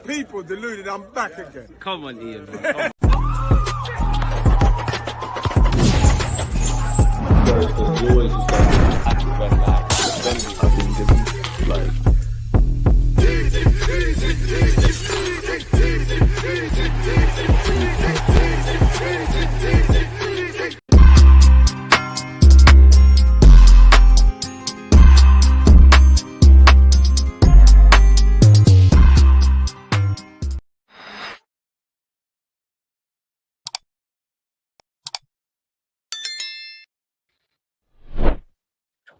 People deluded, I'm back again. Come on, Ian, man. Come on.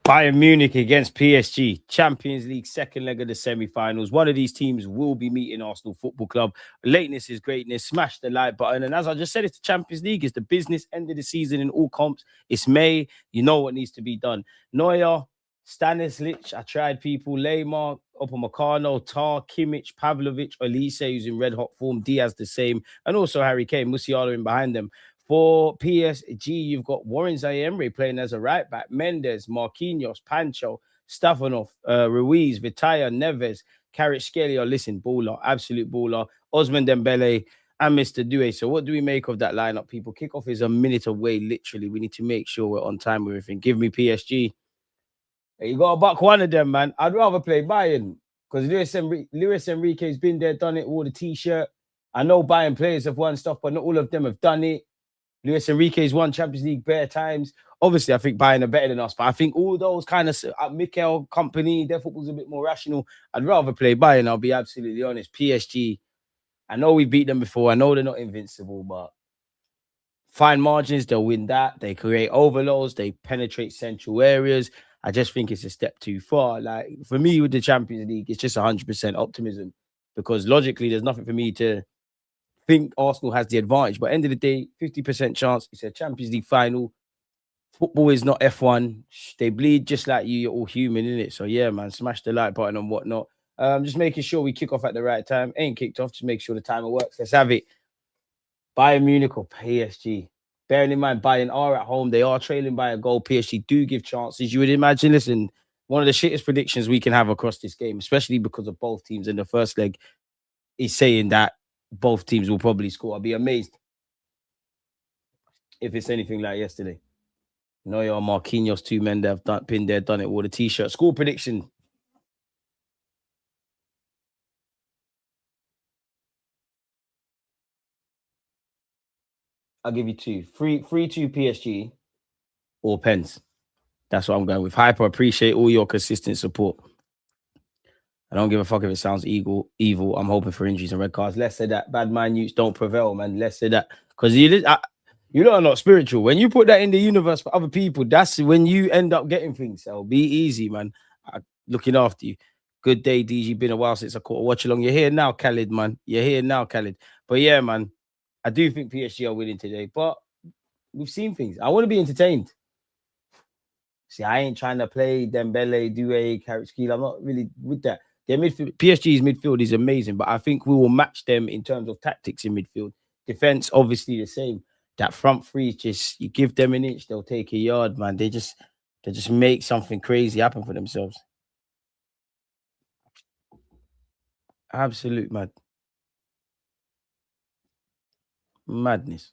Bayern Munich against PSG, Champions League second leg of the semi-finals. One of these teams will be meeting Arsenal Football Club. Lateness is greatness. Smash the like button. And as I just said, it's the Champions League. It's the business end of the season in all comps. It's May. You know what needs to be done. Neuer, Stanisic, I tried people. Lemar, Upamecano, Tar, Kimmich, Pavlovic, Elise, who's in red-hot form. Diaz the same. And also Harry Kane, Musiala in behind them. For PSG, you've got Warren Zaïre playing as a right back, Mendes, Marquinhos, Pancho, Stefanov, Ruiz, Vitaya, Neves, Kvaratskhelia. Listen, baller, absolute baller. Ousmane Dembele and Mr. Doué. So what do we make of that lineup, people? Kickoff is a minute away, literally. We need to make sure we're on time with everything. Give me PSG. You got to buck one of them, man. I'd rather play Bayern because Luis Enrique's been there, done it, wore the T-shirt. I know Bayern players have won stuff, but not all of them have done it. Luis Enrique's won Champions League bare times. Obviously, I think Bayern are better than us, but I think all those kind of Mikel company, their football's a bit more rational. I'd rather play Bayern, I'll be absolutely honest. PSG, I know we beat them before. I know they're not invincible, but fine margins, they'll win that. They create overloads. They penetrate central areas. I just think it's a step too far. Like, for me, with the Champions League, it's just 100% optimism because logically, there's nothing for me to think Arsenal has the advantage, but end of the day, 50% chance. It's a Champions League final. Football is not F1. They bleed just like you. You're all human, innit? So yeah, man, smash the like button and whatnot. Just making sure we kick off at the right time. Ain't kicked off. Just make sure the timer works. Let's have it. Bayern Munich or PSG. Bearing in mind, Bayern are at home. They are trailing by a goal. PSG do give chances. You would imagine, listen, one of the shittest predictions we can have across this game, especially because of both teams in the first leg, is saying that both teams will probably score. I'll be amazed if it's anything like yesterday. Neuer, Marquinhos, two men that have been there, done it with a T-shirt. Score prediction. I'll give you two. 3-2 PSG or pens. That's what I'm going with. Hyper, appreciate all your consistent support. I don't give a fuck if it sounds evil. I'm hoping for injuries and red cards. Let's say that. Bad minutes don't prevail, man. Let's say that. Because you are not spiritual. When you put that in the universe for other people, that's when you end up getting things. So be easy, man. Looking after you. Good day, DG. Been a while since I caught a watch along. You're here now, Khalid, man. You're here now, Khalid. But yeah, man. I do think PSG are winning today. But we've seen things. I want to be entertained. See, I ain't trying to play Dembele, Doué, Kvaratskhelia. I'm not really with that. Their midfield, PSG's midfield is amazing, but I think we will match them in terms of tactics in midfield. Defense, obviously the same. That front three, just you give them an inch, they'll take a yard, man. They just make something crazy happen for themselves. Absolute madness.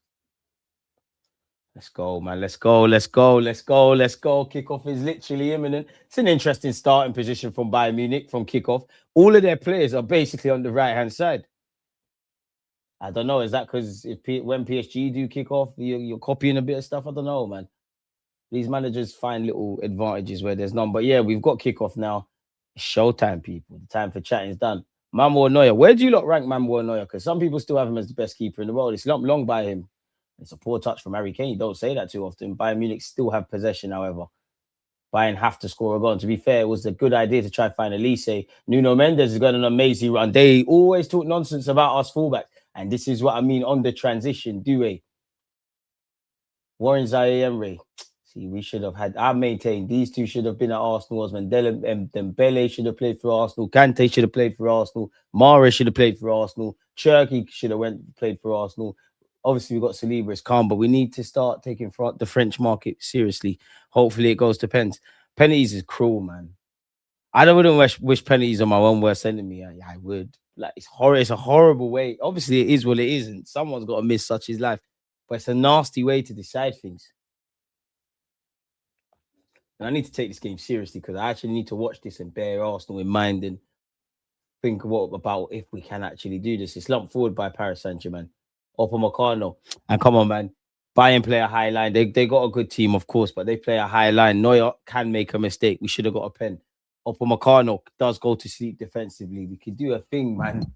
Let's go, man. Let's go. Kickoff is literally imminent. It's an interesting starting position from Bayern Munich from kickoff. All of their players are basically on the right-hand side. I don't know. Is that because when PSG do kickoff, you're copying a bit of stuff? I don't know, man. These managers find little advantages where there's none. But yeah, we've got kickoff now. It's showtime, people. The time for chatting is done. Manuel Neuer. Where do you lot rank Manuel Neuer? Because some people still have him as the best keeper in the world. It's not long by him. It's a poor touch from Harry Kane. You don't say that too often. Bayern Munich still have possession, however. Bayern have to score a goal. And to be fair, it was a good idea to try to find Elise. Nuno Mendes has got an amazing run. They always talk nonsense about us fullbacks. And this is what I mean on the transition. Doué. Warren Zaïre. See, we should have had... I maintain these two should have been at Arsenal. Dembele should have played for Arsenal. Kante should have played for Arsenal. Mara should have played for Arsenal. Cherky should have played for Arsenal. Obviously, we've got Saliba, it's calm, but we need to start taking the French market seriously. Hopefully, it goes to pens. Penalties is cruel, man. I wouldn't wish penalties on my own worst enemy. I would. Like, it's horrible. It's a horrible way. Obviously, it is what it is, and someone's got to miss such his life. But it's a nasty way to decide things. And I need to take this game seriously because I actually need to watch this and bear Arsenal in mind and think about if we can actually do this. It's lumped forward by Paris Saint-Germain. Upamecano. And come on, man. Bayern play a high line. They got a good team, of course, but they play a high line. Neuer can make a mistake. We should have got a pen. Upamecano does go to sleep defensively. We could do a thing, man.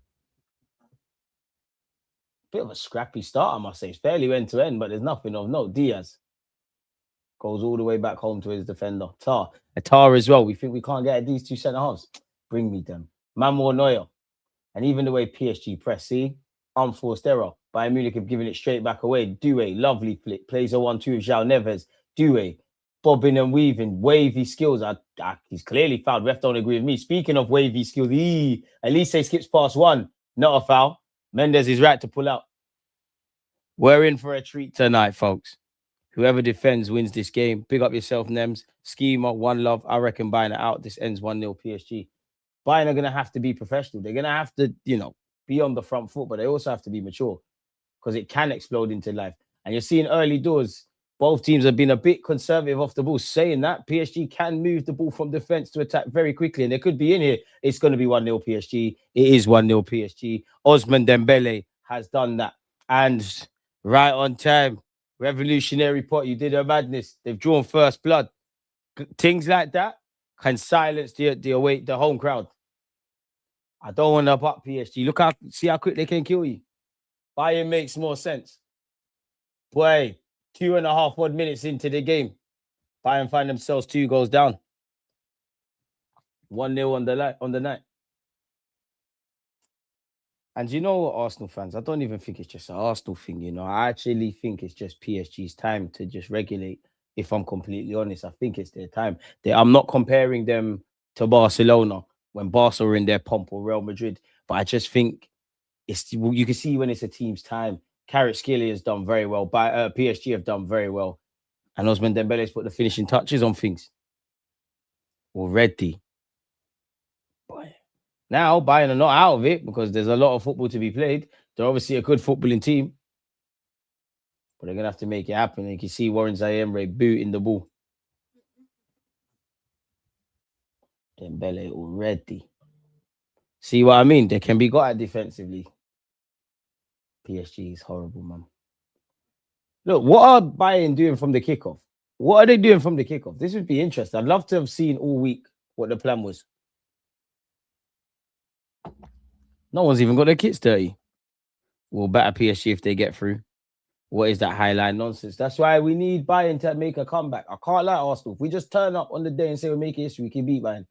Bit of a scrappy start, I must say. It's fairly end-to-end, but there's nothing of note. Diaz goes all the way back home to his defender. Tar as well. We think we can't get at these two centre-halves. Bring me them. Mamo Neuer. And even the way PSG press, see? Unforced error. Bayern Munich have given it straight back away. Doué, lovely flick. Plays a 1-2 with João Neves. Doué, bobbing and weaving. Wavy skills. He's clearly fouled. Ref don't agree with me. Speaking of wavy skills, Elise skips past one. Not a foul. Mendes is right to pull out. We're in for a treat tonight, folks. Whoever defends wins this game. Big up yourself, Nems. Schema, one love. I reckon Bayern are out. This ends 1-0 PSG. Bayern are going to have to be professional. They're going to have to, be on the front foot, but they also have to be mature because it can explode into life. And you're seeing early doors, both teams have been a bit conservative off the ball. Saying that, PSG can move the ball from defense to attack very quickly. And they could be in here. It's going to be 1-0 PSG. It is 1-0 PSG. Ousmane Dembele has done that. And right on time. Revolutionary pot. You did a madness. They've drawn first blood. Things like that can silence the home crowd. I don't want to up PSG. See how quick they can kill you. Bayern makes more sense. Boy, 2.5 odd minutes into the game, Bayern find themselves 2 goals down. 1-0 on the night. And you know what, Arsenal fans? I don't even think it's just an Arsenal thing, I actually think it's just PSG's time to just regulate. If I'm completely honest, I think it's their time. I'm not comparing them to Barcelona when Barca are in their pomp or Real Madrid, but I just think you can see when it's a team's time. Kvaratskhelia has done very well. PSG have done very well. And Ousmane Dembele's put the finishing touches on things already. Boy. Now, Bayern are not out of it because there's a lot of football to be played. They're obviously a good footballing team. But they're going to have to make it happen. You can see Warren Zaïre booting the ball. Dembele already. See what I mean? They can be got at defensively. PSG is horrible, man. Look, what are Bayern doing from the kickoff? What are they doing from the kickoff? This would be interesting. I'd love to have seen all week what the plan was. No one's even got their kits dirty. We'll batter PSG if they get through. What is that highline nonsense? That's why we need Bayern to make a comeback. I can't lie, Arsenal. If we just turn up on the day and say we're making history, we can beat Bayern.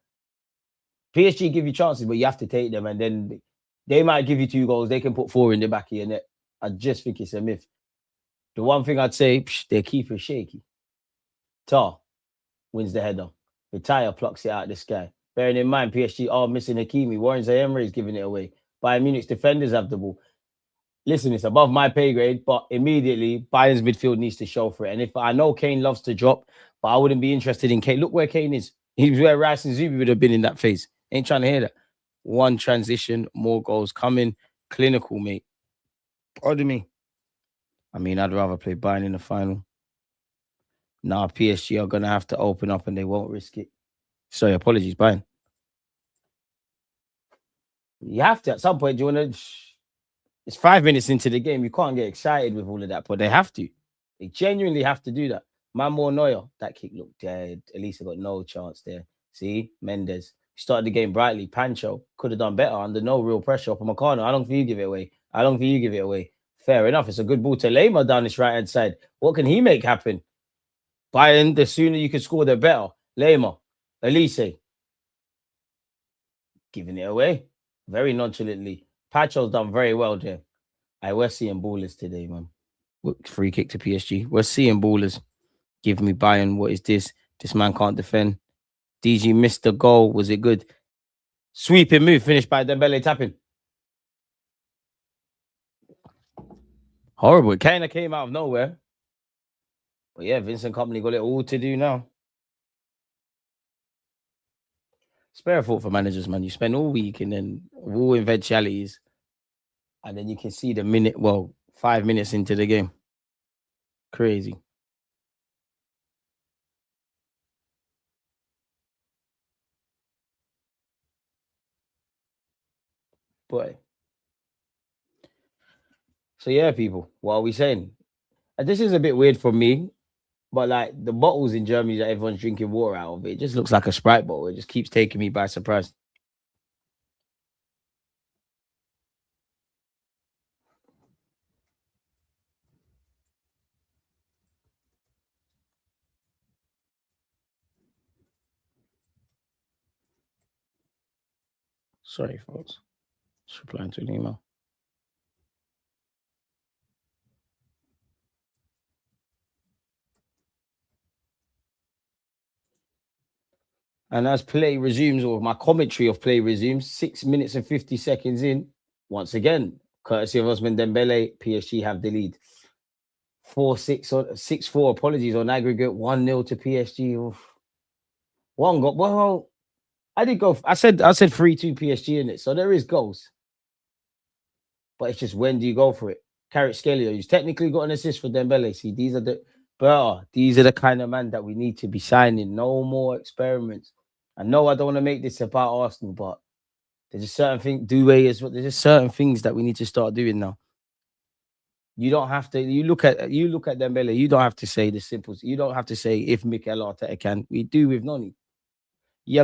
PSG give you chances, but you have to take them, and then they might give you 2 goals. They can put 4 in the back of your net. I just think it's a myth. The one thing I'd say, their keeper is shaky. Tar wins the header. Vitaya plucks it out of the sky. Bearing in mind, PSG are missing Hakimi. Warren Zaïre is giving it away. Bayern Munich's defenders have the ball. Listen, it's above my pay grade, but immediately Bayern's midfield needs to show for it. And if I know Kane loves to drop, but I wouldn't be interested in Kane. Look where Kane is. He was where Rice and Zubi would have been in that phase. Ain't trying to hear that. One transition, more goals coming. Clinical, mate. Pardon me. I mean, I'd rather play Bayern in the final. Now PSG are going to have to open up and they won't risk it. Sorry, apologies, Bayern. You have to, at some point, do you want to... It's 5 minutes into the game. You can't get excited with all of that, but they have to. They genuinely have to do that. Mamo Neuer, that kick looked dead. Elisa got no chance there. See? Mendes. Started the game brightly. Pancho could have done better under no real pressure. Upamecano, I don't think you give it away. Fair enough. It's a good ball to Lema down this right-hand side. What can he make happen? Bayern, the sooner you can score, the better. Lema, Elise. Giving it away. Very nonchalantly. Pacho's done very well there. We're seeing ballers today, man. Free kick to PSG. We're seeing ballers. Give me Bayern. What is this? This man can't defend. DG missed the goal. Was it good? Sweeping move. Finished by Dembele tapping. Horrible. It kind of came out of nowhere. But yeah, Vincent Company got it all to do now. Spare thought for managers, man. You spend all week and then all eventualities, and then you can see the minute, 5 minutes into the game. Crazy. Boy. So yeah, people, what are we saying? And this is a bit weird for me, but like the bottles in Germany that everyone's drinking water out of, it just looks like a Sprite bottle. It just keeps taking me by surprise. Sorry, folks. Just replying to an email. And as play resumes, or my commentary of play resumes, 6 minutes and 50 seconds in, once again, courtesy of Osman Dembele, PSG have the lead. 4-6 or 6-4, apologies, on aggregate, 1-0 to PSG. Oof. One got, I did go, I said 3-2 PSG in it, so there is goals. But it's just, when do you go for it? Carrot Scalia, who's technically got an assist for Dembele. See, these are the kind of man that we need to be signing. No more experiments. I know I don't want to make this about Arsenal, but there's just certain things. There's just certain things that we need to start doing now. You don't have to. You look at Dembele. You don't have to say the simple. You don't have to say if Mikel Arteta can. We do with Noni.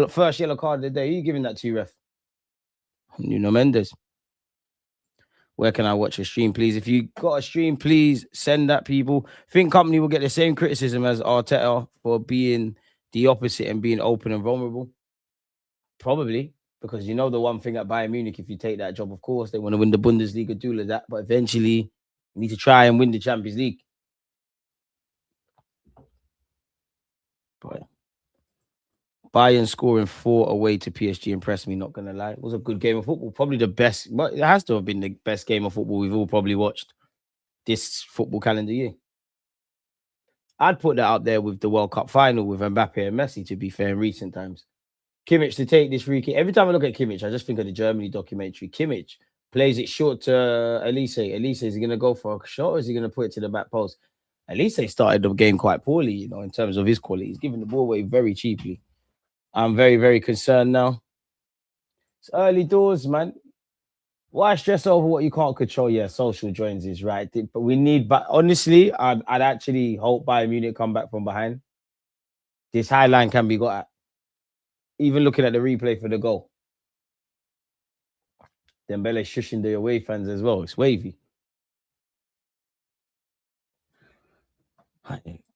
First yellow card of the day. Who you giving that to, ref? Nuno Mendes. Where can I watch a stream, please? If you got a stream, please send that, people. Think Company will get the same criticism as Arteta for being the opposite and being open and vulnerable. Probably, because you know the one thing at Bayern Munich, if you take that job, of course, they want to win the Bundesliga, do all of that. But eventually, you need to try and win the Champions League. But Bayern scoring 4 away to PSG impressed me, not going to lie. It was a good game of football. Probably the best, but it has to have been the best game of football we've all probably watched this football calendar year. I'd put that up there with the World Cup final with Mbappe and Messi, to be fair, in recent times. Kimmich to take this free kick. Every time I look at Kimmich, I just think of the Germany documentary. Kimmich plays it short to Elise. Elise, is he going to go for a shot or is he going to put it to the back post? Elise started the game quite poorly, in terms of his quality. He's giving the ball away very cheaply. I'm very, very concerned now. It's early doors, man. Why stress over what you can't control? Yeah, social joins is right. But we need, but honestly, I'd actually hope Bayern Munich come back from behind. This high line can be got at. Even looking at the replay for the goal. Dembele shushing the away fans as well. It's wavy.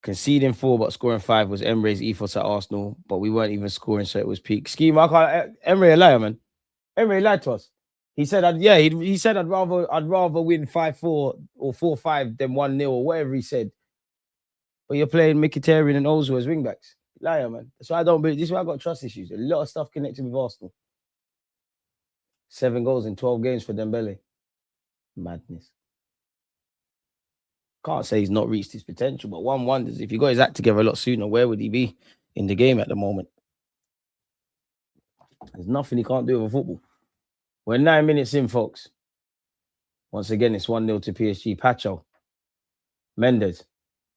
Conceding 4 but scoring 5 was Emre's ethos at Arsenal, but we weren't even scoring, so it was peak. Scheme, I can't. Emre a liar, man. Emre lied to us. He said, he said I'd rather win 5-4 or 4-5 than 1-0 or whatever he said. But you're playing Mkhitaryan and Ozil as wingbacks. Liar, man. So I don't believe. This is why I got trust issues. A lot of stuff connected with Arsenal. 7 goals in 12 games for Dembele. Madness. Can't say he's not reached his potential, but one wonders if he got his act together a lot sooner, where would he be in the game at the moment? There's nothing he can't do with football. We're 9 minutes in, folks. Once again, it's 1-0 to PSG. Pacho, Mendes,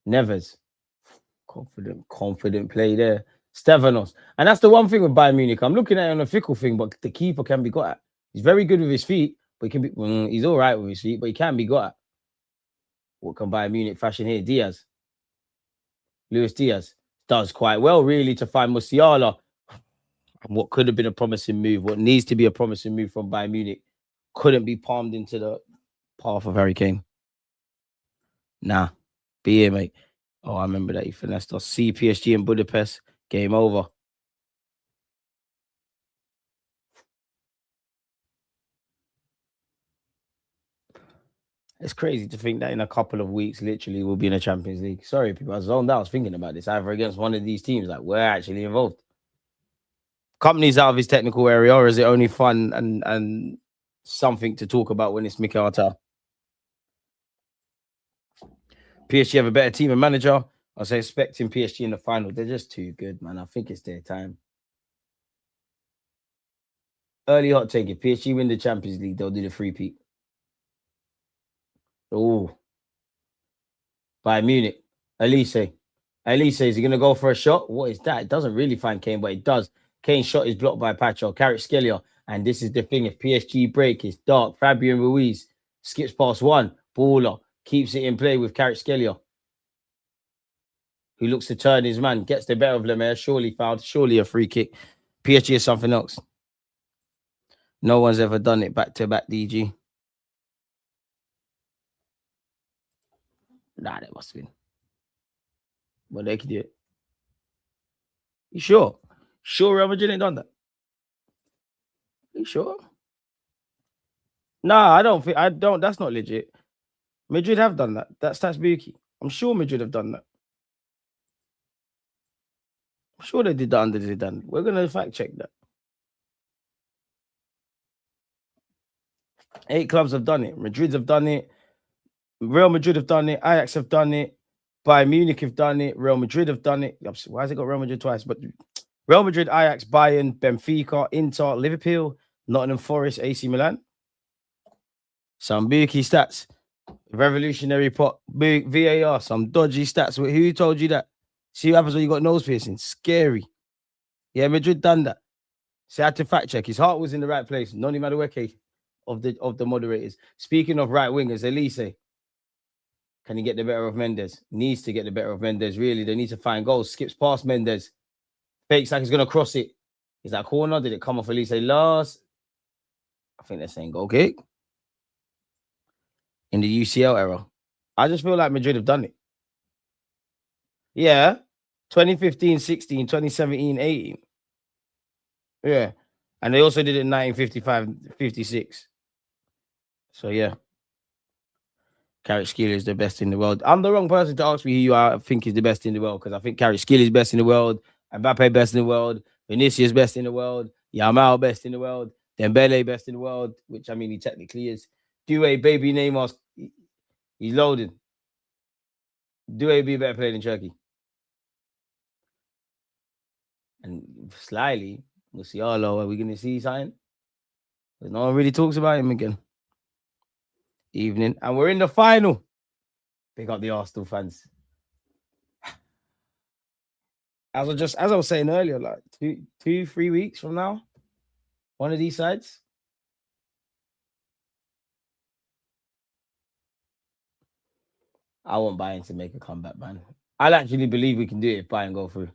Neves. Confident play there. Stefanos. And that's the one thing with Bayern Munich. I'm looking at it on a fickle thing, but the keeper can be got at. He's very good with his feet, but he can be. He's all right with his feet, but he can be got at. What can Bayern Munich fashion here? Diaz. Luis Diaz does quite well, really, to find Musiala. What could have been a promising move, what needs to be a promising move from Bayern Munich, couldn't be palmed into the path of Harry Kane. Nah, be here, mate. Oh, I remember that he finessed us. See PSG in Budapest. Game over. It's crazy to think that in a couple of weeks, literally, we'll be in a Champions League. Sorry, people. I zoned out. I was thinking about this. Either against one of these teams, like, we're actually involved. Company's out of his technical area, or is it only fun and something to talk about when it's Mikel Arteta? PSG have a better team and manager. I was expecting PSG in the final. They're just too good, man. I think it's their time. Early hot take. If PSG win the Champions League, they'll do the three-peat. Oh, Bayern Munich. Elise. Elise, is he going to go for a shot? What is that? It doesn't really find Kane, but it does. Kane's shot is blocked by Pacho. Kvaratskhelia. And this is the thing. If PSG break, it's dark. Fabian Ruiz skips past one. Baller. Keeps it in play with Kvaratskhelia, who looks to turn his man. Gets the better of Lemaire. Surely fouled. Surely a free kick. PSG is something else. No one's ever done it back-to-back, DG. Nah, that must have been. Well, they could do it. You sure? Sure Real Madrid ain't done that? You sure? Nah, I don't. That's not legit. Madrid have done that. That's Buki. I'm sure Madrid have done that. I'm sure they did that under Zidane. We're going to fact check that. 8 clubs have done it. Madrid have done it. Real Madrid have done it. Ajax have done it. Bayern Munich have done it. Real Madrid have done it. Why has it got Real Madrid twice? But Real Madrid, Ajax, Bayern, Benfica, Inter, Liverpool, Nottingham Forest, AC Milan. Some bookie stats. Revolutionary pot. VAR. Some dodgy stats. Who told you that? See what happens when you got nose piercing. Scary. Yeah, Madrid done that. So I had to fact check. His heart was in the right place. Noni Madueke of the moderators. Speaking of right wingers, Elise. Can he get the better of Mendes? Needs to get the better of Mendes. Really, they need to find goals. Skips past Mendes. Fakes like he's going to cross it. Is that corner? Did it come off Elise last? I think they're saying goal kick. In the UCL era. I just feel like Madrid have done it. Yeah. 2015, 16, 2017, 18. Yeah. And they also did it in 1955, 56. So, yeah. Kvaratskhelia is the best in the world. I'm the wrong person to ask me who you are, think is the best in the world, because I think Kvaratskhelia is best in the world, Mbappe best in the world, Vinicius best in the world, Yamal best in the world, Dembele best in the world, which I mean he technically is. Doué, baby Neymar, he's loaded. Doué be a better player than Turkey. And slyly, Musiala, are we going to see something? Because no one really talks about him again. Evening, and we're in the final. Pick up the Arsenal fans. As I was saying earlier, like 3 weeks from now, one of these sides. I want Bayern to make a comeback, man. I'll actually believe we can do it if Bayern go through.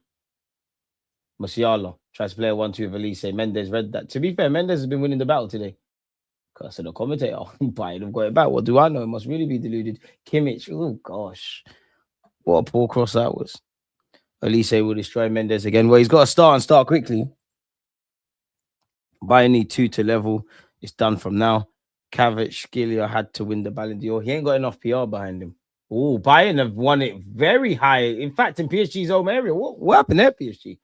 Musiala tries to play a 1-2 with Elise. Mendes read that. To be fair, Mendes has been winning the battle today. Because of the commentator, Bayern have got it back. What do I know? It must really be deluded. Kimmich, oh gosh. What a poor cross that was. Elise will destroy Mendes again. Well, he's got to start quickly. Bayern need 2 to level. It's done from now. Kvaratskhelia had to win the Ballon d'Or. He ain't got enough PR behind him. Oh, Bayern have won it very high. In fact, in PSG's home area. What happened there, PSG?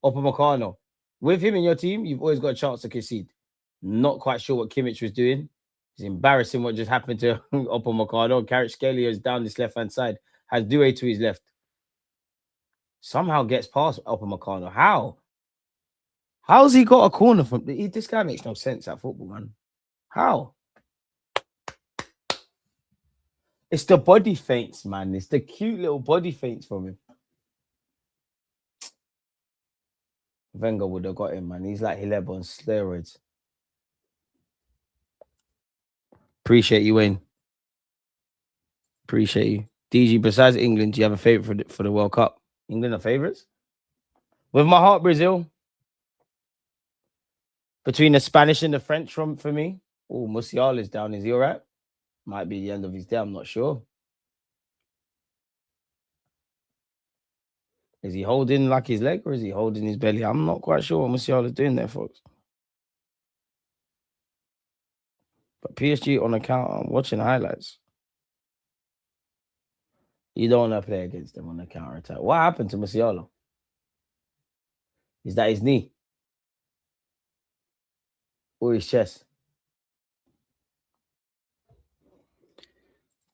Upamecano. With him in your team, you've always got a chance to concede. Not quite sure what Kimmich was doing. It's embarrassing what just happened to Upamecano. Kvaratskhelia is down this left-hand side. Has Doué to his left. Somehow gets past Upamecano. How? How's he got a corner from... This guy makes no sense at football, man. How? It's the body feints, man. It's the cute little body feints from him. Wenger would have got him, man. He's like Hileb on steroids. Appreciate you, Wayne. Appreciate you. DG, besides England, do you have a favourite for the World Cup? England are favourites? With my heart, Brazil. Between the Spanish and the French for me. Oh, Musiala's down. Is he all right? Might be the end of his day. I'm not sure. Is he holding like his leg or is he holding his belly? I'm not quite sure what Musiala's doing there, folks. But PSG on account, I'm watching highlights. You don't want to play against them on the counter attack. What happened to Musiala? Is that his knee? Or his chest?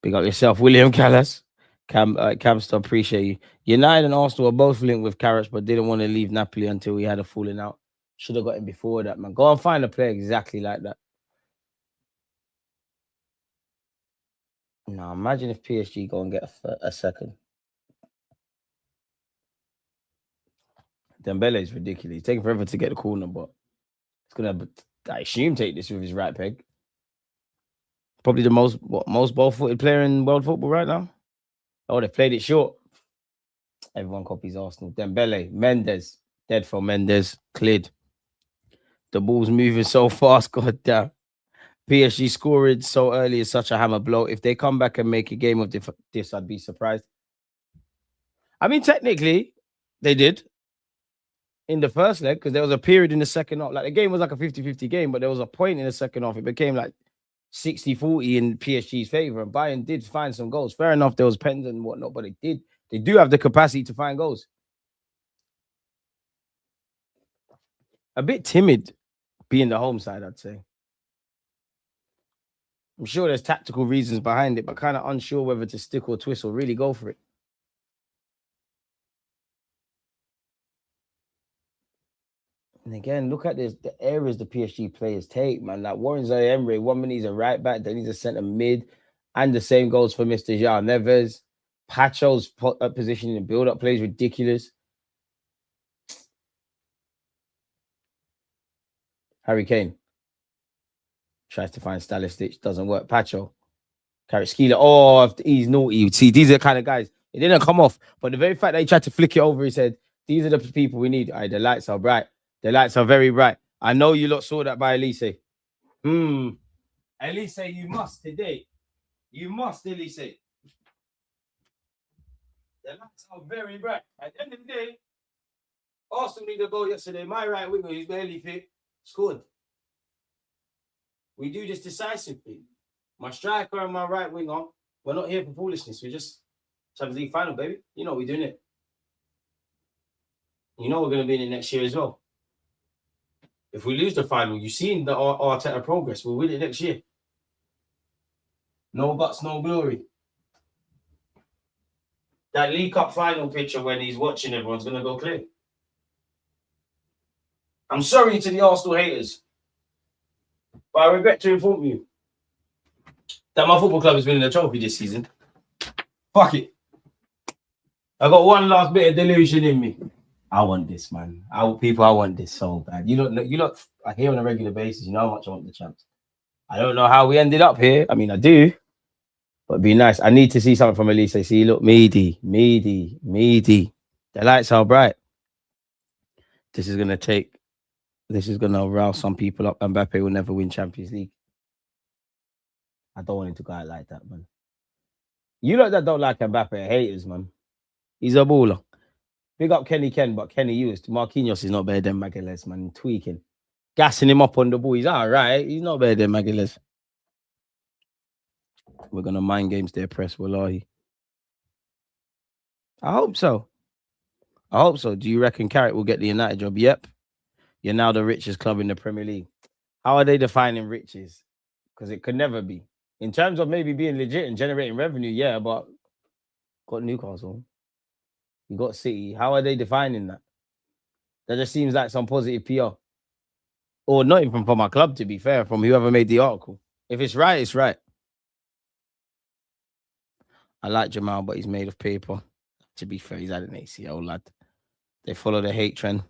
Big up yourself, William Callas. Camster, appreciate you. United and Arsenal are both linked with Carrots, but didn't want to leave Napoli until we had a falling out. Should have got him before that, man. Go and find a player exactly like that. Now, imagine if PSG go and get a second. Dembele is ridiculous. He's taking forever to get the corner, but it's gonna, I assume, take this with his right peg. Probably the most ball-footed player in world football right now. Oh, they played it short. Everyone copies Arsenal. Dembele, Mendes, dead for Mendes, cleared. The ball's moving so fast, god damn. PSG scored so early is such a hammer blow. If they come back and make a game of this, I'd be surprised. I mean, technically, they did in the first leg because there was a period in the second half. Like the game was like a 50-50 game, but there was a point in the second half. It became like 60-40 in PSG's favor. And Bayern did find some goals. Fair enough, there was pens and whatnot, but they do have the capacity to find goals. A bit timid being the home side, I'd say. I'm sure there's tactical reasons behind it, but kind of unsure whether to stick or twist or really go for it. And again, look at this, the areas the PSG players take, man. Like Warren Zaire-Emery, 1 minute he's a right back, then he's a centre mid, and the same goes for Mr. João Neves. Pacho's position in build-up plays ridiculous. Harry Kane tries to find Stylistic, doesn't work. Pacho, Kvaratskhelia. Oh, he's naughty. See, these are the kind of guys. It didn't come off, but the very fact that he tried to flick it over, he said, "These are the people we need." The lights are bright. The lights are very bright. I know you lot saw that by Elise. Elise, you must today. You must, Elise. The lights are very bright. At the end of the day, Arsenal need a goal yesterday. My right winger, who's barely fit, scored. We do this decisively. My striker and my right winger, we're not here for foolishness. We're just Champions League final, baby. You know we're doing it. You know we're going to be in it next year as well. If we lose the final, you've seen the Arteta progress. We'll win it next year. No buts, no glory. That League Cup final picture when he's watching everyone's going to go clear. I'm sorry to the Arsenal haters, but I regret to inform you that my football club is winning a trophy this season. Fuck it. I got one last bit of delusion in me. I want this, man. I want this so bad. You look. I hear on a regular basis. You know how much I want the champs. I don't know how we ended up here. I mean, I do, but it'd be nice. I need to see something from Elise. See, look, meaty. The lights are bright. This is gonna rouse some people up. Mbappe will never win Champions League. I don't want him to go out like that, man. You lot that don't like Mbappe are haters, man. He's a baller. Big up Kenny Ken, but Kenny used. Marquinhos is not better than Magalhaes, man. Tweaking. Gassing him up on the ball. He's all right. He's not better than Magalhaes. We're going to mind games their press, wallahi. I hope so. Do you reckon Carrick will get the United job? Yep. You're now the richest club in the Premier League. How are they defining riches? Because it could never be. In terms of maybe being legit and generating revenue, yeah, but got Newcastle. You got City. How are they defining that? That just seems like some positive PR. Or not even from my club, to be fair, from whoever made the article. If it's right, it's right. I like Jamal, but he's made of paper. To be fair, he's had an ACL, lad. They follow the hate trend.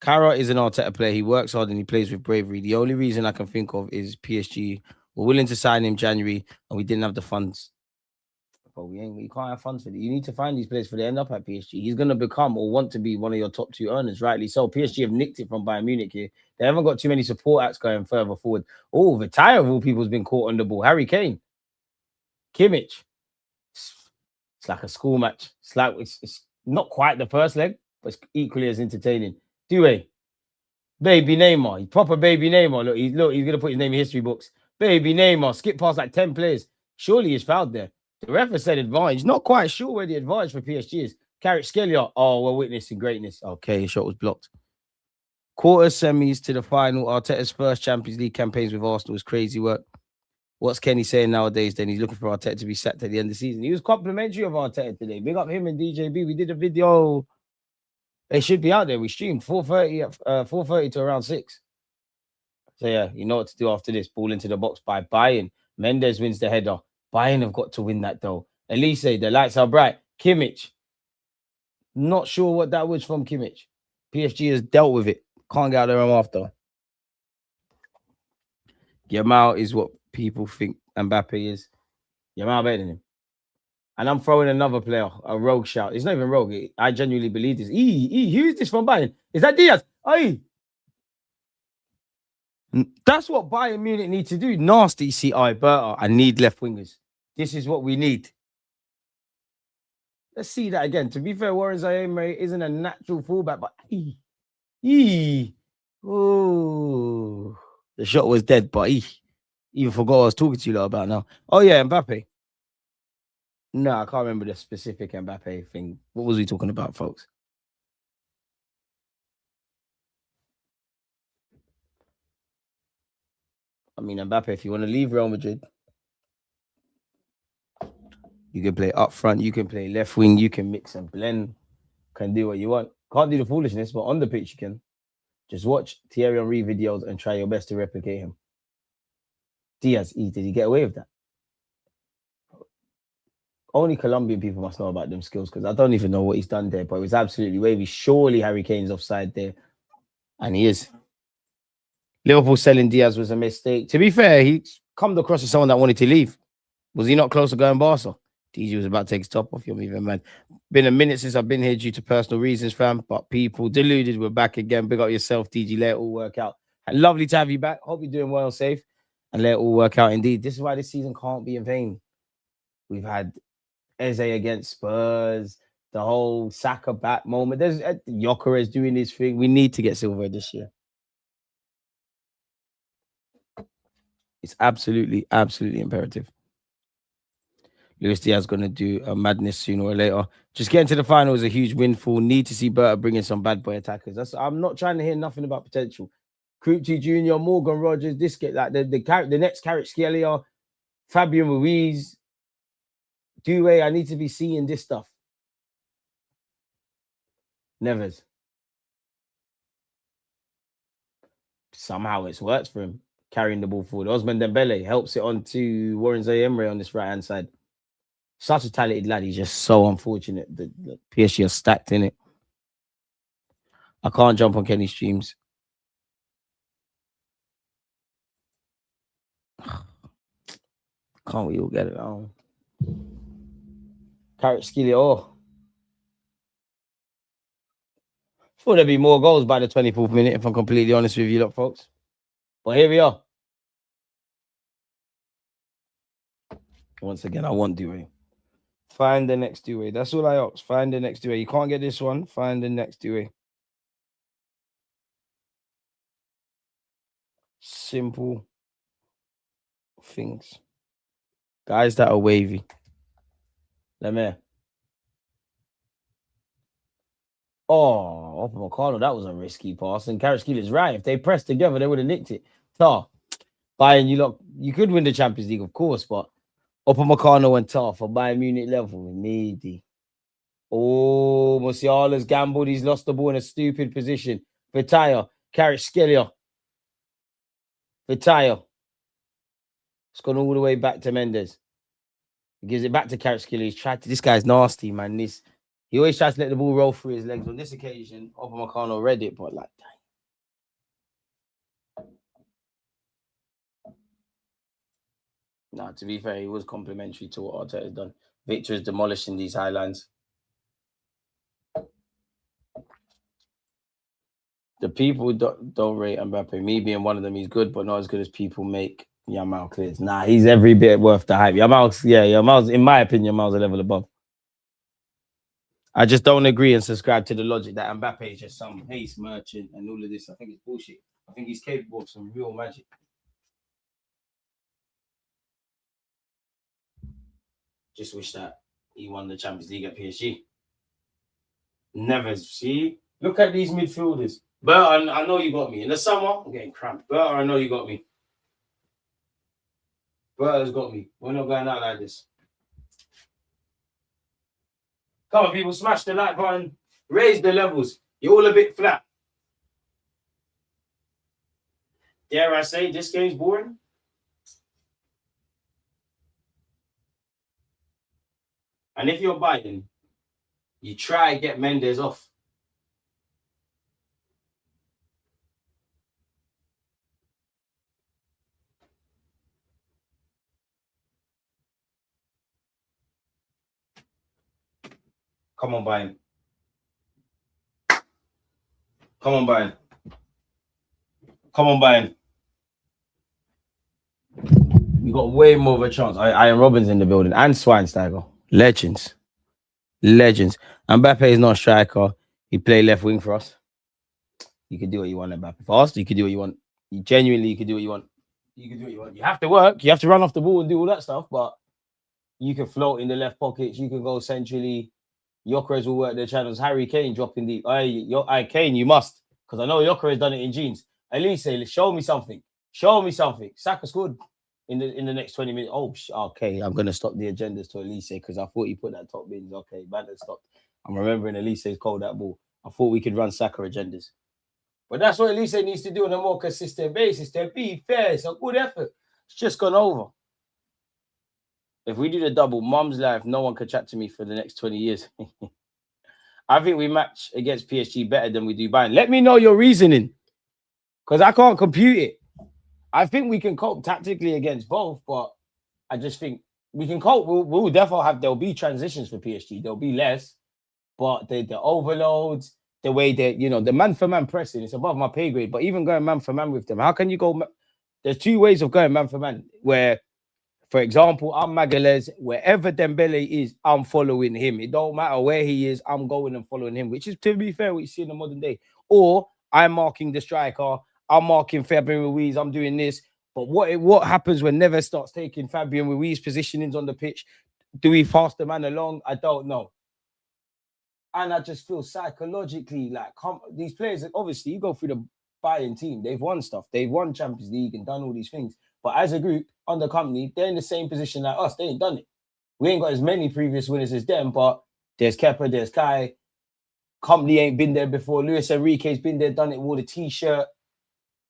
Cara is an Arteta player. He works hard and he plays with bravery. The only reason I can think of is PSG were willing to sign him January and we didn't have the funds. But we can't have funds for it. You need to find these players for they end up at PSG. He's going to become or want to be one of your top two earners, rightly so. PSG have nicked it from Bayern Munich here. They haven't got too many support acts going further forward. Oh, Vitaya of all people has been caught on the ball. Harry Kane. Kimmich. It's like a school match. It's not quite the first leg, but it's equally as entertaining. Due. Baby Neymar. Proper baby Neymar. Look, he's going to put his name in history books. Baby Neymar. Skip past like 10 players. Surely he's fouled there. The ref has said advantage. Not quite sure where the advantage for PSG is. Kvaratskhelia. Oh, we're witnessing greatness. Okay, his shot was blocked. Quarter semis to the final. Arteta's first Champions League campaigns with Arsenal was crazy work. What's Kenny saying nowadays? Then he's looking for Arteta to be sacked at the end of the season. He was complimentary of Arteta today. Big up him and DJB. We did a video. They should be out there. We streamed 4:30 to around 6. So yeah, you know what to do after this. Ball into the box by Bayern. Mendes wins the header. Bayern have got to win that though. Elise, the lights are bright. Kimmich. Not sure what that was from Kimmich. PSG has dealt with it. Can't get out there after. Yamal is what people think Mbappe is. Yamal better than him. And I'm throwing another player, a rogue shout. It's not even rogue. I genuinely believe this. Who is this from Bayern? Is that Diaz? That's what Bayern Munich need to do. Nasty CI, Berta. I need left wingers. This is what we need. Let's see that again. To be fair, Warren Zaire isn't a natural fullback, but oh, the shot was dead, but even forgot what I was talking to you lot about now. Oh yeah, Mbappe. No, I can't remember the specific Mbappe thing. What was we talking about, folks? I mean, Mbappe, if you want to leave Real Madrid, you can play up front, you can play left wing, you can mix and blend, can do what you want. Can't do the foolishness, but on the pitch you can. Just watch Thierry Henry videos and try your best to replicate him. Diaz, did he get away with that? Only Colombian people must know about them skills because I don't even know what he's done there, but it was absolutely wavy. Surely Harry Kane's offside there, and he is. Liverpool selling Diaz was a mistake. To be fair, he come across as someone that wanted to leave. Was he not close to going Barca? DG was about to take his top off. You're moving, man. Been a minute since I've been here due to personal reasons, fam. But people deluded. We're back again. Big up yourself, DG. Let it all work out. And lovely to have you back. Hope you're doing well, safe, and let it all work out. Indeed, this is why this season can't be in vain. We've had Eze against Spurs, the whole Saka back moment. There's Gyökeres doing his thing. We need to get silver this year. It's absolutely, absolutely imperative. Luis Diaz going to do a madness sooner or later. Just getting to the final is a huge windfall. Need to see Berta bring in some bad boy attackers. I'm not trying to hear nothing about potential. Krupti Jr., Morgan Rogers, this get like the next Kvaratskhelia, Fabian Ruiz, Doué. I need to be seeing this stuff. Neves. Somehow it's worked for him, carrying the ball forward. Osman Dembele helps it on to Warren Zaire on this right-hand side. Such a talented lad. He's just so unfortunate. The PSG are stacked in it. I can't jump on Kenny's streams. Can't we all get it on? Kvaratskhelia. Oh. Thought there'd be more goals by the 24th minute, if I'm completely honest with you lot, folks. But here we are. Once again, I want Doué. Find the next Doué. That's all I ask. Find the next Doué. You can't get this one. Find the next Doué. Simple things. Guys that are wavy. Lemire. Oh, Upamecano, that was a risky pass. And Kvaratskhelia right. If they pressed together, they would have nicked it. Tar. Bayern, you could win the Champions League, of course, but Upamecano and Tar for Bayern Munich level. Needy. Oh, Musiala's gambled. He's lost the ball in a stupid position. Vitaya. Kvaratskhelia. Vitaya. It's gone all the way back to Mendes. He gives it back to Kvaratskhelia. He's tried to. This guy's nasty, man. He always tries to let the ball roll through his legs. On this occasion, Upamecano read it, but like, dang. No, to be fair, he was complimentary to what Arteta has done. Victor is demolishing these highlines. The people don't rate Mbappe. Me being one of them, he's good, but not as good as people make Yamal clear. Nah, he's every bit worth the hype. Yamal's, in my opinion, Yamal's a level above. I just don't agree and subscribe to the logic that Mbappe is just some haste merchant and all of this. I think it's bullshit. I think he's capable of some real magic. Just wish that he won the Champions League at PSG. Never. See? Look at these midfielders. But I know you got me. In the summer, I'm getting cramped. But I know you got me. Brother's got me. We're not going out like this. Come on, people, smash the like button. Raise the levels. You're all a bit flat. Dare I say this game's boring? And if you're Bayern, you try and get Mendes off. Come on, Bayern. Come on, Bayern. Come on, Bayern. We got way more of a chance. Ian Robbins in the building and Schweinsteiger. Legends. Legends. Mbappe is not a striker. He played left wing for us. You can do what you want, Mbappe. For us, you can do what you want. You can do what you want. You can do what you want. You have to work. You have to run off the ball and do all that stuff, but you can float in the left pockets. You can go centrally. Gyökeres will work their channels. Harry Kane dropping deep. Kane, you must. Because I know Gyökeres done it in jeans. Elise, show me something. Show me something. Saka scored in the next 20 minutes. Oh, okay. I'm going to stop the agendas to Elise because I thought he put that top bins. Okay, man, stopped. I'm remembering Elise's called that ball. I thought we could run Saka agendas. But that's what Elise needs to do on a more consistent basis. To be fair, it's a good effort. It's just gone over. If we do the double, Mum's life, no one can chat to me for the next 20 years. I think we match against PSG better than we do Bayern. Let me know your reasoning. Because I can't compute it. I think we can cope tactically against both, but I just think we can cope. We'll definitely there'll be transitions for PSG. There'll be less, but the overloads, the way that, the man-for-man pressing, it's above my pay grade. But even going man-for-man with them, how can you go? There's two ways of going man-for-man where, for example, I'm Magalhaes. Wherever Dembele is, I'm following him. It don't matter where he is, I'm going and following him, which is, to be fair, what you see in the modern day. Or I'm marking the striker. I'm marking Fabian Ruiz. I'm doing this. But what happens when Neves starts taking Fabian Ruiz positionings on the pitch? Do we pass the man along? I don't know. And I just feel psychologically like these players, obviously, you go through the Bayern team. They've won stuff. They've won Champions League and done all these things. But as a group, under company, they're in the same position like us. They ain't done it. We ain't got as many previous winners as them, but there's Kepa, there's Kai. Company ain't been there before. Luis Enrique's been there, done it, wore the T-shirt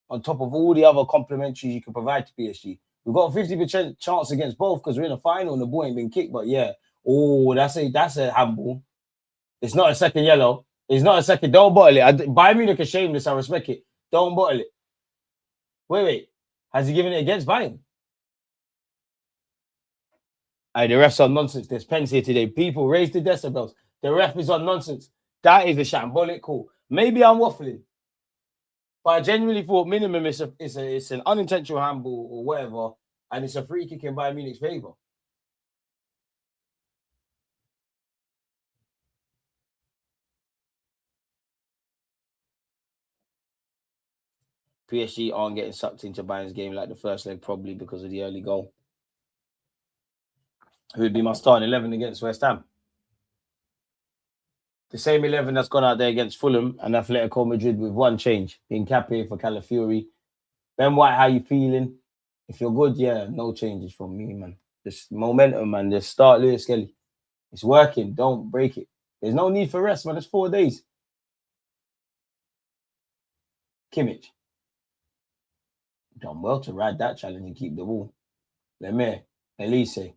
on top of all the other complementaries you can provide to PSG. We've got a 50% chance against both because we're in a final and the ball ain't been kicked. But yeah, that's a handball. It's not a second yellow. It's not a second. Don't bottle it. Bayern Munich is shameless. I respect it. Don't bottle it. Wait. Has he given it against Bayern? The ref's on nonsense. There's pens here today. People raise the decibels. The ref is on nonsense. That is a shambolic call. Maybe I'm waffling. But I genuinely thought minimum it's an unintentional handball or whatever, and it's a free kick in Bayern Munich's favour. PSG aren't getting sucked into Bayern's game like the first leg, probably because of the early goal. Who would be my starting 11 against West Ham? The same 11 that's gone out there against Fulham and Atletico Madrid with one change. Hincapié for Calafiori. Ben White, how you feeling? If you're good, yeah, no changes from me, man. Just momentum, man. Just start Lewis Kelly. It's working. Don't break it. There's no need for rest, man. It's 4 days. Kimmich. Done well to ride that challenge and keep the ball. Lemay, Elise,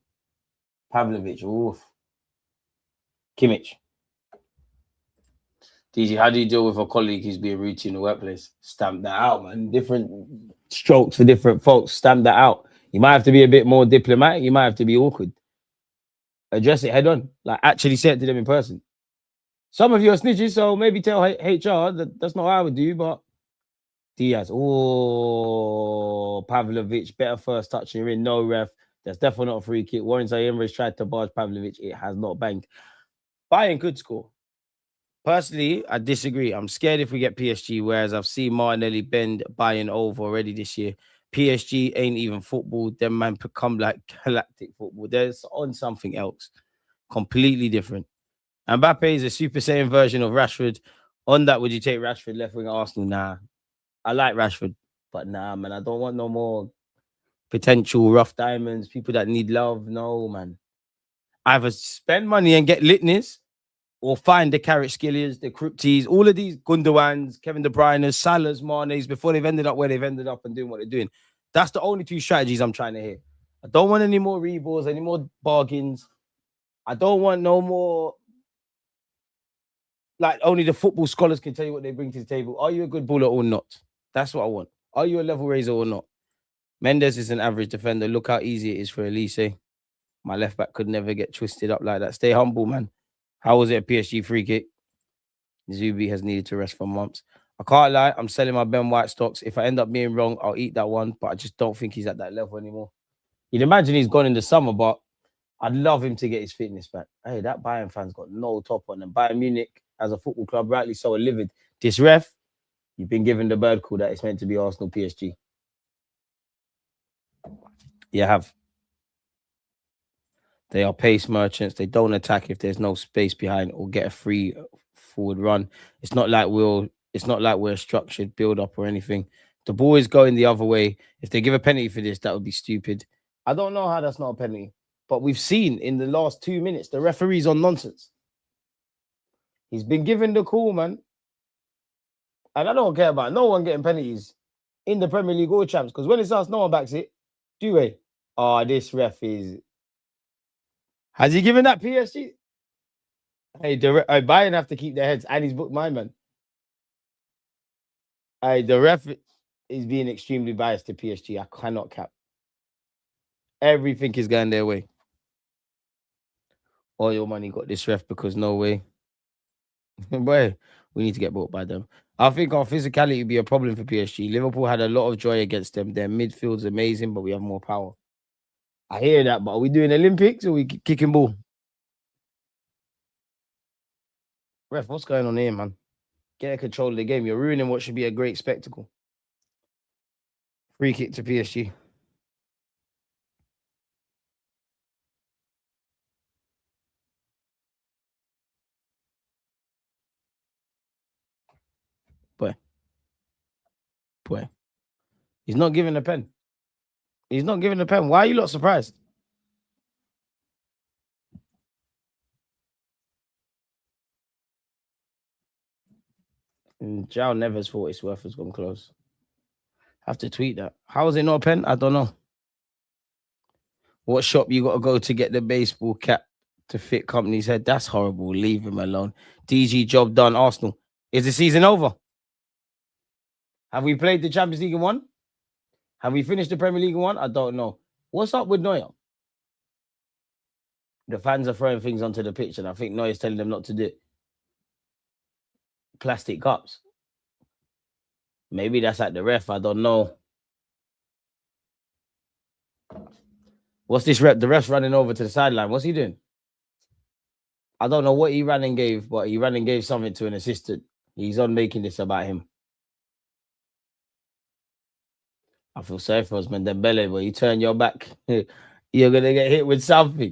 Pavlovic, oof. Kimmich. DG, how do you deal with a colleague who's being rude in the workplace? Stamp that out, man. Different strokes for different folks. Stamp that out. You might have to be a bit more diplomatic. You might have to be awkward. Address it head on. Like, actually say it to them in person. Some of you are snitches, so maybe tell HR that's not what I would do, but Diaz. Oh, Pavlovic, better first touch. You're in, no ref. That's definitely not a free kick. Warren Zaire tried to barge Pavlovic. It has not banged. Bayern could score. Personally, I disagree. I'm scared if we get PSG, whereas I've seen Martinelli bend Bayern over already this year. PSG ain't even football. Them man become like galactic football. They're on something else. Completely different. Mbappe is a Super Saiyan version of Rashford. On that, would you take Rashford left wing at Arsenal? Nah. I like Rashford, but nah, man. I don't want no more potential rough diamonds, people that need love. No, man. Either spend money and get litness, or find the Carrot Skilliers, the Krypties, all of these Gundawans, Kevin De Bruyne's, Salah's, Mane's, before they've ended up where they've ended up and doing what they're doing. That's the only two strategies I'm trying to hear. I don't want any more reballs, any more bargains. I don't want no more. Like, only the football scholars can tell you what they bring to the table. Are you a good baller or not? That's what I want. Are you a level raiser or not? Mendes is an average defender. Look how easy it is for Elise. My left back could never get twisted up like that. Stay humble, man. How was it a PSG free kick? Zubi has needed to rest for months. I can't lie. I'm selling my Ben White stocks. If I end up being wrong, I'll eat that one. But I just don't think he's at that level anymore. You'd imagine he's gone in the summer, but I'd love him to get his fitness back. Hey, that Bayern fan's got no top on them. Bayern Munich, as a football club, rightly so, are livid. This ref, you've been given the bird call that it's meant to be Arsenal PSG. You have. They are pace merchants. They don't attack if there's no space behind or get a free forward run. It's not like we're a structured build up or anything. The ball is going the other way. If they give a penalty for this, that would be stupid. I don't know how that's not a penalty, but we've seen in the last 2 minutes the referee's on nonsense. He's been given the call, man. And I don't care about no one getting penalties in the Premier League or champs, because when it's us, no one backs it. Do we? Oh, this ref is. Has he given that PSG? Hey, Bayern have to keep their heads, and he's booked mine, man. Hey, the ref is being extremely biased to PSG. I cannot cap. Everything is going their way. All your money got this ref because no way. Boy, we need to get bought by them. I think our physicality would be a problem for PSG. Liverpool had a lot of joy against them. Their midfield's amazing, but we have more power. I hear that, but are we doing Olympics or are we kicking ball? Ref, what's going on here, man? Get control of the game. You're ruining what should be a great spectacle. Free kick to PSG. Boy. He's not giving a pen. He's not giving a pen. Why are you not surprised? And Jao Neves thought his worth has gone close. Have to tweet that. How is it not a pen? I don't know. What shop you got to go to get the baseball cap to fit company's head? That's horrible. Leave him alone. DG job done. Arsenal. Is the season over? Have we played the Champions League in one? Have we finished the Premier League in one? I don't know. What's up with Neuer? The fans are throwing things onto the pitch, and I think Neuer's telling them not to do it. Plastic cups. Maybe that's like the ref. I don't know. What's this ref? The ref's running over to the sideline. What's he doing? I don't know what he ran and gave, but he ran and gave something to an assistant. He's on making this about him. I feel sorry for Osman Dembele, but you turn your back, you're going to get hit with something.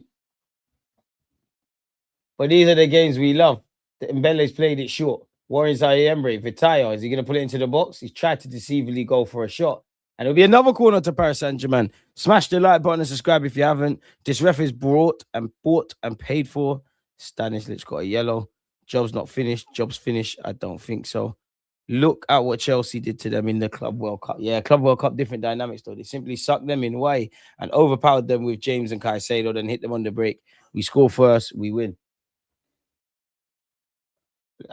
But these are the games we love. Dembele's played it short. Warren Zaire-Emery, Vitaya, is he going to put it into the box? He's tried to deceivably go for a shot. And it'll be another corner to Paris Saint-Germain. Smash the like button and subscribe if you haven't. This ref is bought and paid for. Stanisic got a yellow. Job's not finished. Job's finished. I don't think so. Look at what Chelsea did to them in the Club World Cup. Yeah, Club World Cup, different dynamics though. They simply sucked them in way and overpowered them with James and Caicedo, then hit them on the break. We score first, we win.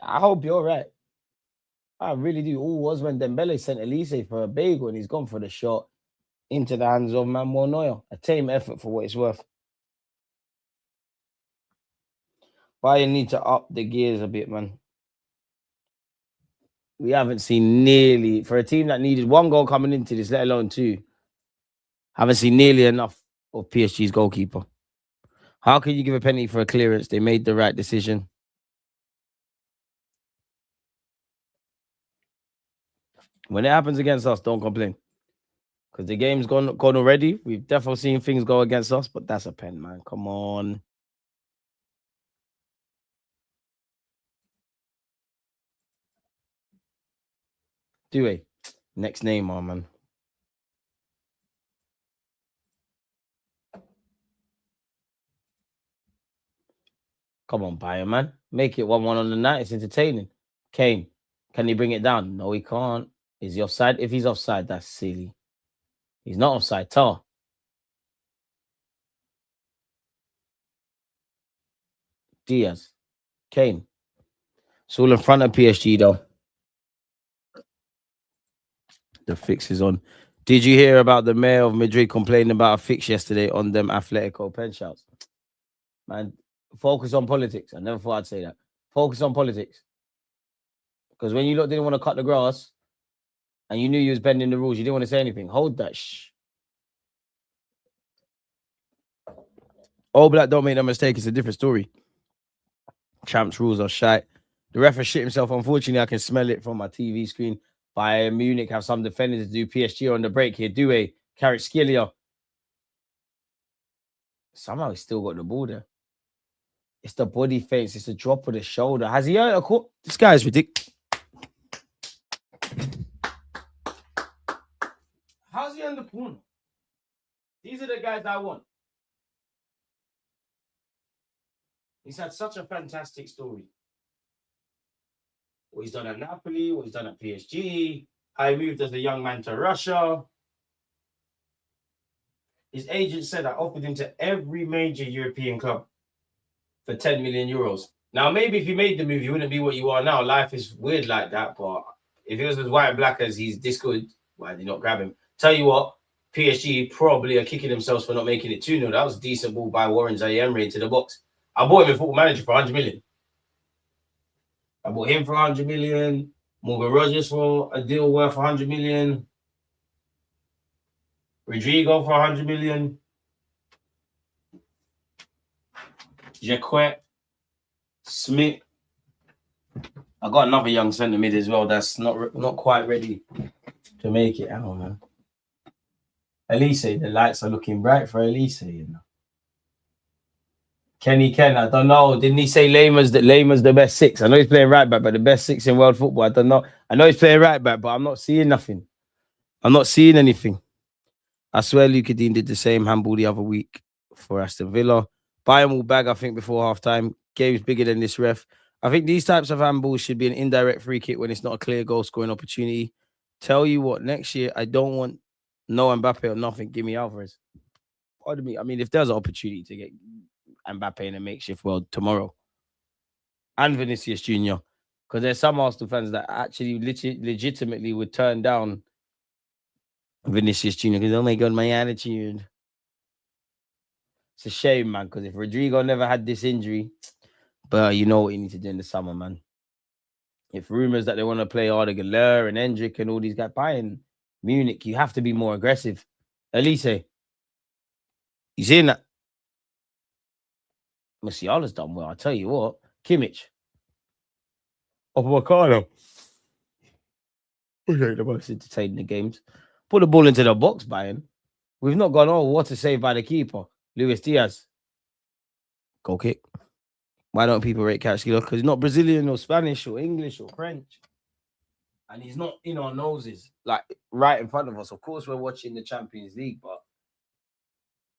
I hope you're right. I really do. All was when Dembele sent Elise for a bagel and he's gone for the shot into the hands of Manuel Neuer. A tame effort for what it's worth. Bayern need to up the gears a bit, man. We haven't seen nearly, for a team that needed one goal coming into this, let alone two, haven't seen nearly enough of PSG's goalkeeper. How can you give a penalty for a clearance? They made the right decision. When it happens against us, don't complain. Because the game's gone already. We've definitely seen things go against us, but that's a pen, man. Come on. Do we? Next Neymar, man. Come on, Bayern, man. Make it 1-1 on the night. It's entertaining. Kane, can he bring it down? No, he can't. Is he offside? If he's offside, that's silly. He's not offside. Tar. Diaz. Kane. It's all in front of PSG, though. The fix is on. Did you hear about the mayor of Madrid complaining about a fix yesterday on them Atletico pen shouts? Man, focus on politics. I never thought I'd say that. Focus on politics. Because when you lot didn't want to cut the grass and you knew you was bending the rules, you didn't want to say anything. Hold that shh. All Black don't make that mistake. It's a different story. Champs rules are shite. The ref has shit himself. Unfortunately, I can smell it from my TV screen. Bayern Munich have some defenders to do PSG on the break here. Due, Kvaratskhelia. Somehow he's still got the ball there. It's the body face. It's the drop of the shoulder. Has he earned a call? This guy is ridiculous. How's he earned the corner? These are the guys I want. He's had such a fantastic story. What he's done at Napoli, what he's done at PSG, how he moved as a young man to Russia. His agent said I offered him to every major European club for 10 million euros. Now, maybe if you made the move, you wouldn't be what you are now. Life is weird like that, but if he was as white and black as he's this good, why did you not grab him? Tell you what, PSG probably are kicking themselves for not making it 2-0. That was a decent ball by Warren Zaïre into the box. I bought him in Football Manager for 100 million. I bought him for 100 million. Morgan Rogers for a deal worth 100 million. Rodrigo for 100 million. Jacquet. Smith. I got another young centre mid as well that's not quite ready to make it out, man. Elise, the lights are looking bright for Elise, you know. Kenny Ken, I don't know. Didn't he say Lehman's the best six? I know he's playing right back, but the best six in world football. I don't know. I know he's playing right back, but I'm not seeing nothing. I'm not seeing anything. I swear Luka Dean did the same handball the other week for Aston Villa. Bayern will bag, I think, before halftime. Game's bigger than this ref. I think these types of handballs should be an indirect free kick when it's not a clear goal scoring opportunity. Tell you what, next year, I don't want no Mbappe or nothing. Give me Alvarez. Pardon me. I mean, if there's an opportunity to get Mbappe in a makeshift world tomorrow and Vinicius Jr., because there's some Arsenal fans that actually legitimately would turn down Vinicius Jr. because, oh my God, my attitude. It's a shame, man, because if Rodrigo never had this injury, but you know what you need to do in the summer, man. If rumors that they want to play Arda Güler and Hendrick and all these guys, Bayern Munich, you have to be more aggressive. Elise, you seen that? Musiala's done well. I'll tell you what. Kimmich. Upamecano. Okay, the most entertaining games. Put the ball into the box, Bayern. We've not gone, oh, what a save by the keeper. Luis Diaz. Goal kick. Why don't people rate Kvaratskhelia? Because he's not Brazilian or Spanish or English or French. And he's not in our noses, like right in front of us. Of course, we're watching the Champions League, but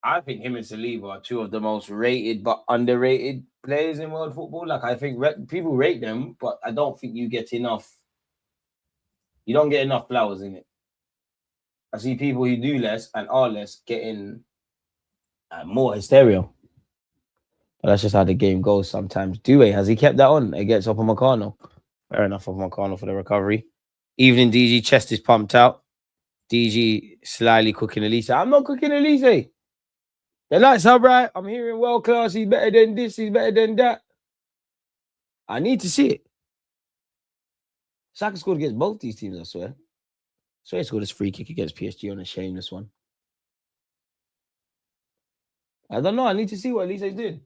I think him and Saliba are two of the most rated but underrated players in world football. Like, I think people rate them, but I don't think you get enough. You don't get enough flowers in it. I see people who do less and are less getting more hysteria. But that's just how the game goes sometimes. Due, has he kept that on against Upamecano? Fair enough, Upamecano for the recovery. Evening DG, chest is pumped out. DG slyly cooking Elise. I'm not cooking Elise. The lights are bright. I'm hearing world class. He's better than this. He's better than that. I need to see it. Saka scored against both these teams, I swear. So he scored his free kick against PSG on a shameless one. I don't know. I need to see what Elise did.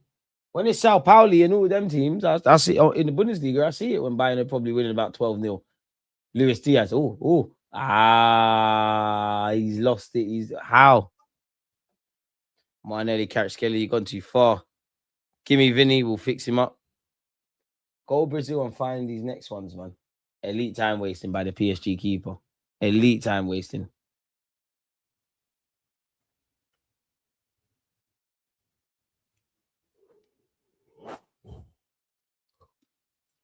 When it's Sao Paulo and all them teams, I see in the Bundesliga, I see it when Bayern are probably winning about 12-0. Luis Diaz. He's lost it. He's how? Martinelli, Kvaratskhelia, you've gone too far. Gimme Vinny, we'll fix him up. Go Brazil and find these next ones, man. Elite time wasting by the PSG keeper. Elite time wasting.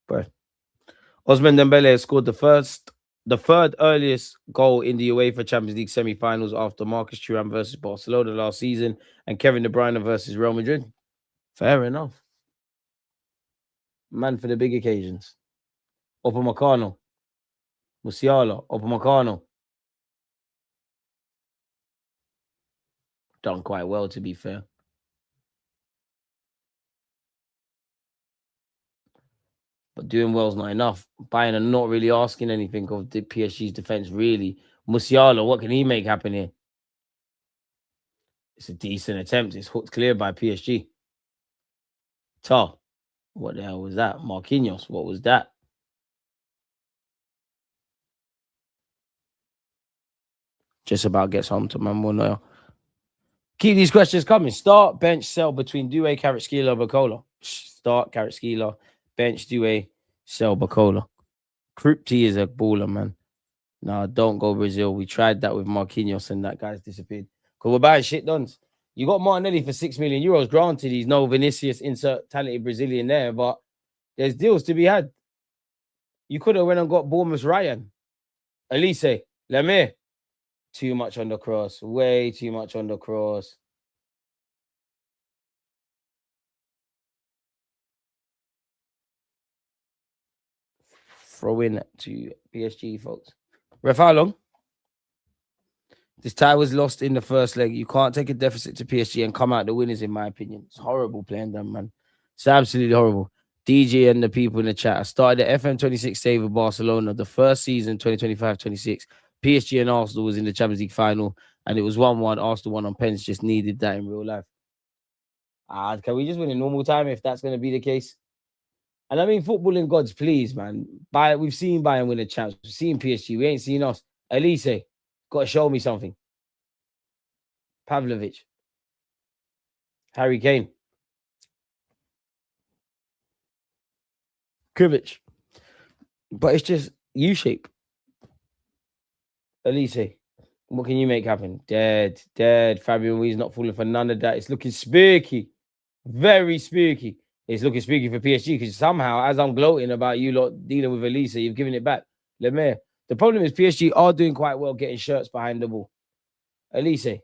But Osman Dembele has scored the third earliest goal in the UEFA Champions League semi-finals after Marcus Thuram versus Barcelona last season and Kevin De Bruyne versus Real Madrid. Fair enough. Man for the big occasions. Upamecano. Musiala. Upamecano. Done quite well, to be fair. But doing well is not enough. Bayern are not really asking anything of the PSG's defense, really. Musiala, what can he make happen here? It's a decent attempt. It's hooked clear by PSG. Tar. What the hell was that? Marquinhos. What was that? Just about gets home to Mambo now. Keep these questions coming. Start, bench, sell between Doué, Kvaratskhelia, Bacola. Start, Kvaratskhelia, bench, Doué, sell, Bacola. Kripke is a baller, man. No, don't go Brazil. We tried that with Marquinhos and that guy's disappeared. Because we're buying shit done. You got Martinelli for €6 million. Granted, he's no Vinicius, insert talented Brazilian there, but there's deals to be had. You could have went and got Bournemouth's Ryan. Elise, Lemire. Too much on the cross. Way too much on the cross. Throw in to PSG, folks. Ref, how long? This tie was lost in the first leg. You can't take a deficit to PSG and come out the winners, in my opinion. It's horrible playing them, man. It's absolutely horrible. DJ and the people in the chat. I started the FM26 save with Barcelona the first season, 2025-26. PSG and Arsenal was in the Champions League final, and it was 1-1. Arsenal won on pens. Just needed that in real life. Can we just win in normal time if that's going to be the case? And I mean, footballing gods, please, man. We've seen Bayern win a champs. We've seen PSG. We ain't seen us. Elise, got to show me something. Pavlovic. Harry Kane. Krivic. But it's just U-shape. Elise, what can you make happen? Dead. Fabian Ruiz not falling for none of that. It's looking spooky. Very spooky. It's looking spooky for PSG because somehow, as I'm gloating about you lot dealing with Elise, you've given it back. Lemire. The problem is PSG are doing quite well getting shirts behind the ball. Elise.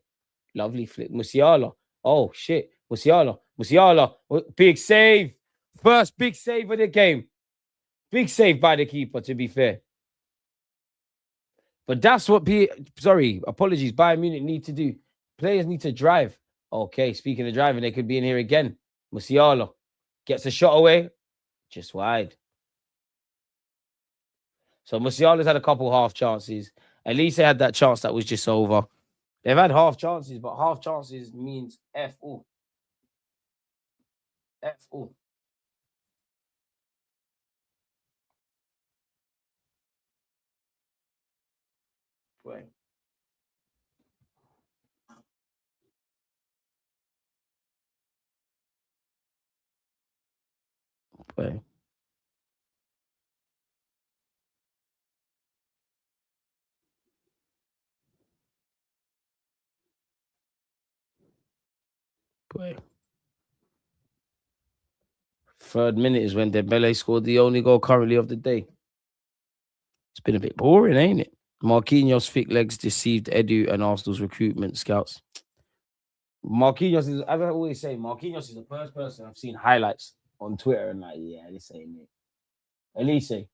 Lovely flip. Musiala. Oh, shit. Musiala. Big save. First big save of the game. Big save by the keeper, to be fair. But that's what apologies, Bayern Munich need to do. Players need to drive. Okay, speaking of driving, they could be in here again. Musiala gets a shot away. Just wide. So Musiala's had a couple half chances. At least they had that chance that was just over. They've had half chances, but half chances means F all. F all. Wait. Wait. Wait. Third minute is when Dembele scored the only goal currently of the day. It's been a bit boring, ain't it? Marquinhos' thick legs deceived Edu and Arsenal's recruitment scouts. Marquinhos is, as I always say, Marquinhos is the first person I've seen highlights on Twitter and like, yeah, this ain't it. Elise,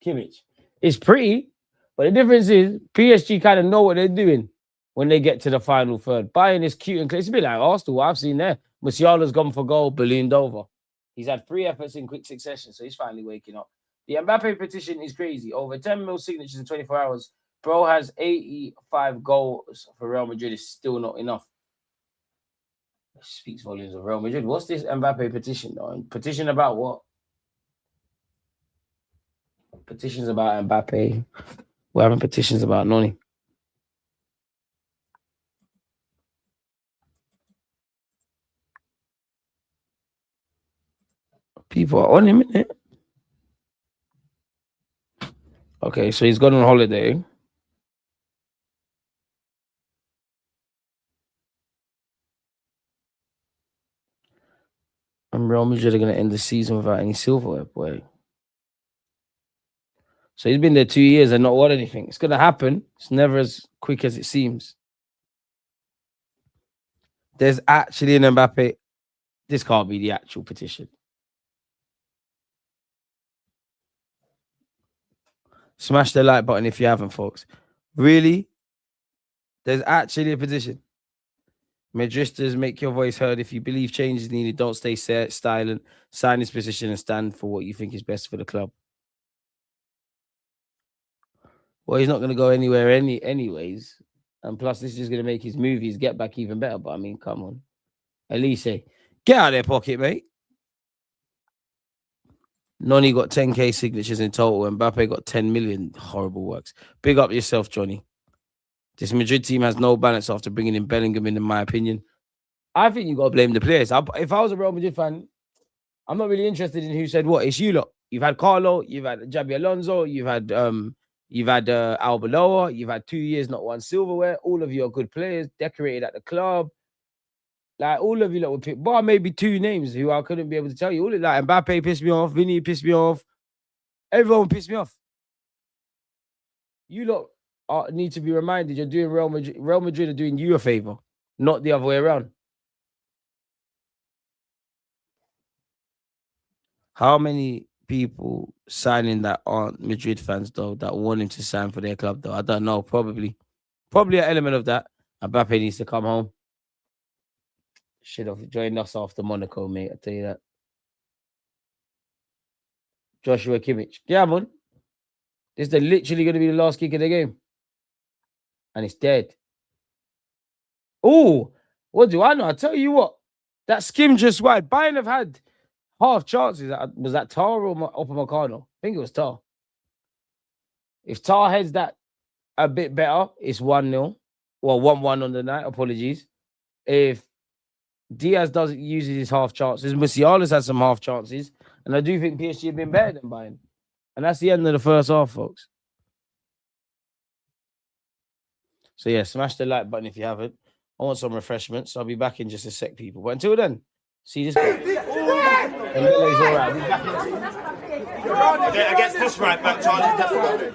Kimmich. It's pretty, but the difference is PSG kind of know what they're doing when they get to the final third. Bayern is cute and clear. It's a bit like Arsenal, what I've seen there. Musiala's gone for goal, ballooned over. He's had 3 efforts in quick succession, so he's finally waking up. The Mbappe petition is crazy. Over 10 mil signatures in 24 hours. Bro has 85 goals for Real Madrid. Is still not enough. It speaks volumes of Real Madrid. What's this Mbappe petition, though? Petition about what? Petitions about Mbappe. We're having petitions about Noni. People are on him, innit? Okay, so he's gone on holiday. And Real Madrid are going to end the season without any silverware, boy. So he's been there 2 years and not won anything. It's going to happen. It's never as quick as it seems. There's actually an Mbappe. This can't be the actual petition. Smash the like button if you haven't, folks. Really? There's actually a petition. Madristas, make your voice heard. If you believe change is needed, don't stay silent. Sign this petition and stand for what you think is best for the club. Well, he's not going to go anywhere anyways. And plus, this is just going to make his movies get back even better. But I mean, come on. Elise, get out of their pocket, mate. Noni got 10K signatures in total. Mbappe got 10 million. Horrible works. Big up yourself, Johnny. This Madrid team has no balance after bringing in Bellingham, in my opinion. I think you got to blame the players. If I was a Real Madrid fan, I'm not really interested in who said what. It's you lot. You've had Carlo, you've had Xabi Alonso, you've had Arbeloa, you've had 2 years not won silverware. All of you are good players, decorated at the club. Like all of you lot would pick, bar maybe 2 names who I couldn't be able to tell you. All of that, Mbappe pissed me off, Vinny pissed me off, everyone pissed me off. You lot need to be reminded you're doing Real Madrid. Real Madrid are doing you a favor, not the other way around. How many people signing that aren't Madrid fans, though, that want him to sign for their club, though? I don't know. Probably an element of that. Mbappe needs to come home. Should have joined us after Monaco, mate. I tell you that. Joshua Kimmich. Yeah, man. This is literally going to be the last kick of the game. And it's dead. Oh, what do I know? I tell you what. That skim just wide. Bayern have had half chances. Was that Tar or Upamecano? I think it was Tar. If Tar heads that a bit better, it's 1-0. Well, 1-1 on the night. Apologies. If Diaz doesn't use his half chances, Musiala's had some half chances. And I do think PSG have been better than Bayern. And that's the end of the first half, folks. So, yeah, smash the like button if you haven't. I want some refreshments. I'll be back in just a sec, people. But until then, see this guy. Dembele's all right. I'll be back in Against this right back, Charlie, definitely.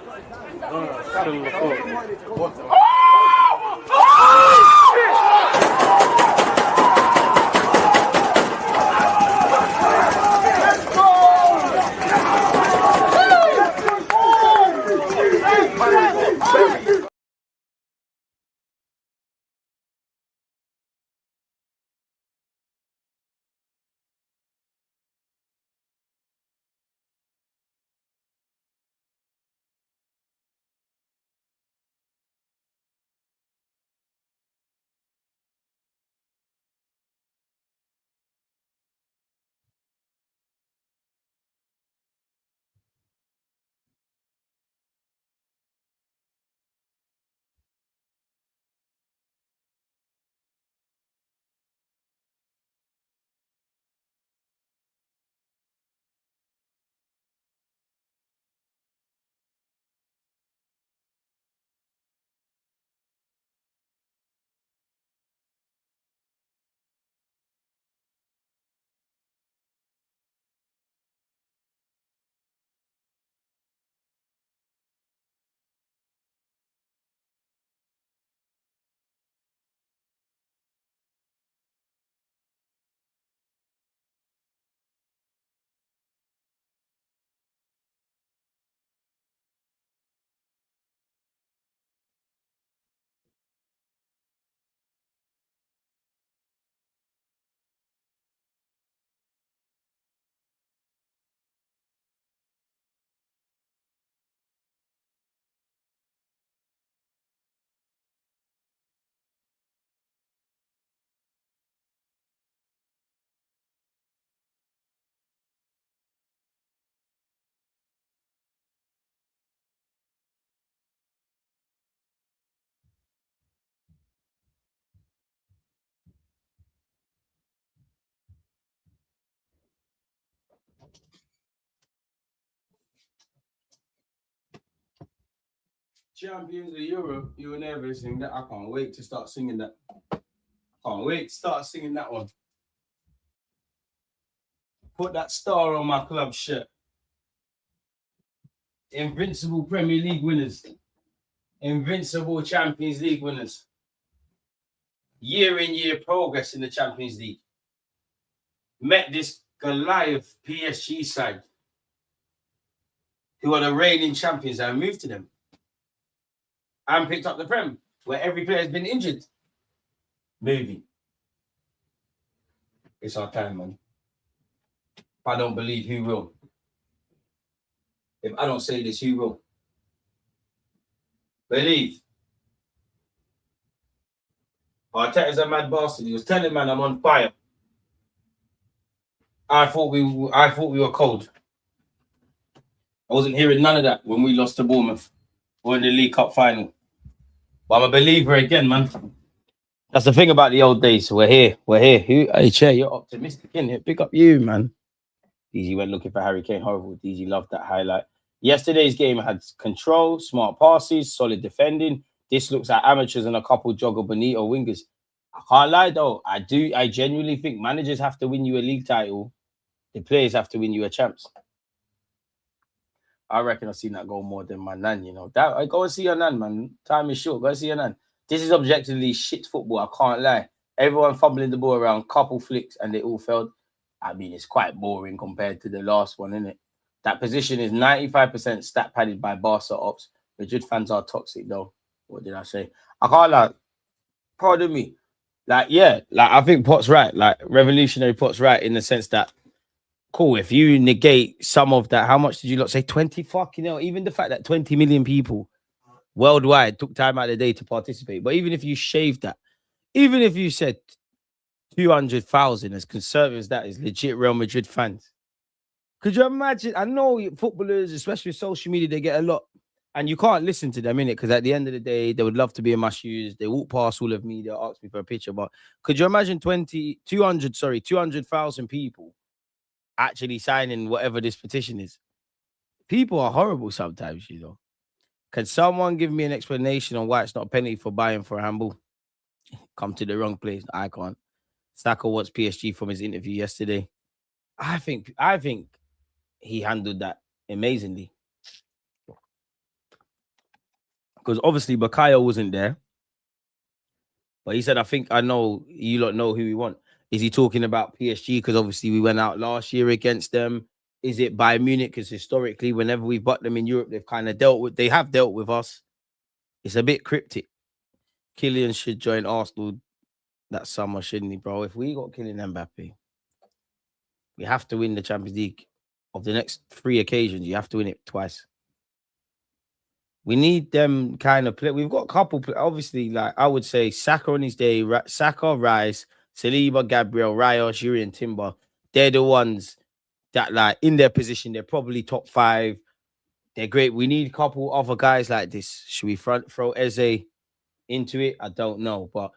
Champions of Europe, you will never sing that. I can't wait to start singing that. Can't wait to start singing that one. Put that star on my club shirt. Invincible Premier League winners. Invincible Champions League winners. Year in, year progress in the Champions League. Met this Goliath PSG side, who are the reigning champions, and moved to them. And picked up the Prem, where every player has been injured. Moving. It's our time, man. If I don't believe, who will? If I don't say this, who will? Believe. Arteta's a mad bastard. He was telling man I'm on fire. I thought we were cold. I wasn't hearing none of that when we lost to Bournemouth or in the League Cup final. But I'm a believer again, man. That's the thing about the old days. We're here. Hey, Chair, you're optimistic, innit? Pick up you, man. DG went looking for Harry Kane. Horrible. DG loved that highlight. Yesterday's game had control, smart passes, solid defending. This looks like amateurs and a couple Jogger Bonito wingers. I can't lie, though. I genuinely think managers have to win you a league title. The players have to win you a champs. I reckon I've seen that goal more than my nan, you know. I go and see your nan, man. Time is short. Go and see your nan. This is objectively shit football. I can't lie. Everyone fumbling the ball around, couple flicks, and they all failed. I mean, it's quite boring compared to the last one, isn't it? That position is 95% stat padded by Barca ops. Madrid fans are toxic, though. What did I say? I can't lie. Pardon me. I think Pot's right. Like, revolutionary Pot's right in the sense that, cool, if you negate some of that, how much did you not say? 20 fucking hell. Even the fact that 20 million people worldwide took time out of the day to participate. But even if you shaved that, even if you said 200,000, as conservative as that is, legit Real Madrid fans. Could you imagine? I know footballers, especially with social media, they get a lot. And you can't listen to them, innit? Because at the end of the day, they would love to be in my shoes. They walk past all of me. They'll ask me for a picture. But could you imagine 200,000 people actually signing whatever this petition is? People are horrible sometimes, you know. Can someone give me an explanation on why it's not a penalty for Bayern for a handball? Come to the wrong place. I can't. Saka wants PSG from his interview yesterday. I think he handled that amazingly. Because obviously Bakayo wasn't there. But he said, I think I know you lot know who we want. Is he talking about PSG? Because obviously we went out last year against them. Is it Bayern Munich? Because historically, whenever we've got them in Europe, they have dealt with us. It's a bit cryptic. Kylian should join Arsenal that summer, shouldn't he, bro? If we got Kylian Mbappe, we have to win the Champions League. Of the next 3 occasions, you have to win it twice. We need them kind of play. We've got a couple, obviously, like I would say Saka on his day, Saka, Rice, Saliba, Gabriel, Raya, Shuri, and Timber. They're the ones that, like, in their position, they're probably top 5. They're great. We need a couple other guys like this. Should we throw Eze into it? I don't know, but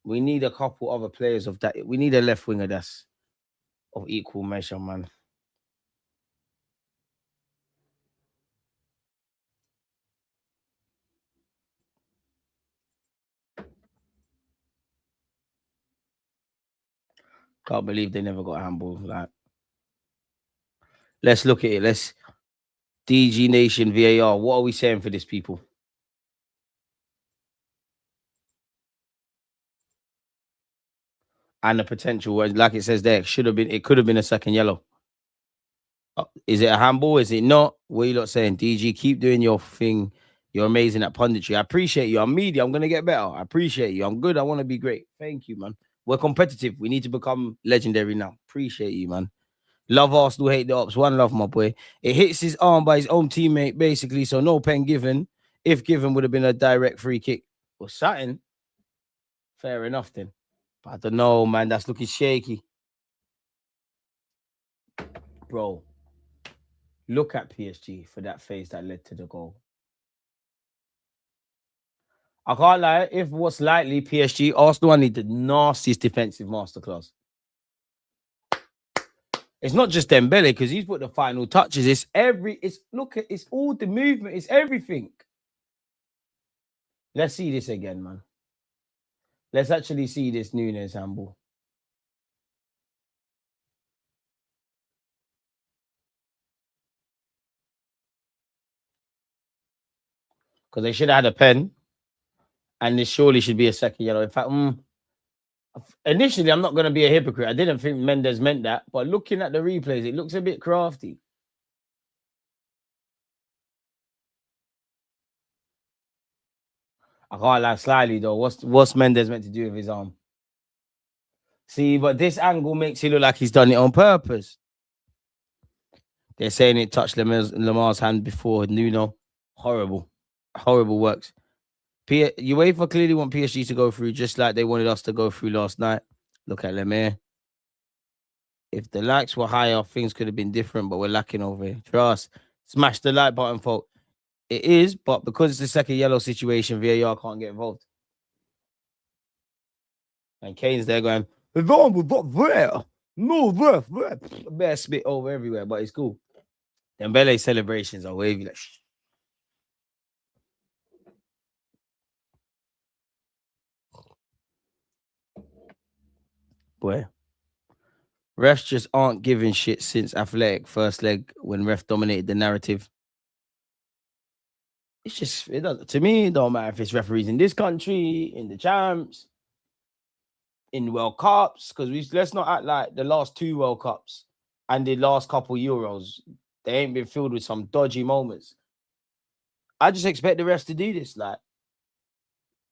we need a couple other players of that. We need a left winger that's of equal measure, man. Can't believe they never got a handball. Like, let's look at it. Let's DG Nation VAR. What are we saying for this, people? And the potential, like it says there, it could have been a second yellow. Is it a handball? Is it not? What are you lot saying? DG, keep doing your thing. You're amazing at punditry. I appreciate you. I'm media. I'm going to get better. I appreciate you. I'm good. I want to be great. Thank you, man. We're competitive. We need to become legendary now. Appreciate you, man. Love Arsenal, hate the ops. One love, my boy. It hits his arm by his own teammate, basically. So no pen given. If given, would have been a direct free kick or something. Fair enough, then. But I don't know, man. That's looking shaky. Bro, look at PSG for that phase that led to the goal. I can't lie. If what's likely PSG, Arsenal need the nastiest defensive masterclass. It's not just Dembele because he's put the final touches. It's all the movement. It's everything. Let's see this again, man. Let's actually see this Nunes handball. because they should have had a pen, and this surely should be a second yellow. In fact, initially, I'm not going to be a hypocrite. I didn't think Mendes meant that, but looking at the replays, it looks a bit crafty. I can't lie slightly though. What's Mendes meant to do with his arm? See, but this angle makes it look like he's done it on purpose. They're saying it touched Lamar's hand before Nuno. Horrible works. UEFA clearly want PSG to go through just like they wanted us to go through last night. Look at Lemire. If the likes were higher, things could have been different, but we're lacking over here. Trust. Smash the like button, folks. It is, but because it's a second yellow situation, VAR can't get involved. And Kane's there going, the arm was not there. No, there. Bear spit over everywhere, but it's cool. Dembele celebrations are wavy like shh. Boy. Refs just aren't giving shit since Athletic first leg when ref dominated the narrative. It's just, it doesn't, to me, it don't matter if it's referees in this country, in the champs, in World Cups, because let's not act like the last 2 World Cups and the last couple Euros, they ain't been filled with some dodgy moments. I just expect the refs to do this. Like,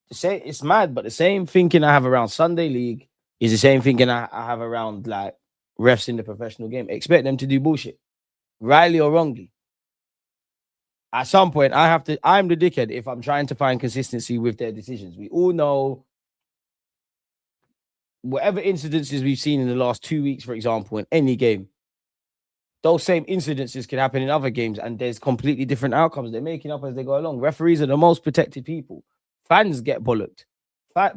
to say it's mad, but the same thinking I have around Sunday League is the same thinking I have around like refs in the professional game. Expect them to do bullshit, rightly or wrongly. At some point, I'm the dickhead if I'm trying to find consistency with their decisions. We all know whatever incidences we've seen in the last 2 weeks, for example, in any game, those same incidences can happen in other games and there's completely different outcomes. They're making up as they go along. Referees are the most protected people. Fans get bollocked.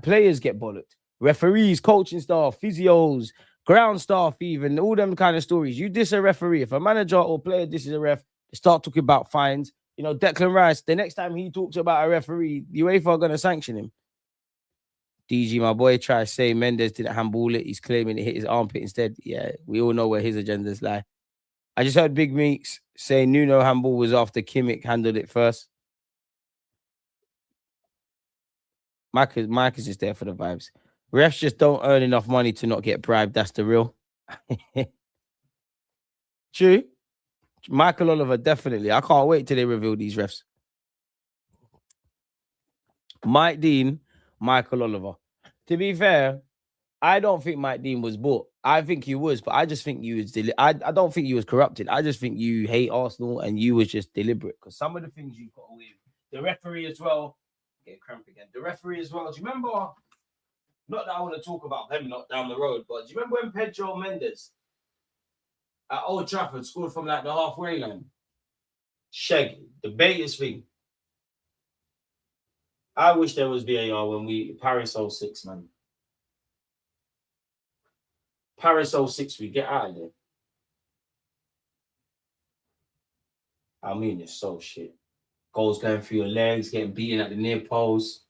Players get bollocked. Referees, coaching staff, physios, ground staff, even, all them kind of stories. You diss a referee. If a manager or player disses a ref, they start talking about fines. You know, Declan Rice, the next time he talks about a referee, the UEFA are going to sanction him. DG, my boy, tries to say Mendes didn't handball it. He's claiming it hit his armpit instead. Yeah, we all know where his agendas lie. I just heard Big Meeks say Nuno handball was after Kimmich handled it first. Mike is just there for the vibes. Refs just don't earn enough money to not get bribed. That's the real. True. Michael Oliver, definitely. I can't wait till they reveal these refs. Mike Dean, Michael Oliver. To be fair, I don't think Mike Dean was bought. I think he was, but I just think you was I don't think you was corrupted. I just think you hate Arsenal and you was just deliberate. Because some of the things you got away with. The referee as well. Get a cramp again. The referee as well. Do you remember? Not that I want to talk about them not down the road, but do you remember when Pedro Mendes at Old Trafford scored from like the halfway line? Shag, the biggest thing. I wish there was VAR when Paris 06, man. Paris 06, we get out of there. I mean, it's so shit. Goals going through your legs, getting beaten at the near post.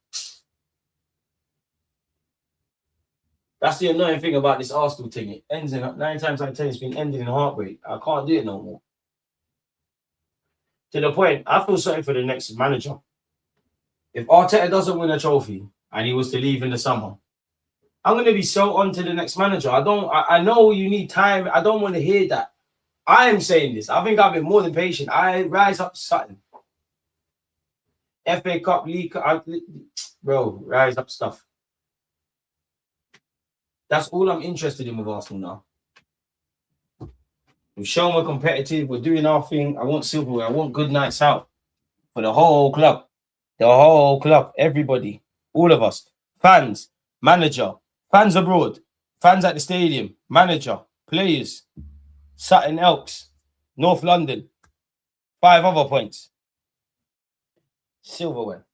That's the annoying thing about this Arsenal thing. It ends in 9 times out of 10, it's been ending in heartbreak. I can't do it no more. To the point, I feel sorry for the next manager. If Arteta doesn't win a trophy and he was to leave in the summer, I'm going to be so on to the next manager. I know you need time. I don't want to hear that. I am saying this. I think I've been more than patient. I rise up to something. FA Cup, League Cup, bro, rise up stuff. That's all I'm interested in with Arsenal now. We've shown we're competitive. We're doing our thing. I want silverware. I want good nights out for the whole club. The whole club. Everybody. All of us. Fans. Manager. Fans abroad. Fans at the stadium. Manager. Players. Sutton Elks. North London. 5 other points. Silverware.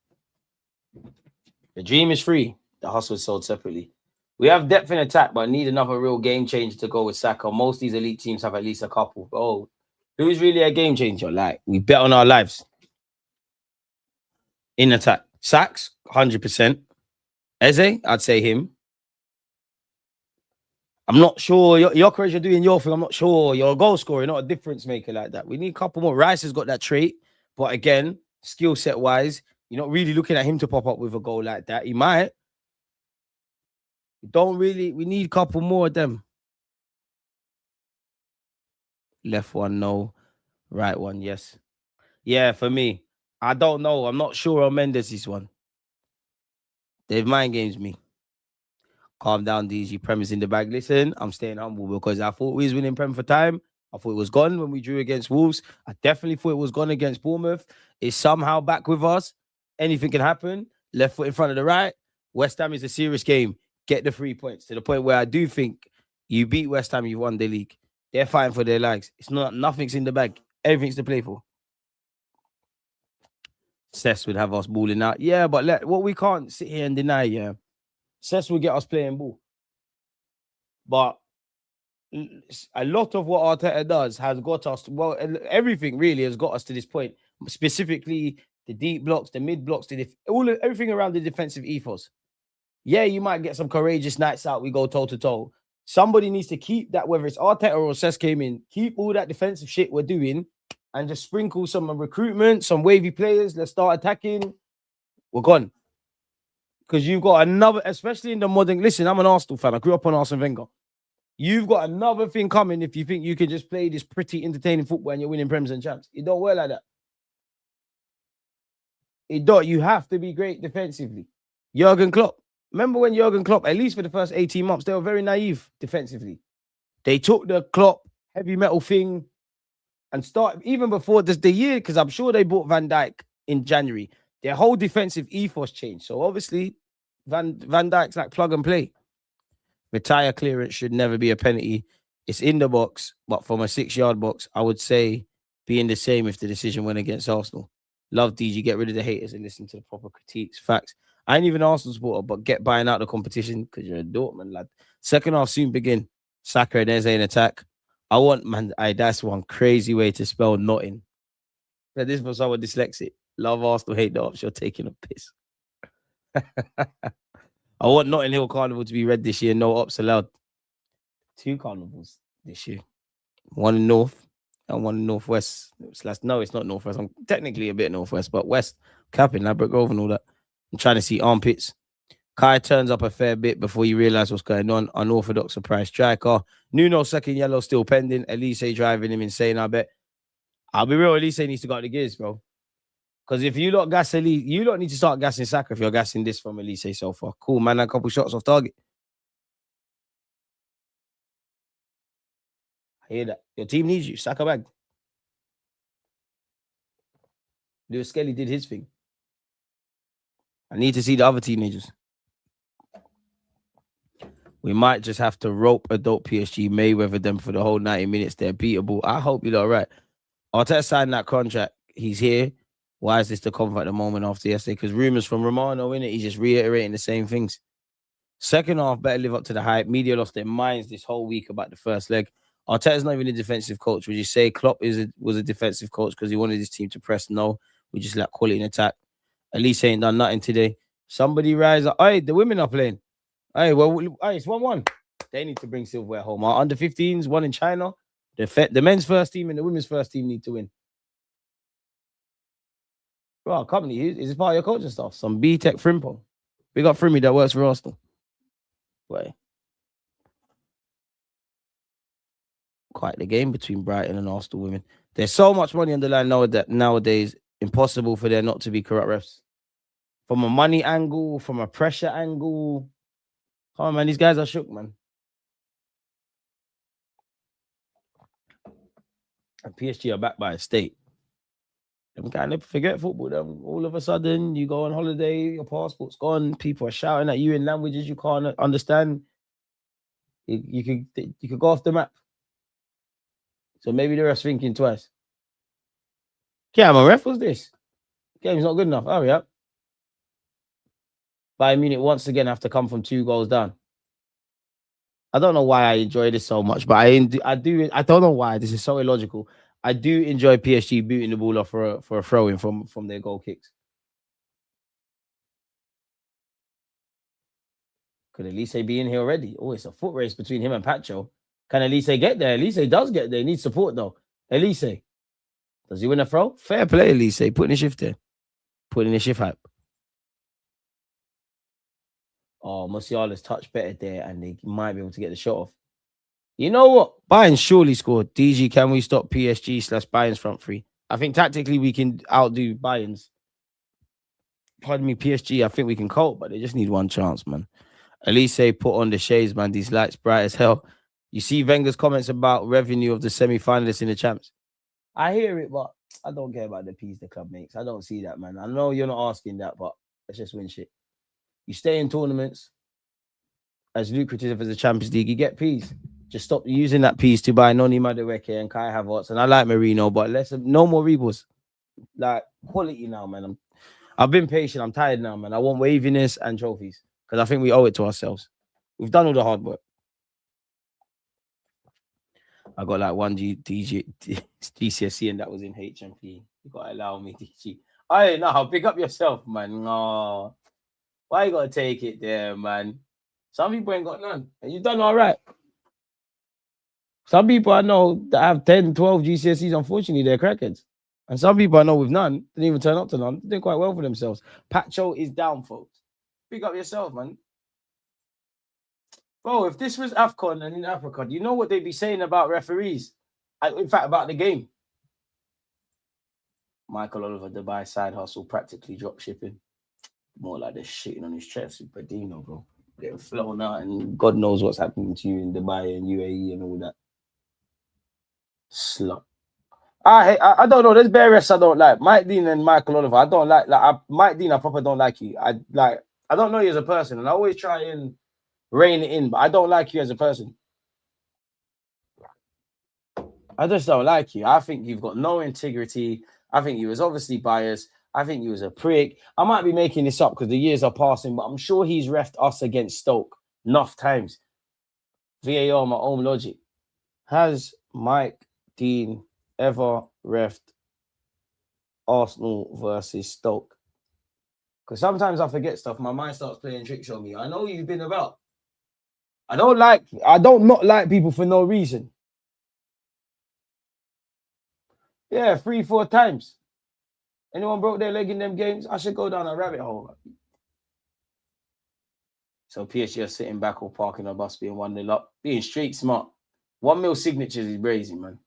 The dream is free. The hustle is sold separately. We have depth in attack, but need another real game changer to go with Saka. Most of these elite teams have at least a couple. Oh, who's really a game changer? Like, we bet on our lives. In attack. Sacks, 100%. Eze, I'd say him. I'm not sure. Your courage, you're doing your thing. I'm not sure. You're a goal scorer, not a difference maker like that. We need a couple more. Rice has got that trait. But again, skill set wise, You're not really looking at him to pop up with a goal like that. He might. We need a couple more of them. Left one, no. Right one, yes. Yeah, for me. I don't know. I'm not sure on Mendes' one. They've mind games me. Calm down, DG. Prem is in the bag. Listen, I'm staying humble because I thought we was winning Prem for time. I thought it was gone when we drew against Wolves. I definitely thought it was gone against Bournemouth. It's somehow back with us. Anything can happen. Left foot in front of the right. West Ham is a serious game. Get the 3 points to the point where I do think you beat West Ham, you won the league. They're fighting for their lives. It's not nothing's in the bag. Everything's to play for. Cess would have us balling out. Yeah, but what we can't sit here and deny, yeah. Cess will get us playing ball. But a lot of what Arteta does has got us, well, everything really has got us to this point. Specifically, the deep blocks, the mid blocks, everything around the defensive ethos. Yeah, you might get some courageous nights out. We go toe to toe. Somebody needs to keep that, whether it's Arteta or Cess came in, keep all that defensive shit we're doing and just sprinkle some recruitment, some wavy players. Let's start attacking. We're gone. Because you've got another, especially in the modern, listen, I'm an Arsenal fan. I grew up on Arsene Wenger. You've got another thing coming if you think you can just play this pretty entertaining football and you're winning Premiers and Champs. It don't work like that. You have to be great defensively. Jurgen Klopp. Remember when Jurgen Klopp, at least for the first 18 months, they were very naive defensively. They took the Klopp heavy metal thing and started, even before the year, because I'm sure they bought Van Dijk in January. Their whole defensive ethos changed. So obviously, Van Dijk's like plug and play. Retire clearance should never be a penalty. It's in the box, but from a 6-yard box, I would say being the same if the decision went against Arsenal. Love DG, get rid of the haters and listen to the proper critiques. Facts. I ain't even an Arsenal supporter, but get buying out the competition because you're a Dortmund lad. Second half soon begin. Saka and Eze in attack. That's one crazy way to spell Notting. But this for someone dyslexic. Love Arsenal, hate the ops. You're taking a piss. I want Notting Hill Carnival to be red this year. No ops allowed. 2 carnivals this year. One in North and one in Northwest. No, it's not Northwest. I'm technically a bit Northwest, but West, Capping, Ladbroke Grove and all that. I'm trying to see armpits. Kai turns up a fair bit before you realise what's going on. Unorthodox surprise striker. Nuno second yellow still pending. Elise driving him insane, I bet. I'll be real, Elise needs to go out the gears, bro. Because if you lot gas Elise, you don't need to start gassing Saka if you're gassing this from Elise so far. Cool, man. A couple shots off target. I hear that. Your team needs you. Saka bagged. Lewis Skelly did his thing. I need to see the other teenagers. We might just have to rope adult PSG Mayweather them for the whole 90 minutes. They're beatable. I hope you're all right. Arteta signed that contract. He's here. Why is this the convo at the moment after yesterday? Because rumors from Romano, in it, he's just reiterating the same things. Second half, better live up to the hype. Media lost their minds this whole week about the first leg. Arteta's not even a defensive coach. Would you say Klopp was a defensive coach because he wanted his team to press? No. We just lack quality in attack. At least he ain't done nothing today. Somebody rise up. Hey, the women are playing. Hey, well, it's 1-1. They need to bring silverware home. Our under 15s, one in China. The men's first team and the women's first team need to win. Bro, company, is this part of your coaching stuff? Some B-Tech Frimpo. We got Frimmy that works for Arsenal. Wait. Quite the game between Brighton and Arsenal women. There's so much money on the line nowadays. Impossible for there not to be corrupt refs. From a money angle, from a pressure angle. Come on, man. These guys are shook, man. And PSG are backed by a state. Them kind of forget football. Them all of a sudden, you go on holiday, your passport's gone. People are shouting at you in languages you can't understand. You could go off the map. So maybe the ref's thinking twice. Yeah, my ref was this. Game's not good enough. Hurry up. Bayern Munich once again have to come from 2 goals down. I don't know why I enjoy this so much, but I do. I don't know why. This is so illogical. I do enjoy PSG booting the ball off for a throw-in from their goal kicks. Could Elise be in here already? Oh, it's a foot race between him and Pacho. Can Elise get there? Elise does get there. He needs support, though. Elise. Does he win a throw? Fair play, Elise. Putting a shift there. Putting a shift hype. Oh, Musiala's touched better there, and they might be able to get the shot off. You know what? Bayern surely scored. DG, can we stop PSG/Bayern's front three? I think tactically we can outdo Bayern's. Pardon me, PSG. I think we can cope, but they just need one chance, man. At least they put on the shades, man. These lights bright as hell. You see Wenger's comments about revenue of the semi-finalists in the champs. I hear it, but I don't care about the peas the club makes. I don't see that, man. I know you're not asking that, but let's just win shit. You stay in tournaments as lucrative as the Champions League, you get peas. Just stop using that piece to buy Noni Madueke and Kai Havertz. And I like Marino, but no more Rebos. Like quality now, man. I've been patient. I'm tired now, man. I want waviness and trophies because I think we owe it to ourselves. We've done all the hard work. I got like one GCSE and that was in HMP. You gotta allow me, DG. I know, pick up yourself, man. No. Why you gotta take it there, man? Some people ain't got none. And you done all right. Some people I know that have 10, 12 GCSEs, unfortunately, they're crackheads. And some people I know with none, didn't even turn up to none, did quite well for themselves. Pacho is down, folks. Pick up yourself, man. Bro, if this was AFCON and in Africa, do you know what they'd be saying about referees? In fact, about the game. Michael Oliver, Dubai side hustle, practically drop shipping. More like they're shitting on his chest with Badino, bro. Getting flown out and God knows what's happening to you in Dubai and UAE and all that. Slut. I don't know. There's bare refs I don't like. Mike Dean and Michael Oliver. I don't like. Mike Dean, I proper don't like you. I don't know you as a person, and I always try and rein it in, but I don't like you as a person. I just don't like you. I think you've got no integrity. I think you was obviously biased. I think you was a prick. I might be making this up because the years are passing, but I'm sure he's reffed us against Stoke enough times. VAR, my own logic. Has Mike Dean ever reffed Arsenal versus Stoke? Because sometimes I forget stuff. My mind starts playing tricks on me. I know you've been about. I don't not like people for no reason. Yeah, 3-4 times. Anyone broke their leg in them games? I should go down a rabbit hole. So PSG are sitting back or parking a bus being 1-0 up. Being street smart. 1 mil signatures is crazy, man.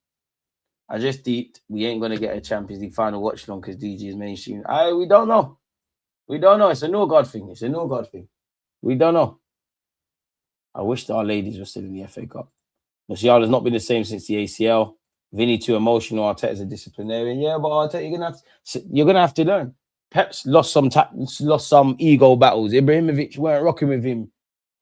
I just deeped. We ain't going to get a Champions League final watch long because DG is mainstream. We don't know. We don't know. It's a no God thing. It's a no God thing. We don't know. I wish that our ladies were still in the FA Cup. Musiala's not been the same since the ACL. Vinny too emotional. Arteta's a disciplinarian. Yeah, but Arteta, you're gonna have to learn. Pep's lost some ego battles. Ibrahimovic weren't rocking with him.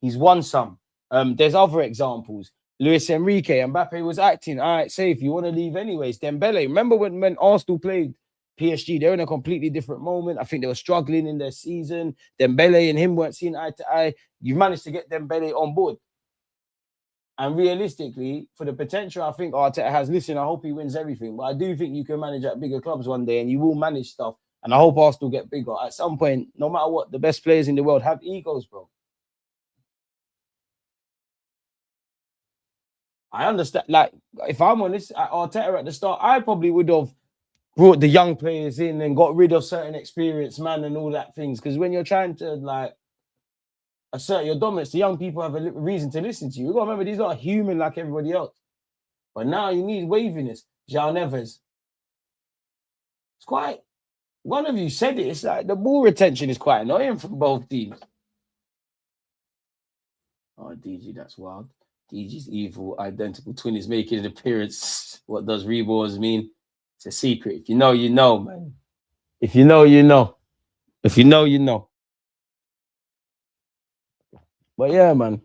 He's won some. There's other examples. Luis Enrique, Mbappe was acting. All right, say if you want to leave anyways. Dembele, remember when Arsenal played PSG, they're in a completely different moment. I think they were struggling in their season. Dembele and him weren't seeing eye to eye. You managed to get Dembele on board. And realistically, for the potential I think Arteta has, listen, I hope he wins everything. But I do think you can manage at bigger clubs one day and you will manage stuff. And I hope Arsenal get bigger. At some point, no matter what, the best players in the world have egos, bro. I understand. Like, if I'm honest, at Arteta at the start, I probably would have brought the young players in and got rid of certain experienced man and all that things. Because when you're trying to, like, assert your dominance, the young people have a reason to listen to you. You got to remember, these are human like everybody else. But now you need waviness. João Neves. It's quite... One of you said it. It's like the ball retention is quite annoying from both teams. Oh, DG, that's wild. DG's evil identical twin is making an appearance. What does reborns mean? It's a secret. If you know, you know, man. If you know, you know. If you know, you know. But yeah, man.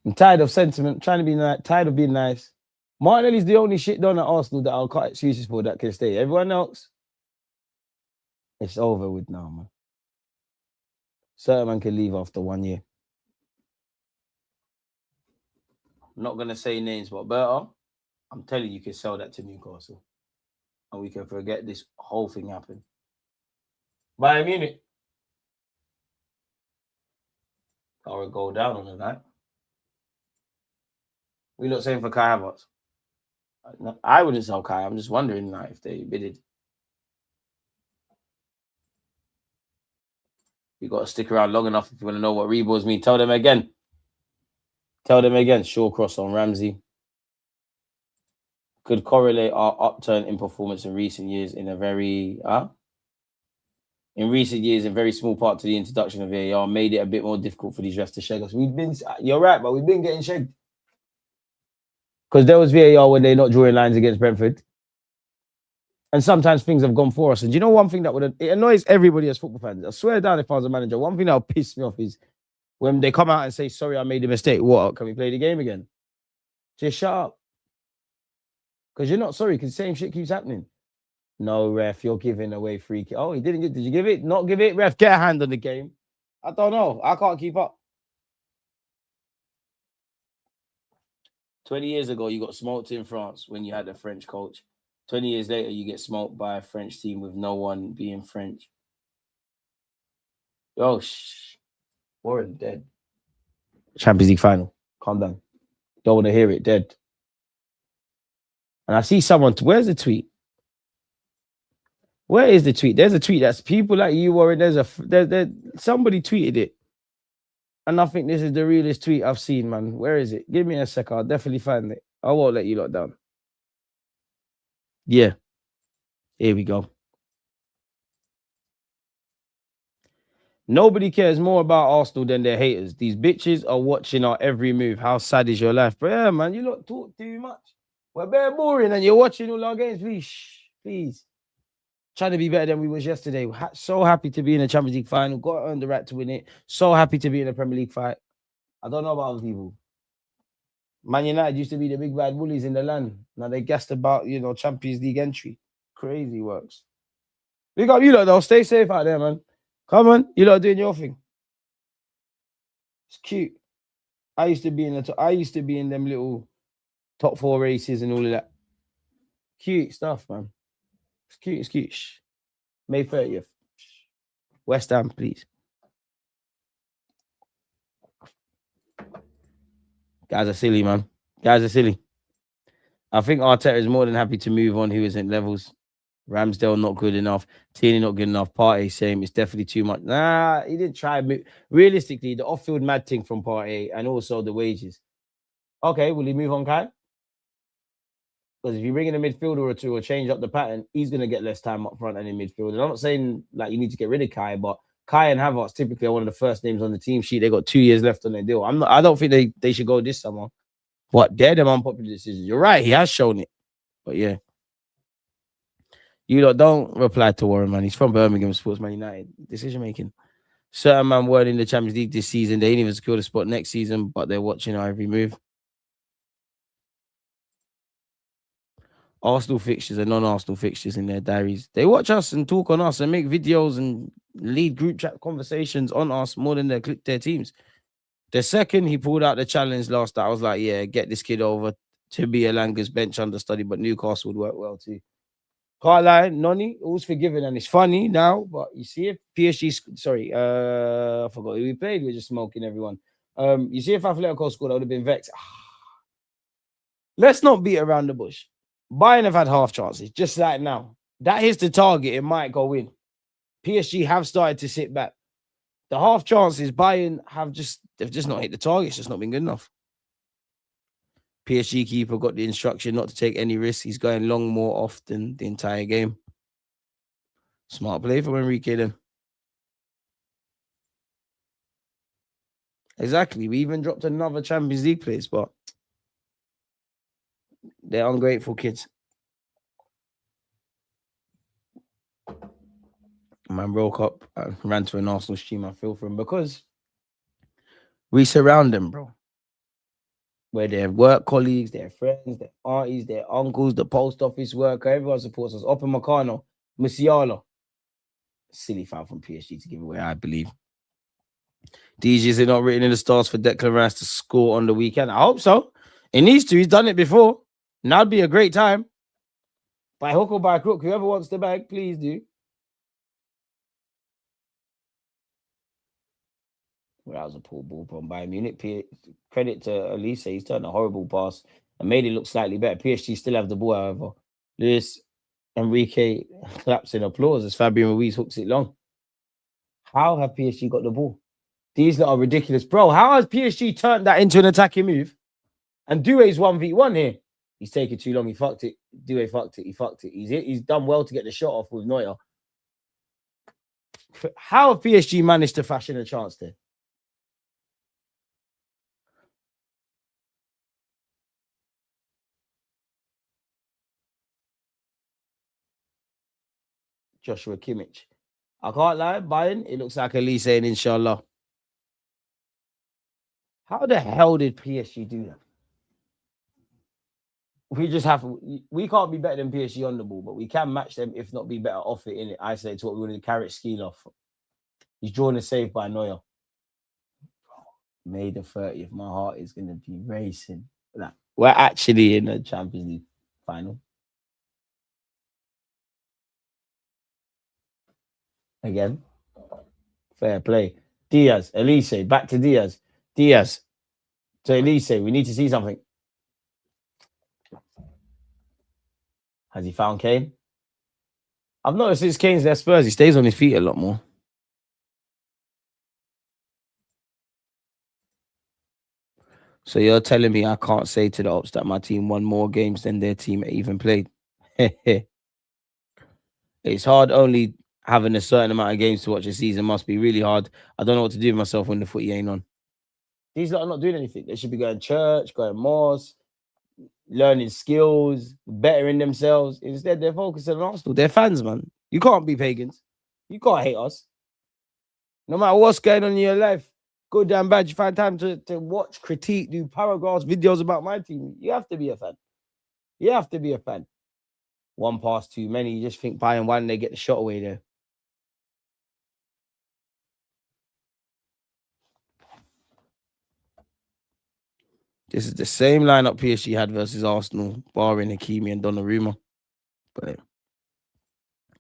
I'm tired of sentiment, trying to be nice, tired of being nice. Martinelli's the only shit done at Arsenal that I'll cut excuses for that can stay. Everyone else, it's over with now, man. Certain man can leave after 1 year. I'm not going to say names, but Berta, I'm telling you, you can sell that to Newcastle. And we can forget this whole thing happened. Bayern Munich. Or go down on the night. We not saying for Kai Havertz. I wouldn't sell Kai. I'm just wondering like, if they bidded. You got to stick around long enough if you want to know what rebounds mean. Tell them again. Tell them again. Shawcross on Ramsey. Could correlate our upturn in performance in recent years in a very in very small part to the introduction of VAR made it a bit more difficult for these refs to shake us. You're right, but we've been getting shagged. Because there was VAR when they're not drawing lines against Brentford. And sometimes things have gone for us. And do you know one thing that it annoys everybody as football fans? I swear down, if I was a manager, one thing that would piss me off is when they come out and say, sorry, I made a mistake. What? Can we play the game again? Just shut up. Because you're not sorry, because the same shit keeps happening. No, ref, you're giving away free kick. Oh, he didn't get. Did you give it? Not give it? Ref, get a hand on the game. I don't know. I can't keep up. 20 years ago, you got smoked in France when you had a French coach. 20 years later, you get smoked by a French team with no one being French. Oh, Warren, dead. Champions League final. Calm down. Don't want to hear it. Dead. And I see someone. Where's the tweet? Where is the tweet? There's a tweet that's people like you, Warren. Somebody tweeted it. And I think this is the realest tweet I've seen, man. Where is it? Give me a sec. I'll definitely find it. I won't let you lot down. Yeah. Here we go. Nobody cares more about Arsenal than their haters. These bitches are watching our every move. How sad is your life? But yeah, man, you lot talk too much. We're very boring and you're watching all our games. Please, please. Trying to be better than we was yesterday. So happy to be in the Champions League final. Got to earn the right to win it. So happy to be in the Premier League fight. I don't know about other people. Man United used to be the big bad bullies in the land. Now they gassed about, Champions League entry. Crazy works. Big up you lot though. Stay safe out there, man. Come on. You lot doing your thing. It's cute. I used to be in them little top 4 races and all of that. Cute stuff, man. It's cute. It's cute. Shh. May 30th. West Ham, please. Guys are silly, man. Guys are silly. I think Arteta is more than happy to move on who isn't levels. Ramsdale not good enough. Tierney not good enough. Partey same. It's definitely too much. Nah, he didn't try. Realistically, the off-field mad thing from Partey and also the wages. Okay, will he move on, Kai? Because if you bring in a midfielder or two or change up the pattern, he's going to get less time up front and in midfield. And I'm not saying like you need to get rid of Kai, but Kai and Havertz typically are one of the first names on the team sheet. They got 2 years left on their deal. I don't think they should go this summer. But they're them unpopular decisions. You're right. He has shown it. But yeah. You lot don't reply to Warren, man. He's from Birmingham Sportsman United. Decision making. Certain man weren't in the Champions League this season. They didn't even secure the spot next season, but they're watching our every move. Arsenal fixtures and non-Arsenal fixtures in their diaries. They watch us and talk on us and make videos and lead group chat conversations on us more than their teams. The second he pulled out the challenge last night, I was like, yeah, get this kid over to be Elanga's bench understudy, but Newcastle would work well too. Can't lie, Noni, all's forgiven, and it's funny now, but you see if PSG, I forgot who we played, we're just smoking everyone. You see if Atletico scored, I would have been vexed. Let's not beat around the bush. Bayern have had half chances, just like now. That hits the target, it might go in. PSG have started to sit back. The half chances, Bayern they've just not hit the target, it's just not been good enough. PSG keeper got the instruction not to take any risks. He's going long more often the entire game. Smart play from Enrique then. Exactly. We even dropped another Champions League place, but they're ungrateful kids. Man broke up and ran to an Arsenal stream. I feel for him because we surround them, bro. Where their work colleagues, their friends, their aunties, their uncles, the post office worker, everyone supports us. Open Meccano, Musiala. Silly foul from PSG to give away, I believe. DJs are not written in the stars for Declan Rice to score on the weekend. I hope so. He needs to. He's done it before. Now would be a great time. By hook or by crook, whoever wants the bag, please do. Well, that was a poor ball from Bayern Munich. Credit to Elise. He's turned a horrible pass and made it look slightly better. PSG still have the ball, however. Luis Enrique claps in applause as Fabian Ruiz hooks it long. How have PSG got the ball? These lot are ridiculous. Bro, how has PSG turned that into an attacking move? And Doué's 1v1 here. He's taking too long. He fucked it. Doué fucked it. He fucked it. He's done well to get the shot off with Neuer. How have PSG managed to fashion a chance there? Joshua Kimmich. I can't lie, Bayern, it looks like Elise saying inshallah. How the hell did PSG do that? We can't be better than PSG on the ball, but we can match them, if not be better off it, in it. I say to what we wanted to carry Skeel off. He's drawn a save by Neuer. May the 30th, my heart is going to be racing. We're actually in the Champions League final. Again. Fair play. Diaz, Elise, back to Diaz. Diaz to Elise. We need to see something. Has he found Kane? I've noticed since Kane's left Spurs, he stays on his feet a lot more. So you're telling me I can't say to the Ops that my team won more games than their team even played? It's hard only having a certain amount of games to watch a season. Must be really hard. I don't know what to do with myself when the footy ain't on. These lot are not doing anything. They should be going to church, going mosque, learning skills, bettering themselves. Instead, they're focusing on Arsenal. They're fans, man. You can't be pagans. You can't hate us. No matter what's going on in your life, good damn bad, you find time to watch, critique, do paragraphs, videos about my team. You have to be a fan. You have to be a fan. One pass too many. You just think Bayern won, they get the shot away there. This is the same lineup PSG had versus Arsenal, barring Hakimi and Donnarumma. But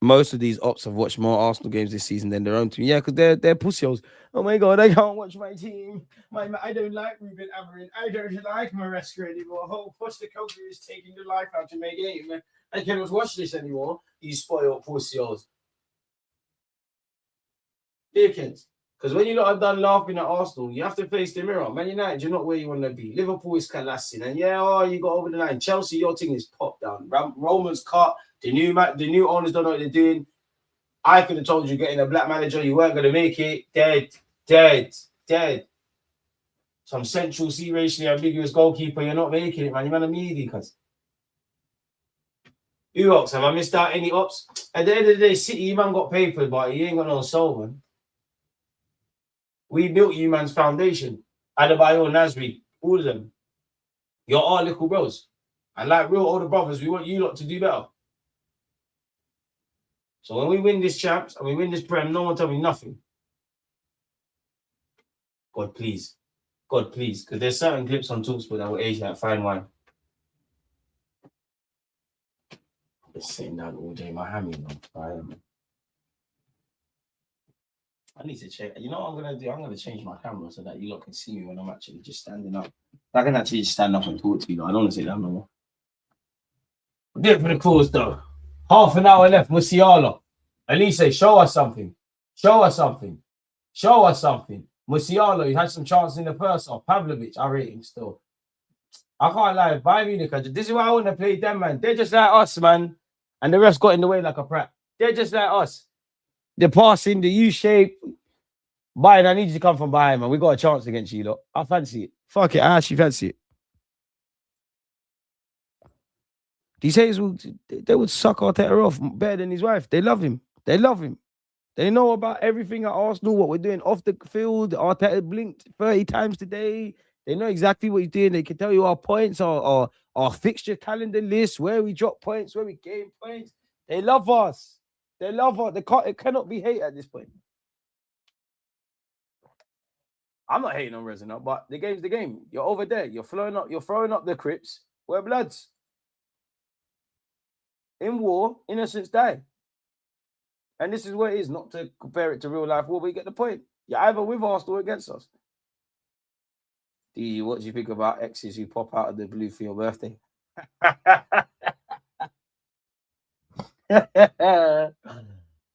most of these ops have watched more Arsenal games this season than their own team. Yeah, because they're pussios. Oh my God, I can't watch my team. I don't like Ruben Amorim. I don't like Maresca anymore. Oh, Postecoglou is taking the life out of my game. I cannot watch this anymore. You spoiled pussios. Dickens. Because when you lot are done laughing at Arsenal, you have to face the mirror. Man United, you're not where you want to be. Liverpool is collapsing. And you got over the line. Chelsea, your thing is popped down. Roman's cut. The new owners don't know what they're doing. I could have told you getting a black manager, you weren't going to make it. Dead. Some Central C racially ambiguous goalkeeper, you're not making it, man. You're man a media, cuz. Who else? Have I missed out any ops? At the end of the day, City, you man got paper, but you ain't got no soul, man. We built you man's foundation. Adebayo, Nasri, all of them. You're our little bros. And like real older brothers, we want you lot to do better. So when we win this champs and we win this Prem, no one tell me nothing. God, please. Because there's certain clips on TalkSport that will age like fine wine. I'm just sitting down all day, my hammy, man. I need to check. You know what I'm going to do? I'm going to change my camera so that you lot can see me when I'm actually just standing up. I can actually just stand up and talk to you. I don't want to sit down no more. We'll do it for the cause, though. Half an hour left. Musiala. Elise, show us something. Musiala, he had some chance in the first half. Pavlovic, I rate him still. I can't lie. Bayern Munich, this is why I want to play them, man. They're just like us, man. And the refs got in the way like a prat. They're just like us. The passing, the U-shape. Bayern, I need you to come from behind, man. We got a chance against you, lot. I fancy it. Fuck it, I actually fancy it. These haters they would suck Arteta off better than his wife. They love him. They know about everything at Arsenal, what we're doing off the field. Arteta blinked 30 times today. They know exactly what he's doing. They can tell you our points, our fixture calendar list, where we drop points, where we gain points. They love us. It cannot be hate at this point. I'm not hating on Resina, but the game's the game. You're over there. You're throwing up the Crips. We're Bloods. In war, innocents die. And this is what it is, not to compare it to real life war, but you get the point. You're either with Arsenal or against us. What do you think about exes who pop out of the blue for your birthday?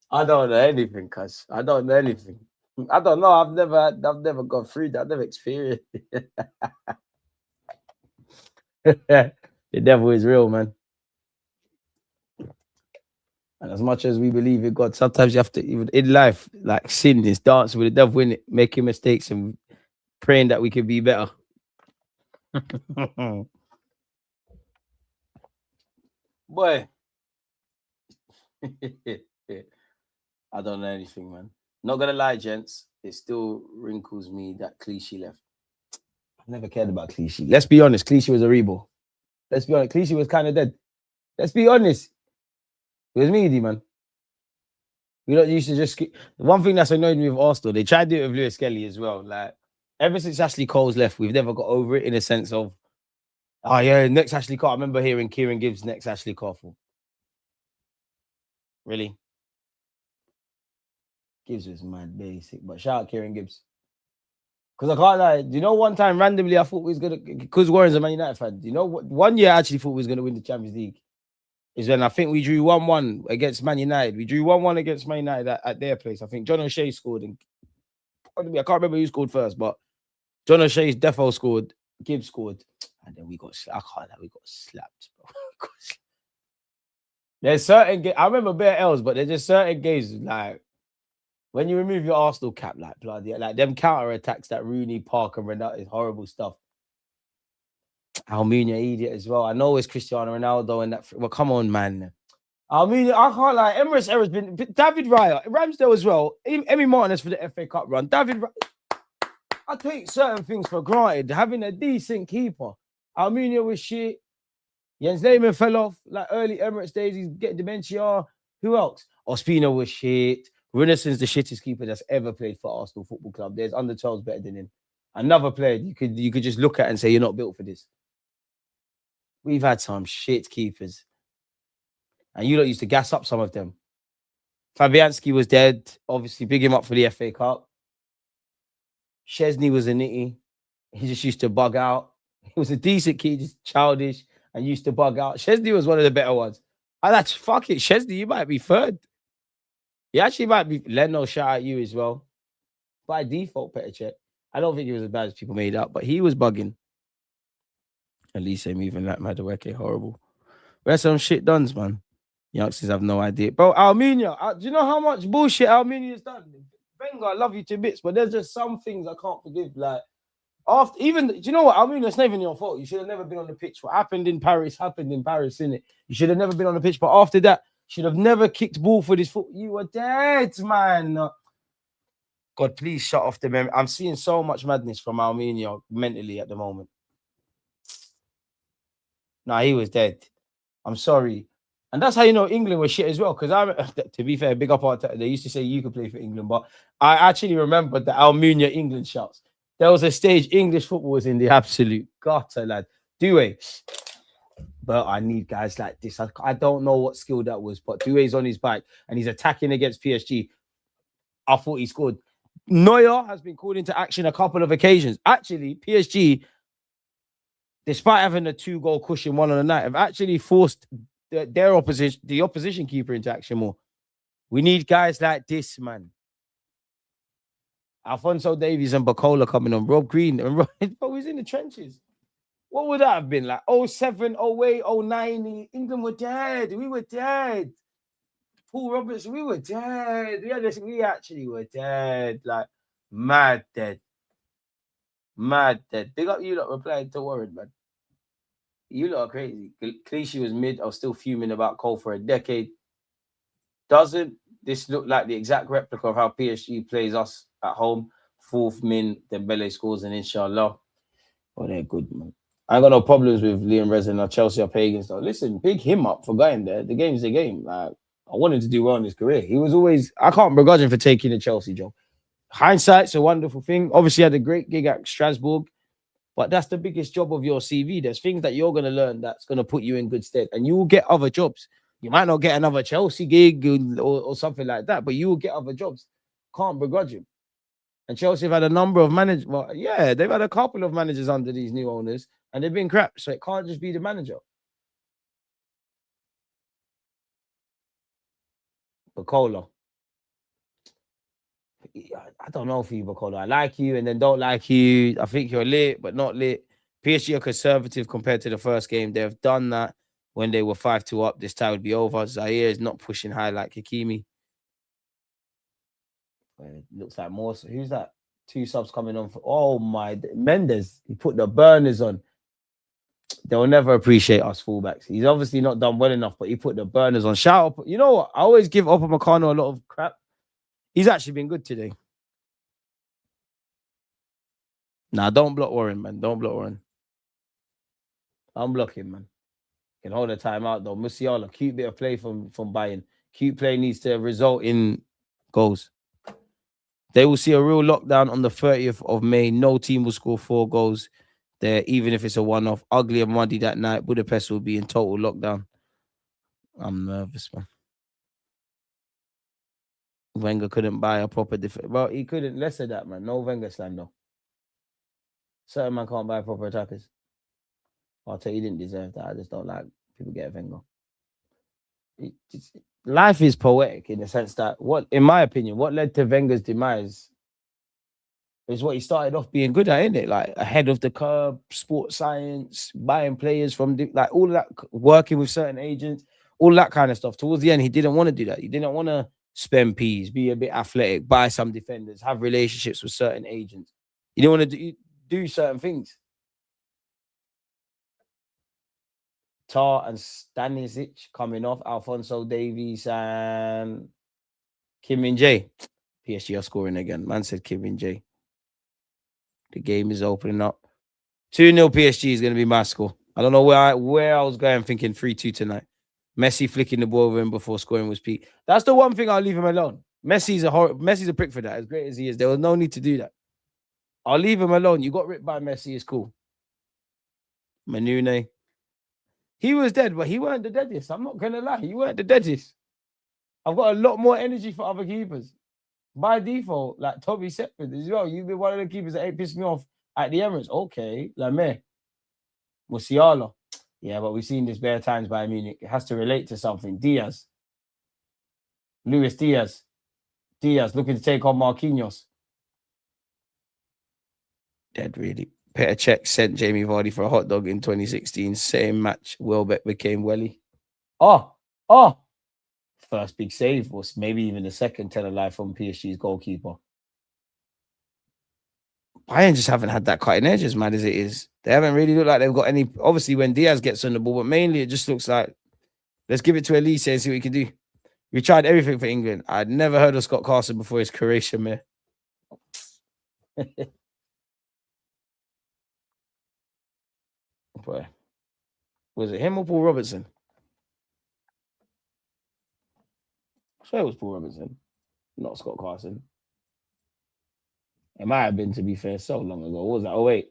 I don't know anything, cuz. I don't know anything. I don't know. I've never gone through that. I've never experienced it. The devil is real, man. And as much as we believe in God, sometimes you have to, even in life, like sin is dancing with the devil in it, making mistakes and praying that we can be better. Boy. I don't know anything, man. Not gonna lie, gents. It still wrinkles me that Clichy left. I never cared about Clichy. Let's be honest, Clichy was a rebel. Let's be honest, Clichy was kind of dead. Let's be honest. It was meaty, man. We don't used to just one thing that's annoyed me with Arsenal, they tried to do it with Lewis Kelly as well. Like ever since Ashley Cole's left, we've never got over it in a sense of oh yeah, next Ashley Cole. I remember hearing Kieran Gibbs next Ashley Cole. Really? Gibbs was mad basic, but shout out Kieran Gibbs. Because I can't lie, do you know one time randomly I thought we was gonna because Warren's a Man United fan. Do you know what one year I actually thought we was gonna win the Champions League? Is when I think we drew 1-1 against Man United. We drew 1-1 against Man United at their place. I think John O'Shea scored and I can't remember who scored first, but John O'Shea's defo scored, Gibbs scored, and then we got I can't lie, we got slapped, bro. There's certain games I remember bare L's, but there's just certain games like when you remove your Arsenal cap, like bloody, like them counter attacks that Rooney, Parker, and that is horrible stuff. Almunia idiot as well. I know it's Cristiano Ronaldo and that. Well, come on, man. Almunia, I can't lie. Emirates era's been David Raya, Ramsdale as well. Emmy Martinez for the FA Cup run. David, I take certain things for granted. Having a decent keeper. Almunia was shit. Jens Lehmann fell off like early Emirates days. He's getting dementia. Who else? Ospina was shit. Runeson's the shittest keeper that's ever played for Arsenal Football Club. There's under 12s better than him. Another player you could just look at and say you're not built for this. We've had some shit keepers. And you lot used to gas up some of them. Fabianski was dead. Obviously, big him up for the FA Cup. Chesney was a nitty. He just used to bug out. He was a decent kid, just childish, and used to bug out. Chesney was one of the better ones. I like, fuck it, Chesney, you might be third. He actually might be. Leno, shout out you as well. By default, Petr Cech. I don't think he was as bad as people made up, but he was bugging. At least I'm even like Madueke, horrible. Where's some shit done, man? Youngsters have no idea. Bro, Almunia, do you know how much bullshit Almunia's done? Wenger, I love you to bits, but there's just some things I can't forgive. Like, after even, do you know what? Almunia's never your fault. You should have never been on the pitch. What happened in Paris, innit? You should have never been on the pitch, but after that, should have never kicked ball for this foot. You were dead, man. God, please shut off the memory. I'm seeing so much madness from Almunia mentally at the moment. Nah, he was dead. I'm sorry. And that's how you know England was shit as well. Because to be fair, big up, they used to say you could play for England, but I actually remember the Almunia England shouts. There was a stage English football was in the absolute gutter, lad. Due. But I need guys like this. I don't know what skill that was, but Doué's on his back and he's attacking against PSG. I thought he scored. Neuer has been called into action a couple of occasions. Actually, PSG, despite having a 2-goal cushion one on the night, have actually forced the opposition keeper into action more. We need guys like this, man. Alphonso Davies and Bacola coming on. Rob Green. And but he's in the trenches. What would that have been? Like 07, 08, 09. England were dead. We were dead. Paul Roberts, we were dead. We actually were dead. Like, mad dead. Mad dead. Big up you lot replying to Warren, man. You lot are crazy. Clichy was mid. I was still fuming about Cole for a decade. Doesn't this look like the exact replica of how PSG plays us at home? Fourth min, Dembele scores, and inshallah. Oh, they're good, man. I ain't got no problems with Liam Resin or Chelsea or Pagans. Though. Listen, big him up for going there. The game's the game. Like, I wanted to do well in his career. He was always, I can't begrudge him for taking the Chelsea job. Hindsight's a wonderful thing. Obviously, had a great gig at Strasbourg, but that's the biggest job of your CV. There's things that you're going to learn that's going to put you in good stead, and you will get other jobs. You might not get another Chelsea gig or something like that, but you will get other jobs. Can't begrudge him. And Chelsea have had a number of managers. Well, yeah, they've had a couple of managers under these new owners, and they've been crap. So it can't just be the manager. Bacola. I don't know for you, Bacolo. I like you and then don't like you. I think you're lit, but not lit. PSG are conservative compared to the first game. They've done that when they were 5-2 up. This tie would be over. Zaire is not pushing high like Hakimi. It looks like more. Who's that? 2 subs coming on for. Oh my, Mendes. He put the burners on. They'll never appreciate us fullbacks. He's obviously not done well enough, but he put the burners on. Shout out. You know what? I always give Upamecano a lot of crap. He's actually been good today. Nah, don't block Warren, man. Don't block Warren. Unblock him, man. Can hold a timeout though. Musiala, cute bit of play from Bayern. Cute play needs to result in goals. They will see a real lockdown on the 30th of May. No team will score 4 goals there, even if it's a one-off. Ugly and muddy that night. Budapest will be in total lockdown. I'm nervous, man. Wenger couldn't buy a proper defense. Well, he couldn't. Less of that, man. No Wenger slander. Certain man can't buy proper attackers. I'll tell you, he didn't deserve that. I just don't like people get Wenger. Life is poetic in the sense that in my opinion, what led to Wenger's demise is what he started off being good at, isn't it? Like ahead of the curve, sports science, buying players from like all of that, working with certain agents, all that kind of stuff. Towards the end, he didn't want to do that. He didn't want to spend P's, be a bit athletic, buy some defenders, have relationships with certain agents. He didn't want to do certain things. Tar and Stanisic coming off, Alphonso Davies and Kim Min-jae. PSG are scoring again. Man said Kim Min-jae. The game is opening up. 2-0 PSG is going to be my score. I don't know where I was going thinking 3-2 tonight. Messi flicking the ball over him before scoring was peak. That's the one thing I'll leave him alone. Messi's a prick for that. As great as he is, there was no need to do that. I'll leave him alone. You got ripped by Messi. It's cool. Manune. He was dead, but he weren't the deadest. I'm not going to lie. He weren't the deadest. I've got a lot more energy for other keepers. By default, like Toby Setford as well. You've been one of the keepers that ain't pissed me off at the Emirates. Okay, Lamé. Musiala. Yeah, but we've seen this bare times by Munich. It has to relate to something. Diaz. Luis Diaz. Diaz looking to take on Marquinhos. Dead, really. Petr Cech sent Jamie Vardy for a hot dog in 2016. Same match. Welbeck became Welly. Oh. First big save was maybe even the second tell a lie from PSG's goalkeeper. Bayern just haven't had that cutting edge as mad as it is. They haven't really looked like they've got any. Obviously, when Diaz gets on the ball, but mainly it just looks like let's give it to Elise and see what he can do. We tried everything for England. I'd never heard of Scott Carson before his Croatian man. Boy, was it him or Paul Robertson? I swear it was Paul Robertson, not Scott Carson. It might have been, to be fair, so long ago. What was that? Oh, wait.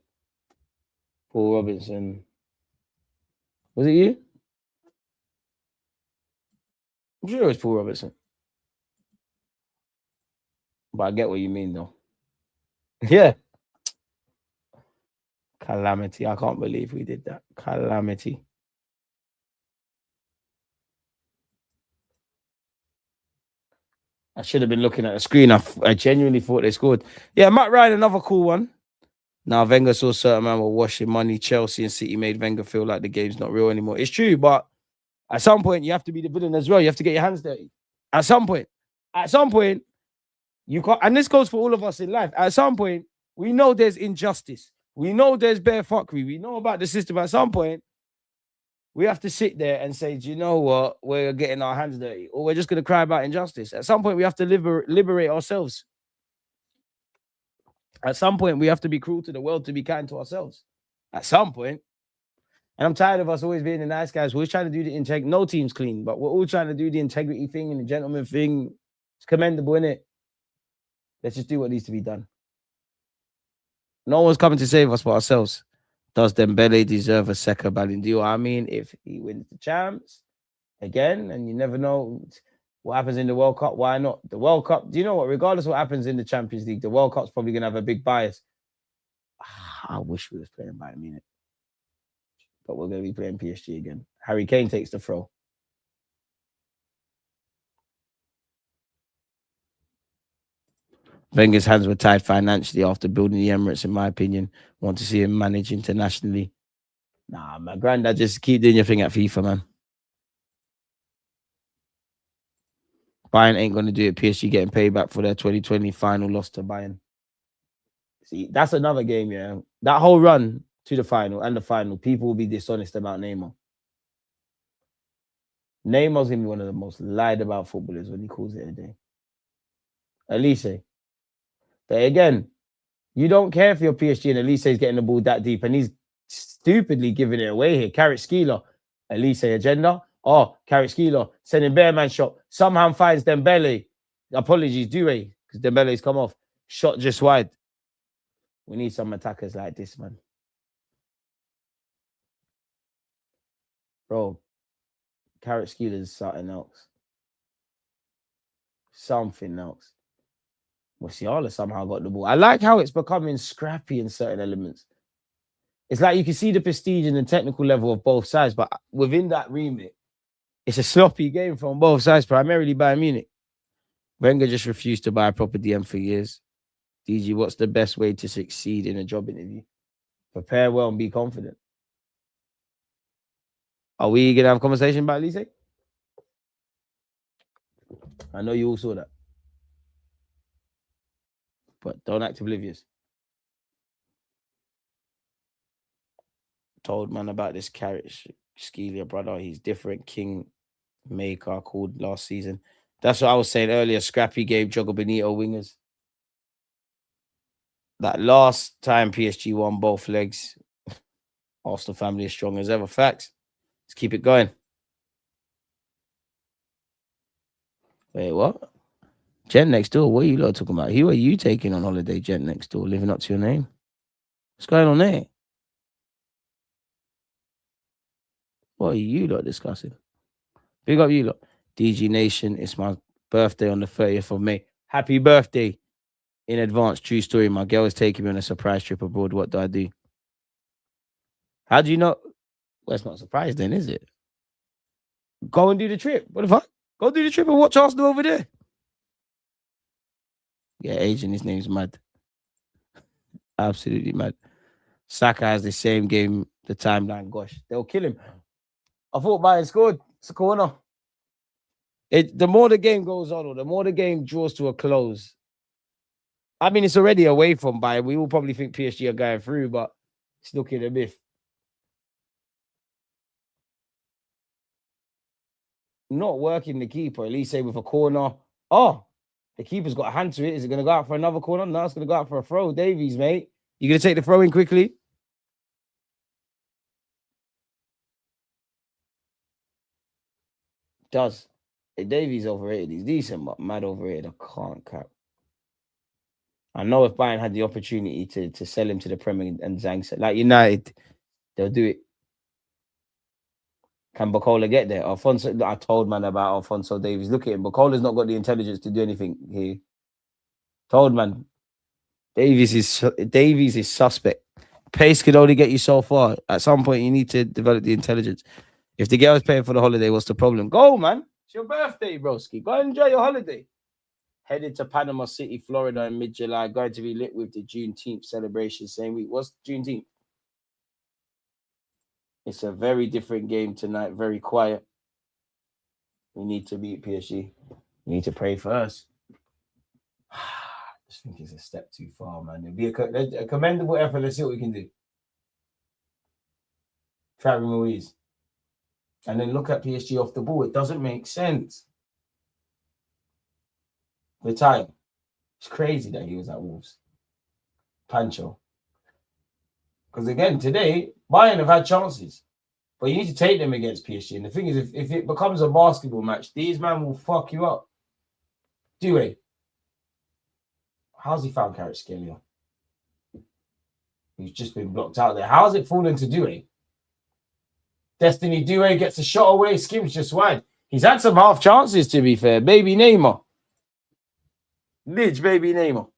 Paul Robinson. Was it you? I'm sure it was Paul Robertson. But I get what you mean, though. Yeah. Calamity. I can't believe we did that. Calamity. I should have been looking at the screen. I genuinely thought they scored. Yeah, Matt Ryan, another cool one. Now, Wenger saw certain man were washing money. Chelsea and City made Wenger feel like the game's not real anymore. It's true, but at some point, you have to be the villain as well. You have to get your hands dirty. At some point, you can't. And this goes for all of us in life. At some point, we know there's injustice. We know there's bare fuckery. We know about the system. At some point, we have to sit there and say, do you know what? We're getting our hands dirty. Or we're just going to cry about injustice. At some point, we have to liberate ourselves. At some point, we have to be cruel to the world to be kind to ourselves. At some point. And I'm tired of us always being the nice guys. We're always trying to do the integrity. No team's clean, but we're all trying to do the integrity thing and the gentleman thing. It's commendable, innit? Let's just do what needs to be done. No one's coming to save us but ourselves. Does Dembele deserve a second Ballon d'Or? I mean, if he wins the champs again, and you never know what happens in the World Cup, why not? The World Cup, do you know what? Regardless of what happens in the Champions League, the World Cup's probably going to have a big bias. I wish we was playing Bayern Munich. But we're going to be playing PSG again. Harry Kane takes the throw. Wenger's hands were tied financially after building the Emirates, in my opinion. Want to see him manage internationally. Nah, my granddad, just keep doing your thing at FIFA, man. Bayern ain't going to do it. PSG getting paid back for their 2020 final loss to Bayern. See, that's another game, yeah. That whole run to the final and the final, people will be dishonest about Neymar. Neymar's going to be one of the most lied about footballers when he calls it a day. Elise. But again, you don't care if you're PSG and Elise is getting the ball that deep and he's stupidly giving it away here. Carrot Skeeler, Elise agenda. Oh, Carrot Skeeler sending Bearman shot. Somehow finds Dembele. Apologies, Doué, because Dembele's come off. Shot just wide. We need some attackers like this, man. Bro, Carrot Skeeler's something else. Something else. Musiala somehow got the ball. I like how it's becoming scrappy in certain elements. It's like you can see the prestige and the technical level of both sides, but within that remit, it's a sloppy game from both sides, primarily Bayern Munich. Wenger just refused to buy a proper DM for years. DG, what's the best way to succeed in a job interview? Prepare well and be confident. Are we going to have a conversation about Lise? I know you all saw that. But don't act oblivious. Told man about this Carrot Skeeler, brother. He's different. King Maker called last season. That's what I was saying earlier. Scrappy game, Jogo Benito wingers. That last time PSG won both legs, Arsenal family as strong as ever. Facts. Let's keep it going. Wait, what? Gent next door. What are you lot talking about? Who are you taking on holiday, Gent next door, living up to your name? What's going on there? What are you lot discussing? Big up you lot. DG Nation, it's my birthday on the 30th of May. Happy birthday in advance. True story. My girl is taking me on a surprise trip abroad. What do I do? How do you know? Well, it's not a surprise then, is it? Go and do the trip. What the fuck? Go do the trip and watch Arsenal over there. Yeah, Asian, his name's mad. Absolutely mad. Saka has the same game, the timeline. Gosh, they'll kill him. I thought Bayern scored. It's a corner. The more the game goes on, or the more the game draws to a close. I mean, it's already away from Bayern. We will probably think PSG are going through, but it's looking a myth. Not working the keeper, at least say with a corner. Oh, the keeper's got a hand to it. Is it going to go out for another corner? No, it's going to go out for a throw. Davies, mate. You going to take the throw in quickly? Does. Hey, Davies overrated. He's decent, but mad overrated. I can't cap. I know if Bayern had the opportunity to sell him to the Premier and Zhang, like United, they'll do it. Can Bacola get there? Alfonso, I told man about Alfonso Davies. Look at him. Bacola's not got the intelligence to do anything here. Told man. Davies is suspect. Pace could only get you so far. At some point, you need to develop the intelligence. If the girl's paying for the holiday, what's the problem? Go, man. It's your birthday, broski. Go and enjoy your holiday. Headed to Panama City, Florida in mid-July. Going to be lit with the Juneteenth celebration same week. What's Juneteenth? It's a very different game tonight. Very quiet. We need to beat PSG. We need to pray first. I just think it's a step too far, man. It'll be a commendable effort. Let's see what we can do. Travis Moise. And then look at PSG off the ball. It doesn't make sense. Retire. It's crazy that he was at Wolves. Pancho. Because again, today, Bayern have had chances. But you need to take them against PSG. And the thing is, if it becomes a basketball match, these men will fuck you up. Doué. How's he found Carrot Skeeler? He's just been blocked out there. How's it fallen to Doué? Destiny Doué gets a shot away, skims just wide. He's had some half chances, to be fair. Baby Neymar. Lidge, baby Neymar.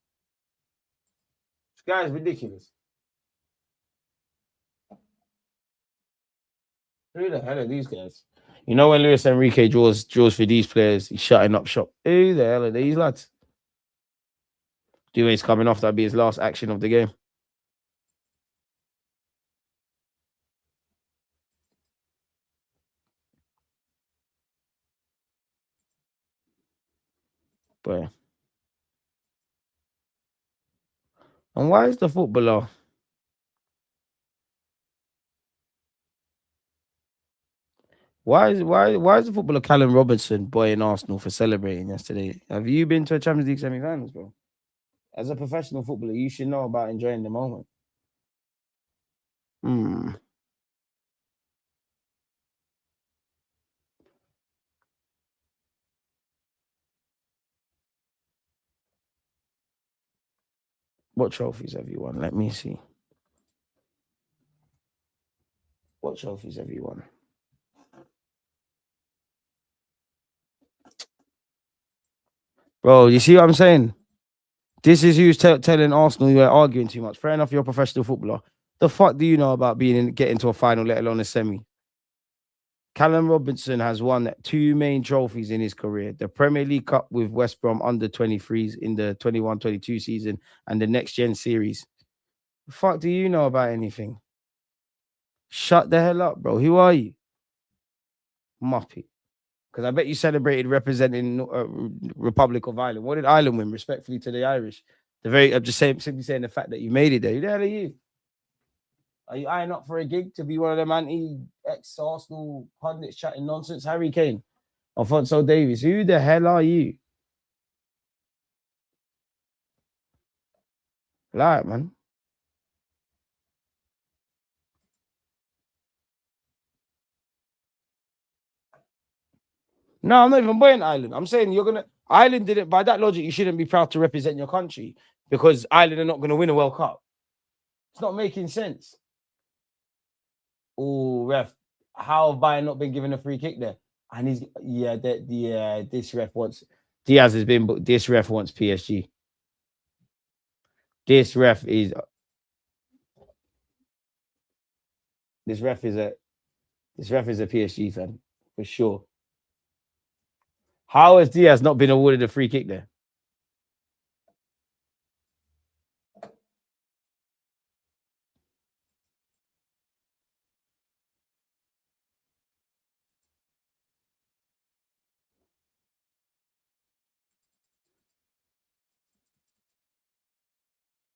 This guy's ridiculous. Who the hell are these guys? You know when Luis Enrique draws for these players, he's shutting up shop. Who the hell are these lads? Due's coming off. That'd be his last action of the game. But and why is the footballer? Why is the footballer Callum Robinson boying Arsenal for celebrating yesterday? Have you been to a Champions League semi-finals, bro? As a professional footballer, you should know about enjoying the moment. What trophies have you won? Let me see. What trophies have you won? Bro, you see what I'm saying? This is who's telling Arsenal you're arguing too much. Fair enough, you're a professional footballer. The fuck do you know about getting to a final, let alone a semi? Callum Robinson has won 2 main trophies in his career. The Premier League Cup with West Brom under 23s in the 21-22 season and the Next Gen series. The fuck do you know about anything? Shut the hell up, bro. Who are you? Muppet. Because I bet you celebrated representing Republic of Ireland. What did Ireland win? Respectfully to the Irish. I'm just simply saying the fact that you made it there. Who the hell are you? Are you eyeing up for a gig to be one of them anti-ex-Arsenal pundits chatting nonsense? Harry Kane, Alphonso Davies. Who the hell are you? Like, man. No, I'm not even buying Ireland. I'm saying Ireland didn't, by that logic, you shouldn't be proud to represent your country because Ireland are not going to win a World Cup. It's not making sense. Oh, ref. How have Bayern not been given a free kick there? And this ref wants Diaz has been, but this ref wants PSG. This ref is a PSG fan for sure. How has Diaz not been awarded a free kick there?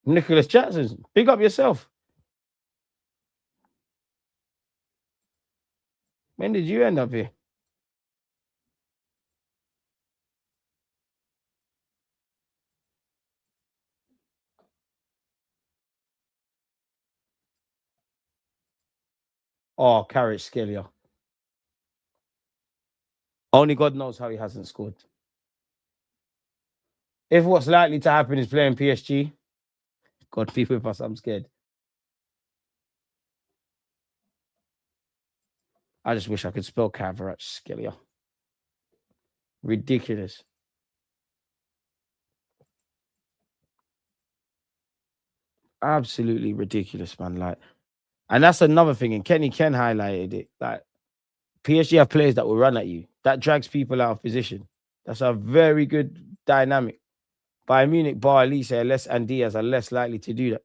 Nicholas Jackson, big up yourself. When did you end up here? Oh, Kvaratskhelia. Only God knows how he hasn't scored. If what's likely to happen is playing PSG, God be with us, I'm scared. I just wish I could spell Kvaratskhelia. Ridiculous. Absolutely ridiculous, man. Like, and that's another thing. And Kenny Ken highlighted it. Like, PSG have players that will run at you. That drags people out of position. That's a very good dynamic. Bayern Munich, bar Elise, and Diaz are less likely to do that.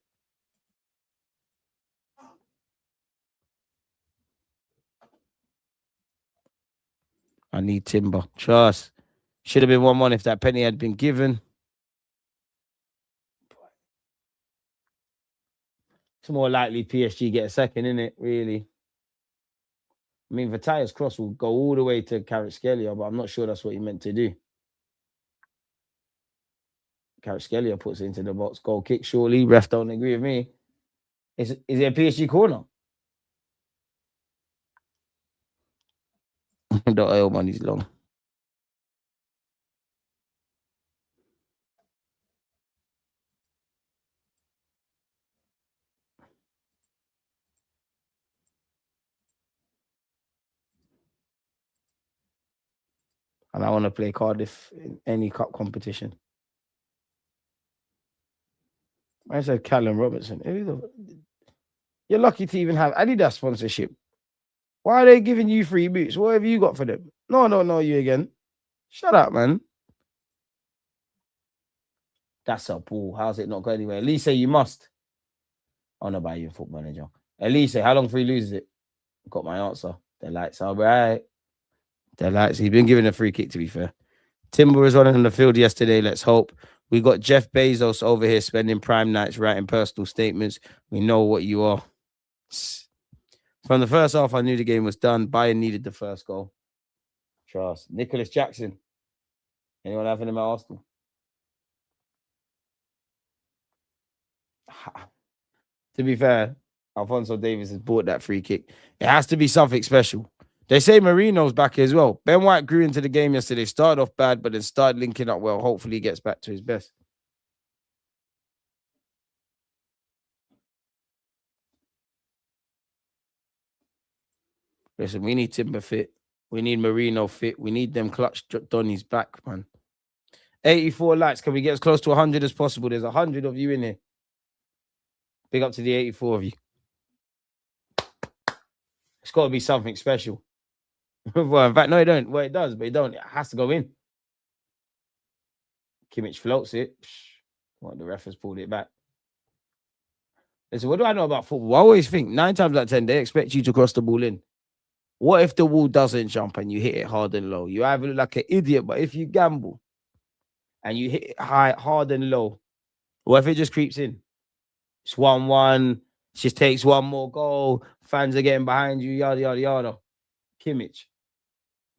I need Timber. Trust. Should have been 1-1 if that penny had been given. It's more likely PSG get a second, isn't it? Really. I mean, Vataya's cross will go all the way to Kvaratskhelia, but I'm not sure that's what he meant to do. Kvaratskhelia puts it into the box. Goal kick, surely. Ref don't agree with me. Is it a PSG corner? The oil money's long. And I want to play Cardiff in any cup competition. I said Callum Robertson. You're lucky to even have Adidas sponsorship. Why are they giving you free boots? What have you got for them? No, you again. Shut up, man. That's a ball. How's it not go anywhere? Elise, you must. Oh, no, by you, Football Manager. Elise, how long before he loses it? Got my answer. The lights are bright. The lights. He's been given a free kick, to be fair. Timber was running on the field yesterday. Let's hope. We got Jeff Bezos over here spending prime nights writing personal statements. We know what you are. From the first half, I knew the game was done. Bayern needed the first goal. Trust. Nicholas Jackson. Anyone having him at Arsenal? To be fair, Alphonso Davies has bought that free kick. It has to be something special. They say Marino's back as well. Ben White grew into the game yesterday. Started off bad, but then started linking up well. Hopefully he gets back to his best. Listen, we need Timber fit. We need Marino fit. We need them clutch Donny's back, man. 84 likes. Can we get as close to 100 as possible? There's 100 of you in here. Big up to the 84 of you. It's got to be something special. Well, in fact, no, it don't. Well, it does, but it don't. It has to go in. Kimmich floats it. Well, the ref has pulled it back. Listen, what do I know about football? I always think 9 times out of 10, they expect you to cross the ball in. What if the wall doesn't jump and you hit it hard and low? You either look like an idiot, but if you gamble and you hit it high, hard and low, what if it just creeps in? It's 1-1. Just takes one more goal. Fans are getting behind you, yada, yada, yada. Kimmich.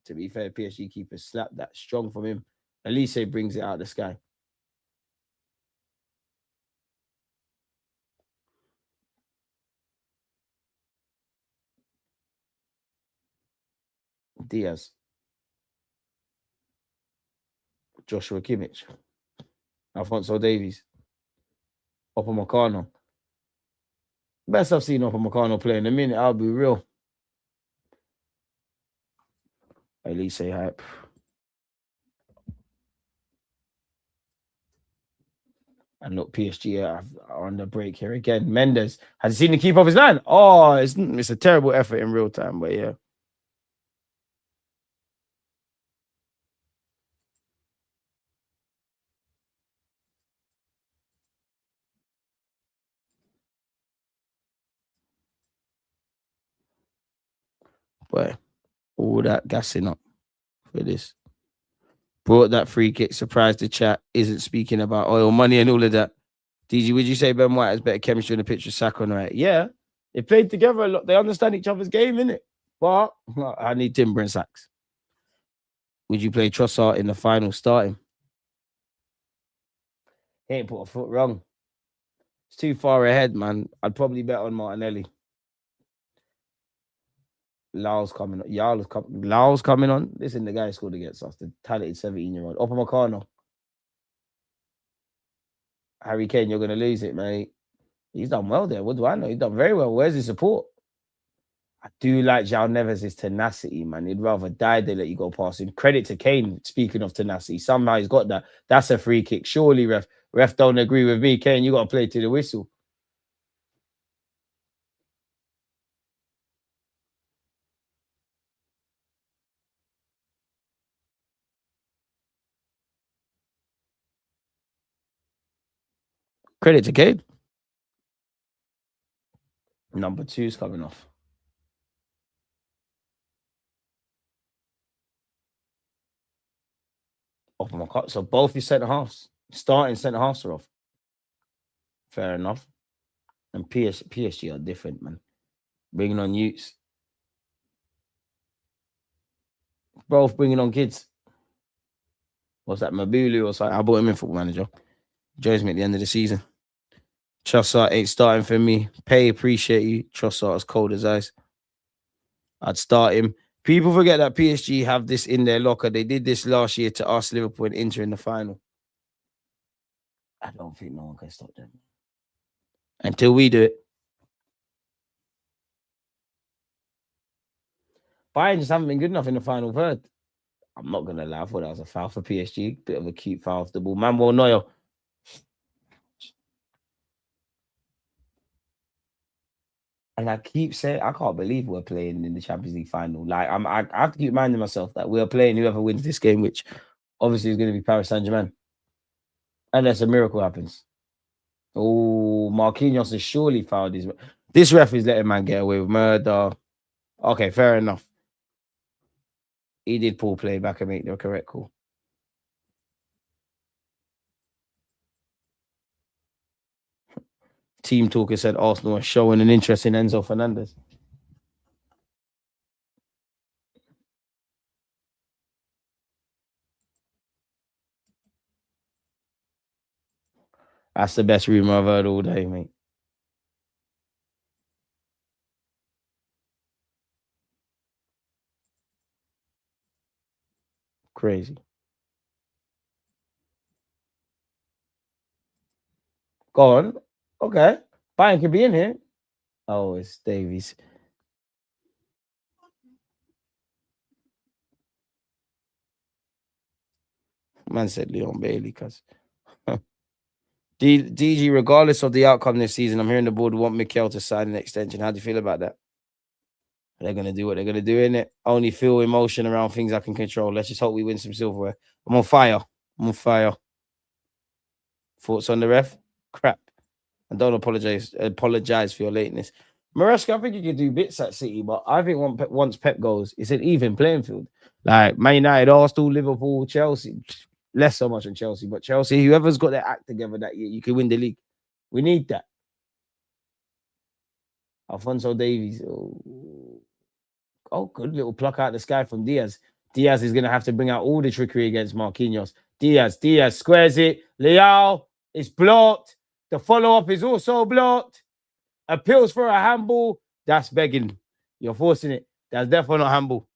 To be fair, PSG keeper slapped that strong from him. Elise brings it out of the sky. Diaz. Joshua Kimmich. Alphonso Davies. Upamecano. Best I've seen Upamecano play in a minute, I'll be real. Elise hype. And look, PSG are on the break here again. Mendes. Has he seen the keeper of his line? Oh, it's a terrible effort in real time, but yeah. But all that gassing up for this. Brought that free kick, surprised the chat, isn't speaking about oil money and all of that. DG, would you say Ben White has better chemistry in the pitch with Saka on the right? Yeah. They played together a lot. They understand each other's game, innit? But I need Timber and Sacks. Would you play Trossard in the final starting? He ain't put a foot wrong. It's too far ahead, man. I'd probably bet on Martinelli. Lao's coming on. Lao's coming on. Listen, the guy scored against us. The talented 17-year-old. Upamecano. Harry Kane, you're going to lose it, mate. He's done well there. What do I know? He's done very well. Where's his support? I do like João Neves' tenacity, man. He'd rather die than let you go past him. Credit to Kane, speaking of tenacity. Somehow he's got that. That's a free kick. Surely, ref. Ref don't agree with me. Kane, you got to play to the whistle. Credit to Kane. Number 2's coming off. Off my cut. So both your centre halves, starting centre halves are off. Fair enough. And PSG are different, man. Bringing on youths. Both bringing on kids. What's that, Mabulu or something? I bought him in Football Manager. Joins me at the end of the season. Trossard ain't starting for me. Pay, appreciate you. Trossard as cold as ice. I'd start him. People forget that PSG have this in their locker. They did this last year to us, Liverpool, and Inter in the final. I don't think no one can stop them. Until we do it. Bayern just haven't been good enough in the final third. I'm not going to lie. I thought that was a foul for PSG. Bit of a cute foul off the ball. Manuel Neuer. And I keep saying, I can't believe we're playing in the Champions League final. Like, I have to keep reminding myself that we're playing whoever wins this game, which obviously is going to be Paris Saint-Germain. Unless a miracle happens. Oh, Marquinhos has surely fouled his. This ref is letting man get away with murder. Okay, fair enough. He did pull play back and make the correct call. Team Talker said Arsenal are showing an interest in Enzo Fernandez. That's the best rumor I've heard all day, mate. Crazy. Go on. Okay. Bayern could be in here. Oh, it's Davies. Man said Leon Bailey, cuz. DG, regardless of the outcome this season, I'm hearing the board want Mikel to sign an extension. How do you feel about that? They're going to do what they're going to do, innit? Only feel emotion around things I can control. Let's just hope we win some silverware. I'm on fire. Thoughts on the ref? Crap. And don't apologize for your lateness. Maresca, I think you could do bits at City, but I think once Pep goes, it's an even playing field. Like Man United, Arsenal, Liverpool, Chelsea. Less so much on Chelsea, but Chelsea, whoever's got their act together that year, you can win the league. We need that. Alphonso Davies. Oh, good little pluck out the sky from Diaz. Diaz is going to have to bring out all the trickery against Marquinhos. Diaz squares it. Leao is blocked. The follow-up is also blocked. Appeals for a handball. That's begging. You're forcing it. That's definitely not handball.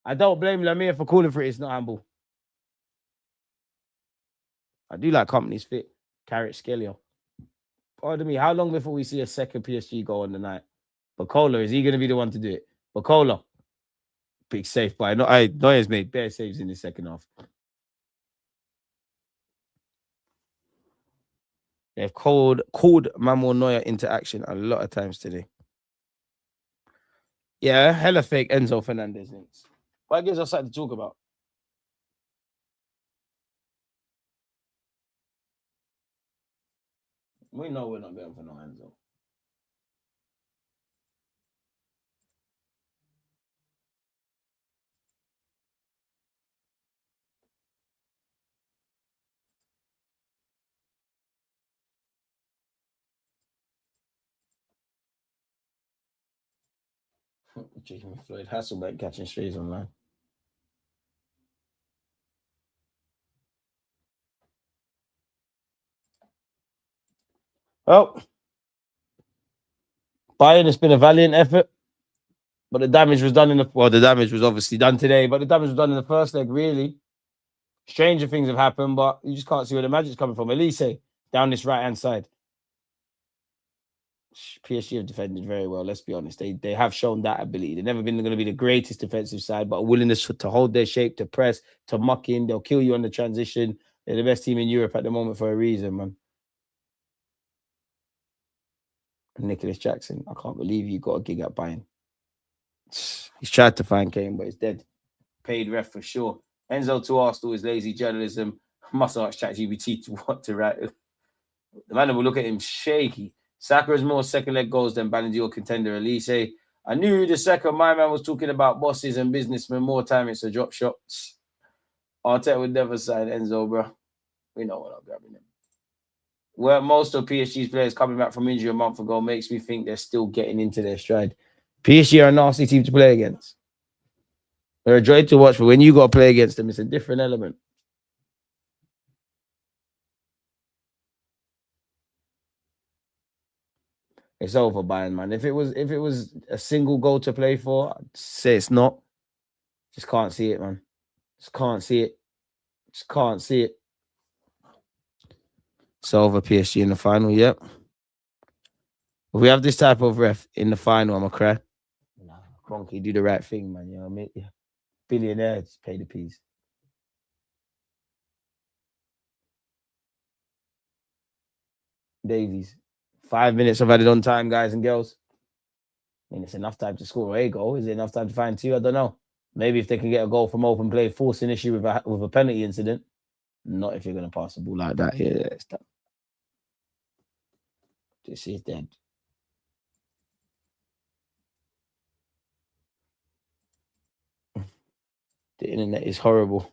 I don't blame Lamir for calling for it. It's not handball. I do like companies fit. Carrot Skelly. Pardon me. How long before we see a second PSG goal on the night? Bacola, is he going to be the one to do it? Bacola. Big save by Neuer's made bare saves in the second half. They've called Manuel Neuer into action a lot of times today. Yeah, hella fake Enzo Fernandez links. But it gives us something to talk about. We know we're not going for no Enzo. Jason Floyd Hasselbeck catching strays online. Well, Bayern, it's been a valiant effort, but the damage was done the damage was obviously done today, but the damage was done in the first leg, really. Stranger things have happened, but you just can't see where the magic's coming from. Elise, down this right-hand side. PSG have defended very well, let's be honest. They have shown that ability. They've never been going to be the greatest defensive side, but a willingness to hold their shape, to press, to muck in. They'll kill you on the transition. They're the best team in Europe at the moment for a reason, man. Nicholas Jackson, I can't believe you got a gig at Bayern. He's tried to find Kane, but it's dead. Paid ref for sure. Enzo to Arsenal is lazy journalism. Must ask ChatGPT what to write. The man will look at him shaky. Saka has more second leg goals than Ballon d'Or contender Elise. I knew the second my man was talking about bosses and businessmen. More time it's a drop shot. Arteta would never sign Enzo, bro. We know we're not grabbing him. Where most of PSG's players coming back from injury a month ago makes me think they're still getting into their stride. PSG are a nasty team to play against. They're a joy to watch, but when you got to play against them, it's a different element. It's over, Bayern, man. If it was a single goal to play for, I'd say it's not. Just can't see it, man. Just can't see it. Just can't see it. It's over, PSG in the final, yep. If we have this type of ref in the final, I'm going to cry. Nah, Cronky, do the right thing, man. You know what I mean? Yeah. Billionaires pay the peas. Davies. 5 minutes of added on time, guys and girls. I mean, it's enough time to score a goal. Is it enough time to find two? I don't know. Maybe if they can get a goal from open play, force an issue with a penalty incident. Not if you're going to pass the ball like that. Yeah, it's done. This is dead. The internet is horrible.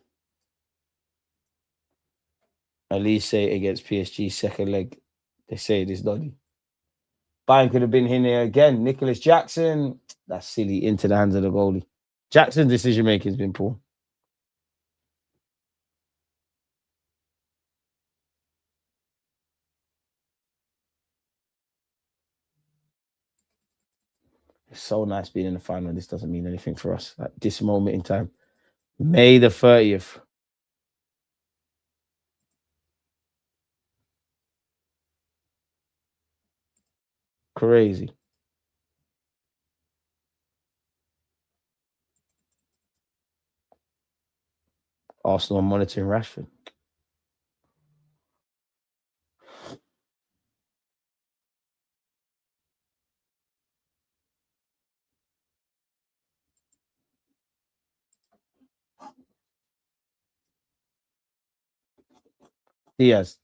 At least say it against PSG second leg. They say it is dodgy. Bayern could have been in there again. Nicholas Jackson. That's silly. Into the hands of the goalie. Jackson's decision making has been poor. It's so nice being in the final. This doesn't mean anything for us at this moment in time. May the 30th. Crazy. Arsenal are monitoring Rashford. Diaz.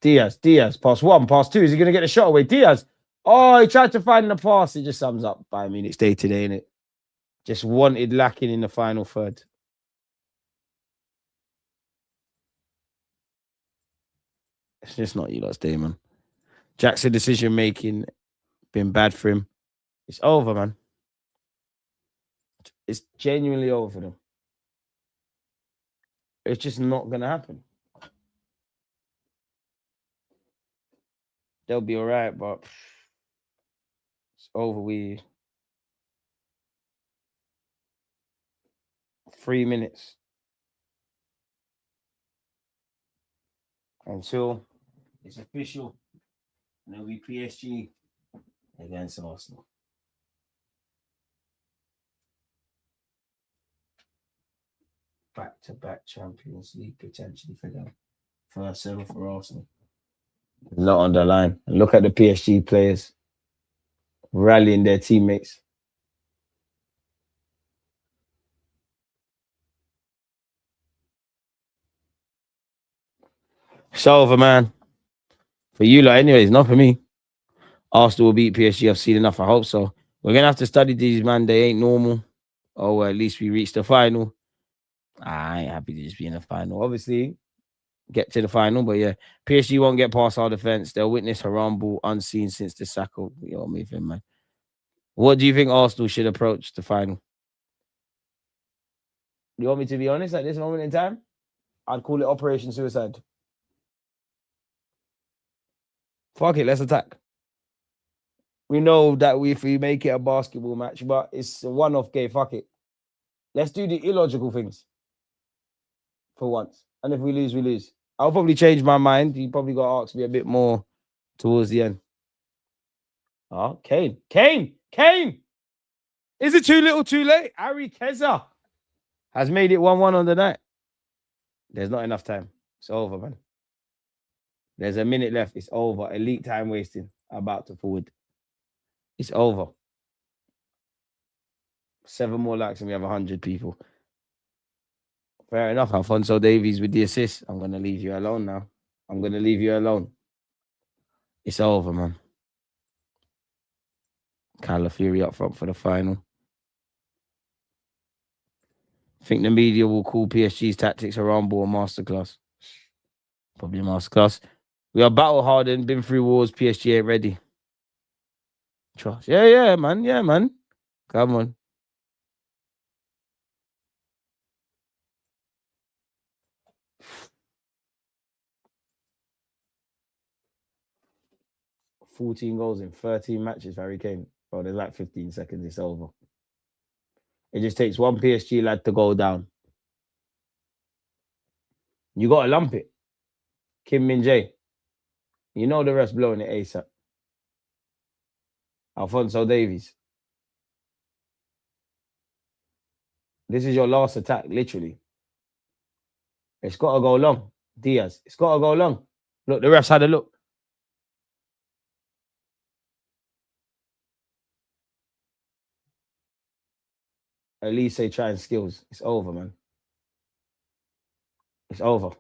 Pass one, pass two. Is he going to get the shot away? Diaz. Oh, he tried to find the pass. It just sums up Bayern Munich's day today, innit? Just wanted lacking in the final third. It's just not you lot's day, man. Jackson decision making been bad for him. It's over, man. It's genuinely over for them. It's just not going to happen. They'll be all right, but it's over with 3 minutes until it's official. And it'll be PSG against Arsenal. Back-to-back Champions League potentially for them. First ever for Arsenal. A lot on the line. And look at the PSG players rallying their teammates. It's over, man. For you lot, anyways, not for me. Arsenal will beat PSG. I've seen enough. I hope so. We're going to have to study these, man. They ain't normal. Oh, well, at least we reached the final. I ain't happy to just be in the final. Obviously, get to the final. But yeah, PSG won't get past our defense. They'll witness a rumble unseen since the Saka. Yo, me thing, man. What do you think Arsenal should approach the final? You want me to be honest at this moment in time? I'd call it Operation Suicide. Fuck it, let's attack. We know that if we make it a basketball match, but it's a one-off game. Fuck it. Let's do the illogical things for once. And if we lose, we lose. I'll probably change my mind. You probably got to ask me a bit more towards the end. Oh, Kane. Is it too little, too late? Harry Keza has made it 1-1 on the night. There's not enough time. It's over, man. There's a minute left. It's over. Elite time wasting. About to forward. It's over. 7 more likes and we have 100 people. Fair enough. Alphonso Davies with the assist. I'm going to leave you alone now. I'm going to leave you alone. It's over, man. Calafiori up front for the final. I think the media will call PSG's tactics a rumble a masterclass. Probably a masterclass. We are battle hardened, been through wars. PSG ain't ready. Trust. Yeah, man. Come on. $14 goals in 13 matches, Harry Kane. Bro, there's like 15 seconds. It's over. It just takes one PSG lad to go down. You got to lump it. Kim Min-jae. You know the rest blowing it ASAP. Alphonso Davies. This is your last attack, literally. It's got to go long. Diaz. It's got to go long. Look, the refs had a look. At least they trying skills. It's over, man. It's over.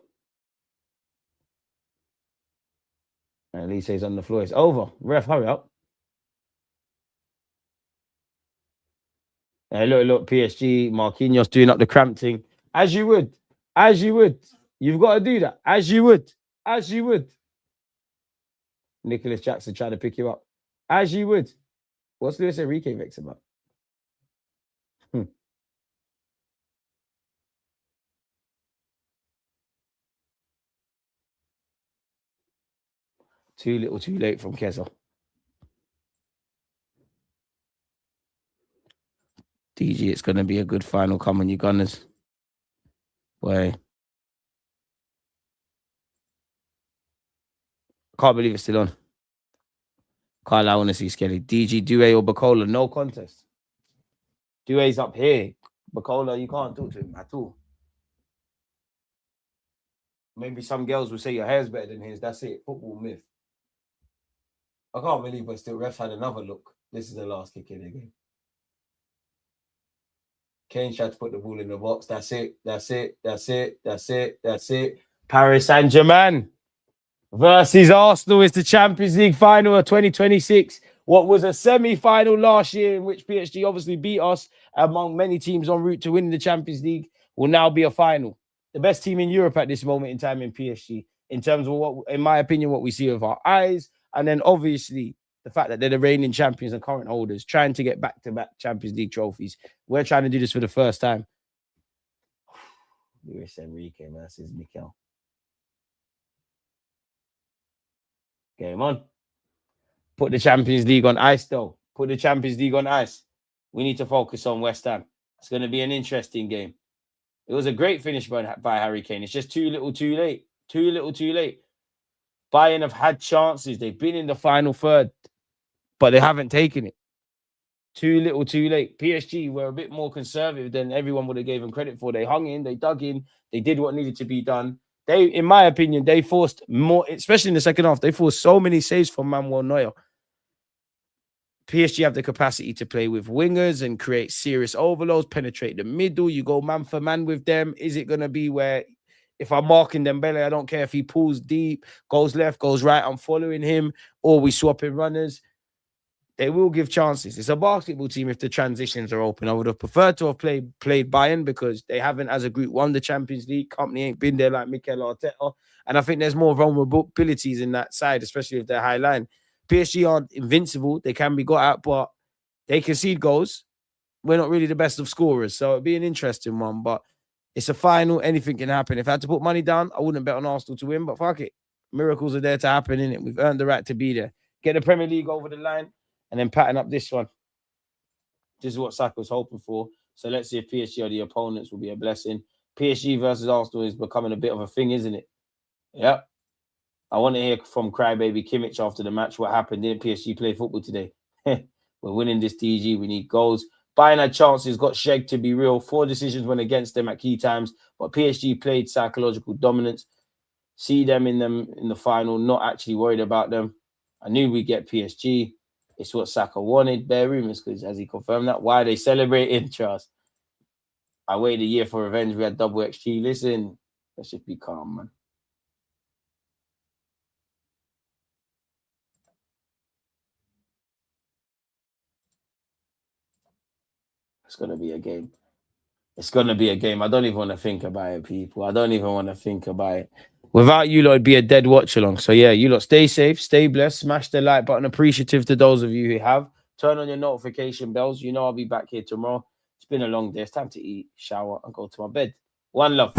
Elise's on the floor. It's over. Ref, hurry up. Look, PSG, Marquinhos doing up the cramp thing. As you would. You've got to do that. As you would. Nicholas Jackson trying to pick you up. As you would. What's Luis Enrique vexed about? Too little, too late from Keza. DG, it's going to be a good final. Come on, you Gunners. Boy. Can't believe it's still on. Can't allow to see Skelly. DG, Due or Bacola, no contest. Due's up here. Bacola, you can't talk to him at all. Maybe some girls will say your hair's better than his. That's it. Football myth. I can't believe we're still. Refs had another look. This is the last kick in the game. Kane tried to put the ball in the box. That's it. Paris Saint-Germain versus Arsenal is the Champions League final of 2026. What was a semi-final last year in which PSG obviously beat us among many teams en route to winning the Champions League will now be a final. The best team in Europe at this moment in time in PSG, in terms of what, in my opinion, what we see with our eyes, and then obviously the fact that they're the reigning champions and current holders, trying to get back-to-back Champions League trophies. We're trying to do this for the first time. Luis Enrique versus Mikel. Game on. Put the Champions League on ice, though. Put the Champions League on ice. We need to focus on West Ham. It's going to be an interesting game. It was a great finish by Harry Kane. It's just too little, too late. Too little, too late. Bayern have had chances. They've been in the final third, but they haven't taken it. Too little, too late. PSG were a bit more conservative than everyone would have given them credit for. They hung in, they dug in, they did what needed to be done. They, in my opinion, they forced more, especially in the second half, they forced so many saves from Manuel Neuer. PSG have the capacity to play with wingers and create serious overloads, penetrate the middle. You go man for man with them. Is it going to be where if I'm marking Dembele, I don't care if he pulls deep, goes left, goes right, I'm following him, or we swap in runners? They will give chances. It's a basketball team if the transitions are open. I would have preferred to have played Bayern because they haven't, as a group, won the Champions League. Company ain't been there like Mikel Arteta. And I think there's more vulnerabilities in that side, especially if they're high line. PSG aren't invincible. They can be got at, but they concede goals. We're not really the best of scorers. So it'll be an interesting one. But it's a final. Anything can happen. If I had to put money down, I wouldn't bet on Arsenal to win. But fuck it. Miracles are there to happen, innit? We've earned the right to be there. Get the Premier League over the line. And then pattern up this one. This is what Saka was hoping for. So let's see if PSG or the opponents will be a blessing. PSG versus Arsenal is becoming a bit of a thing, isn't it? Yep. I want to hear from Crybaby Kimmich after the match. What happened? Didn't PSG play football today? We're winning this DG. We need goals. Bayern had chances, got shagged to be real. 4 decisions went against them at key times. But PSG played psychological dominance. See them in the final. Not actually worried about them. I knew we'd get PSG. It's what Saka wanted. Bare rumors, because as he confirmed that, why are they celebrating, Charles? I waited a year for revenge. We had double XG. Listen, let's just be calm, man. It's going to be a game. It's going to be a game. I don't even want to think about it, people. I don't even want to think about it. Without you lot, it'd be a dead watch along. So yeah, you lot stay safe, stay blessed, smash the like button. Appreciative to those of you who have. Turn on your notification bells. You know I'll be back here tomorrow. It's been a long day. It's time to eat, shower, and go to my bed. One love.